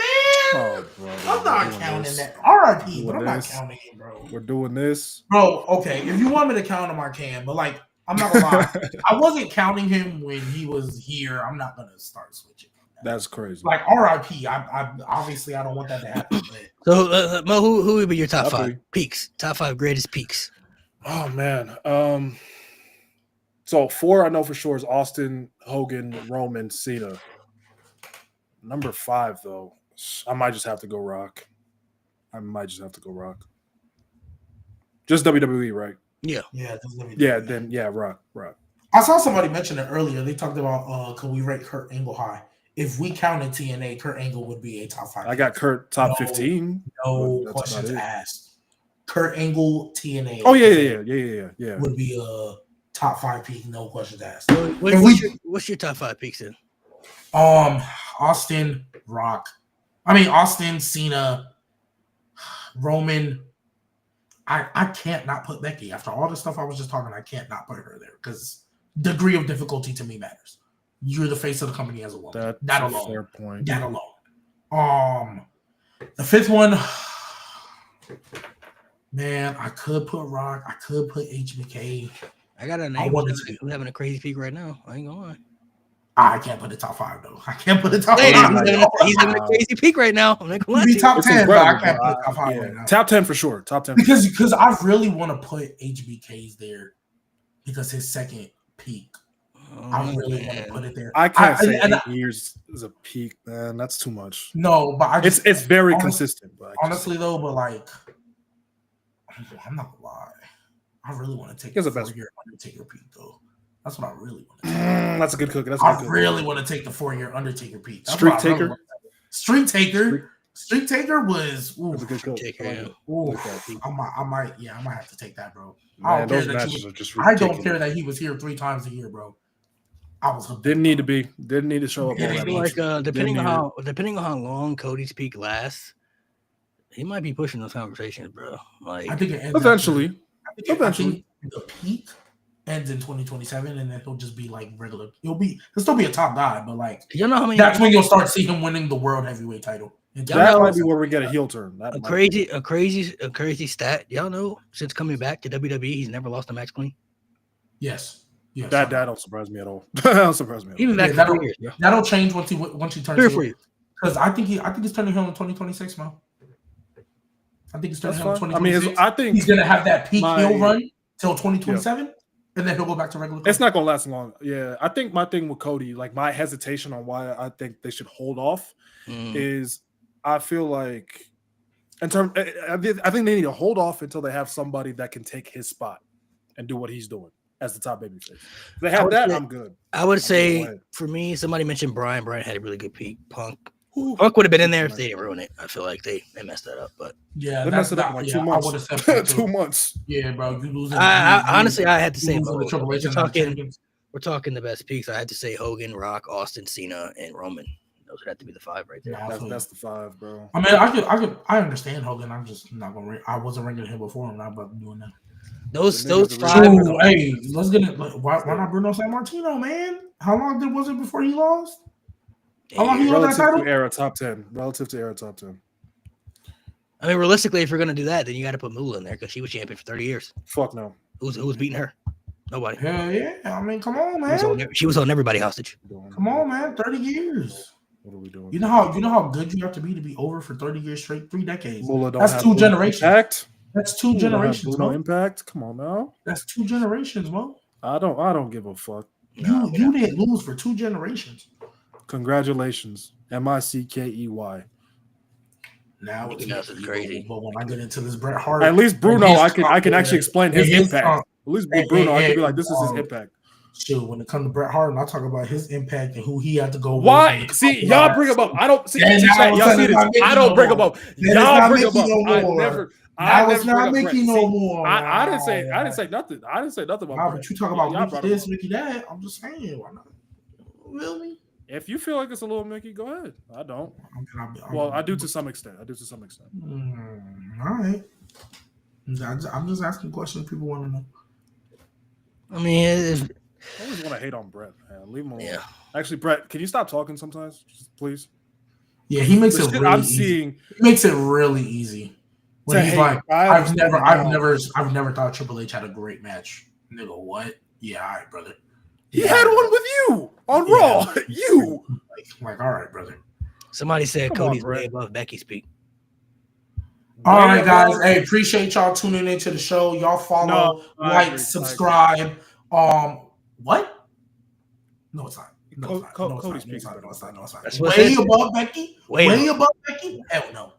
Oh, bro. I'm not we're doing counting this. that. R.I.P. Doing But I'm not this. counting it, bro. We're doing this. Bro, okay. If you want me to count him, I can. But like, I'm not gonna lie. I wasn't counting him when he was here. I'm not gonna start switching. That's crazy. Like R.I.P. I obviously I don't want that to happen. But So, Mo, who would be your top I'll 5 be- peaks? Top 5 greatest peaks. Oh man. So 4 I know for sure is Austin, Hogan, Roman, Cena. Number 5 though, I might just have to go Rock. Just WWE, right? yeah, this is gonna be Yeah, then yeah, Rock. I saw somebody mention it earlier. They talked about could we rate Kurt Angle high? If we counted TNA, Kurt Angle would be a top 5. I got Kurt top No, 15. no but that's questions about it. asked. Kurt Angle TNA. Oh yeah. Would be a top 5 peak, no questions asked. What's your top 5 peaks then? Austin, Cena, Roman. I can't not put Becky after all the stuff I was just talking. I can't not put her there because degree of difficulty to me matters. You're the face of the company as a woman. That's That a alone. fair point. That alone. The 5th one, man, I could put Rock. I could put HBK. I got a I name wanted who's having a crazy peak right now. I ain't gonna lie. I can't put the top 5 though. I can't put the top Hey, 5. he's having a crazy peak right now. I'm not gonna lie He'd to be you. top It's 10, but I incredible, can't bro. put top 5 Yeah. right now. Top 10 for sure. Top 10. Because I really want to put HBK's there because his second peak. I Oh, really want to man. put it there. I can't say and 8 years is a peak, man. That's too much. no, but I just It's very honest- consistent. But I just- honestly though, but like I'm not gonna lie. I really want to take Here's the the best. 4-year Undertaker peak though. That's what I really want to do. That's a good cook. That's a I good cook. really want to take the 4-year Undertaker peak. That's Streak what I really Taker? wanna do. Streak Taker was ooh, That's a good cook. Take I like care. it. ooh, Like that peak. I might have to take that, bro. Man, those care that matches you- are just I ridiculous. don't care that he was here 3 times a year, bro. I was hooked. Didn't need to be. Didn't need to show up. Yeah, all I that feel much. Like depending on Didn't how long Cody's peak lasts, he might be pushing those conversations, bro. Like I think it ends Eventually. I think the peak ends in 2027, and then he'll just be like regular. He'll still be a top guy, but like you know how many that's when you'll start seeing him winning the world heavyweight title. Y'all That know- might be where we get a heel turn. That a might be. crazy stat. Y'all know since coming back to WWE, he's never lost a match clean. Yes. That don't surprise me at all. That don't surprise me at all. Even back Yeah, for 4 years, bro. That'll change once he turns 3 or heel. 4 years. Because I think he's turning heel in 2026, man. I think he's turning That's heel in fine. I mean, 2026. I think He's gonna have that peak my- heel run till 2027, and then he'll go back to regular. it's not going to last long. Yeah, I think my thing with Cody, like my hesitation on why I think they should hold off, is I feel like I think they need to hold off until they have somebody that can take his spot and do what he's doing as the top babyface. If they have would that, say- I'm good. I would say Go ahead. for me, somebody mentioned Brian. Brian had a really good peak. Punk Punk would have been in there if they didn't ruin it. I feel like they messed that up, but Yeah, They that's messed it up in not. like Yeah, 2 I months. would have said that too. 2 months. Yeah, bro, you losing. honestly, I had to say losing the both. Triple H and the champions. We're talking the best peaks. I had to say Hogan, Rock, Austin, Cena, and Roman. Those would have to be the 5 right there. Nah, That's the 5, bro. I mean, I understand Hogan. I'm just not gonna. I wasn't ringing him before. I'm not about to do it now. Those The niggas 5. So, hey, let's get it. Why not Bruno Sammartino, man? How long was it before he lost? How long he held that Relative title? to era top 10. Relative to era top 10. I mean, realistically, if you're gonna do that, then you got to put Moolah in there because she was champion for 30 years. Fuck no. Who's beating her? Nobody. Hell yeah! I mean, come on, She was holding everybody hostage. Come on, man. 30 years. What are we doing? You know how good you have to be over for 30 years straight, 3 decades. Moolah don't That's have 2 Bruno generations. Impact. That's 2 Moolah don't have generations, Bruno Mo. Impact. Come on now. That's 2 generations, Mo. I don't give a fuck. No, You didn't lose for 2 generations. Congratulations. Mickey. Now Mickey it's Mouse is crazy. But when I get into this Bret Hart, At least Bruno, his I can actually explain his impact. At least with Bruno, I can be like, this is his impact. Shoot, when it comes to Bret Hart, and I talk about his impact and who he had to go. Why? See, y'all bring him up. I don't see. Yeah, now Y'all see it's not this. Mickey I don't no bring him more. up. Then Y'all it's not bring him Mickey up. no I more. never. Now I it's never not bring up Mickey Bret. no See, more. I didn't say nothing. I didn't say nothing about Nah, Bret. but you talk Y'all about brought Mickey him this, up. Mickey that. I'm just saying, why not? You feel me? If you feel like it's a little Mickey, go ahead. I don't. I'm Well, I do to some extent. All right. I'm just asking questions people want to know. I mean, I always want to hate on Bret, man. Leave him alone. yeah. Actually, Bret, can you stop talking sometimes, please? Yeah, he makes The it shit really I'm easy. seeing. He makes it really easy. When To he's hate. like, I I've understand never thought Triple H had a great match. Nigga, what? Yeah, all right, brother. He Yeah, had all one right, with you on Yeah. Raw. You. like, all right, brother. Somebody said Come on, Cody's Brett. way above Becky's peak. All Way right, guys. above- Hey, appreciate y'all tuning into the show. Y'all follow, No, I like, agree. subscribe. What? No, it's not. No, it's not. No, it's Cody's not. No, it's not. No, it's not. No, it's not. That's what Way it is. above Becky? Way Way above Becky? Hell no.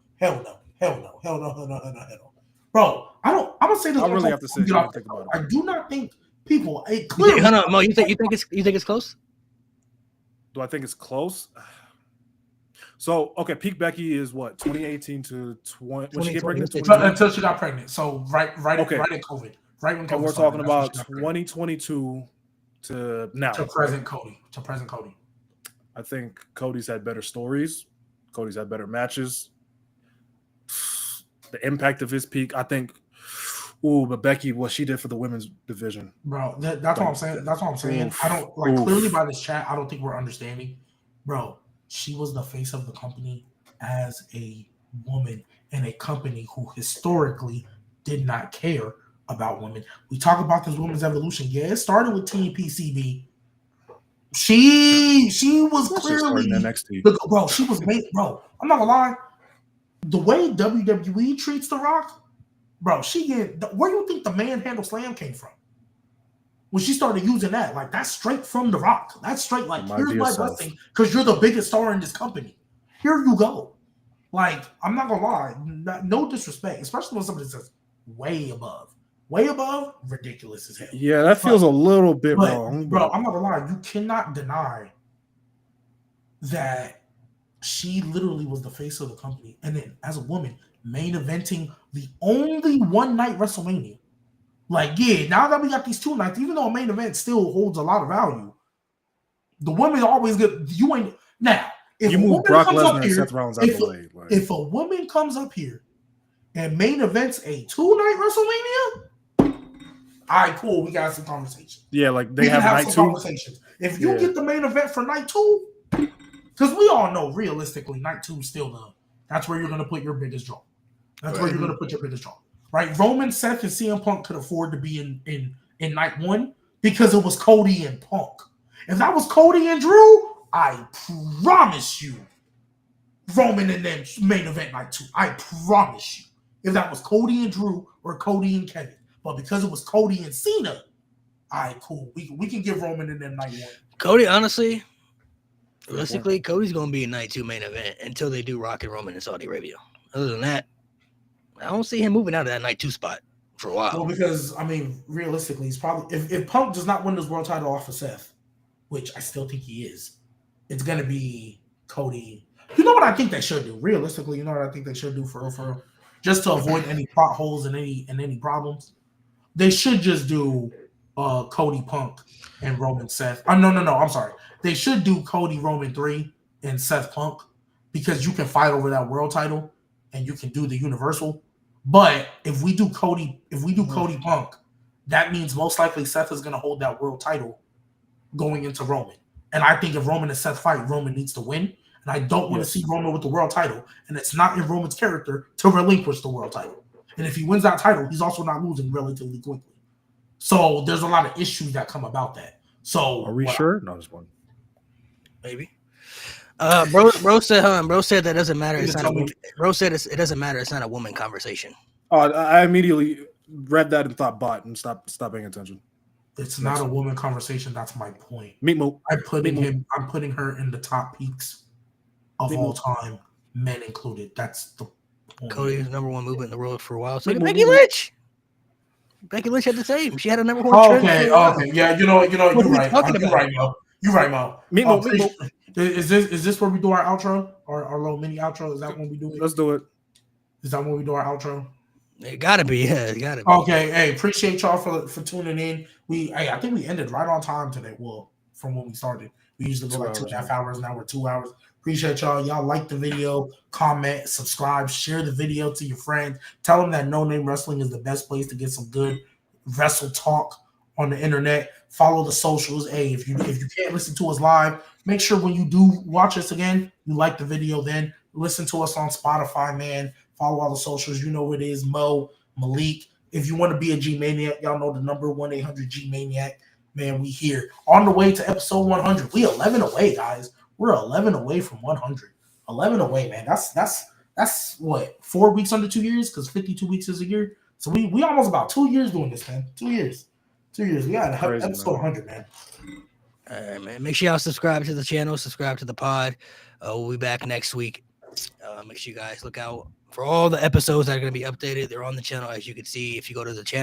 Bro, I'm gonna say this. I really have to sit Get here off and think the- about it. I do not think people. It You clearly, think, hold on, Mo. You think it's close? Do I think it's close? So, okay, peak Becky is what, 2018 to 20. When she get pregnant? 2020. until she got pregnant. So right Okay. in COVID. Right when COVID And we're started, talking that's when about she got pregnant. 2022 to now. to present Cody. I think Cody's had better stories. Cody's had better matches. The impact of his peak, I think. Ooh, but Becky, what she did for the women's division. Bro, that's what I'm saying. That's what I'm saying. Oof. I don't like Oof. clearly by this chat. I don't think we're understanding, bro. She was the face of the company as a woman in a company who historically did not care about women. We talk about this women's evolution. Yeah, it started with Team PCB. She was clearly NXT. bro. She was made, bro. I'm not gonna lie. The way WWE treats The Rock. Bro, where do you think the manhandle slam came from? When she started using that, like that's straight from The Rock. That's straight like, My here's dear my self. blessing because you're the biggest star in this company. Here you go. Like, I'm not gonna lie, no disrespect, especially when somebody says way above, ridiculous as hell. Yeah, that feels a little bit wrong. Bro, I'm not gonna lie, you cannot deny that she literally was the face of the company, and then as a woman, main eventing the only one night WrestleMania. Like, yeah, now that we got these 2 nights, even though a main event still holds a lot of value, the women always get you ain't now. If you a move woman Brock comes up Lesnar and here, Seth Rollins out if the way. Like, if a woman comes up here and main events a 2-night WrestleMania, all right, cool, we got some conversation. yeah, like We they can have night some 2. conversations. If you Yeah. get the main event for night 2, because we all know realistically, night 2 is still that's where you're going to put your biggest draw. That's where you're going to put your biggest draw, right? Roman, Seth, and CM Punk could afford to be in night 1 because it was Cody and Punk. If that was Cody and Drew, I promise you, Roman and them main event night 2. I promise you, if that was Cody and Drew or Cody and Kevin, but because it was Cody and Cena, all right, cool. We can give Roman and them night 1. Cody, honestly, realistically, Cody's going to be a night 2 main event until they do Rock and Roman in Saudi Arabia. Other than that, I don't see him moving out of that night 2 spot for a while. Well, because I mean, realistically, he's probably if Punk does not win this world title off of Seth, which I still think he is, it's gonna be Cody. You know what I think they should do? Realistically, you know what I think they should do for real? Just to avoid any plot holes and any problems. They should just do Cody Punk and Roman Seth. No. I'm sorry. They should do Cody Roman 3 and Seth Punk because you can fight over that world title and you can do the Universal. But if we do Cody Punk, that means most likely Seth is going to hold that world title going into Roman. And I think if Roman and Seth fight, Roman needs to win. And I don't want to see Roman with the world title. And it's not in Roman's character to relinquish the world title. And if he wins that title, he's also not losing relatively quickly. So there's a lot of issues that come about that. So are we sure? No, just one. Maybe. Bro said that doesn't matter. It's not bro said it doesn't matter. It's not a woman conversation. Oh, I immediately read that and thought bot and stop paying attention. It's not a woman conversation. That's my point. Meat Moot. I'm putting her in the top peaks of all time, men included. That's the point. Cody's number one movement in the world for a while. So Becky Lynch. Becky Lynch had the same. She had a number one. Okay. Yeah, you know, you're right. You're right, Mo. Meat Moot. Is this where we do our outro? Our little mini outro? Is that when we do it? Let's do it. Is that when we do our outro? It gotta be, yeah. It gotta be. Okay, hey, appreciate y'all for tuning in. I think we ended right on time today. Well, from when we started, we usually go like 2.5 hours. Now we're 2 hours. Appreciate y'all. Y'all like the video, comment, subscribe, share the video to your friends. Tell them that No Name Wrestling is the best place to get some good wrestle talk on the internet. Follow the socials. Hey, if you can't listen to us live, make sure when you do watch us again, you like the video. Then listen to us on Spotify, man. Follow all the socials. You know what it is, Mo, Malik. If you want to be a G-Maniac, y'all know the number 1-800-G-Maniac. Man, we here. On the way to episode 100. We 11 away, guys. We're 11 away from 100. 11 away, man. That's what, 4 weeks under 2 years? Because 52 weeks is a year. So we almost about 2 years doing this, man. 2 years. 2 years. We got episode 100, man. All right, man. Make sure y'all subscribe to the channel, subscribe to the pod. We'll be back next week. Make sure you guys look out for all the episodes that are going to be updated. They're on the channel, as you can see. If you go to the channel,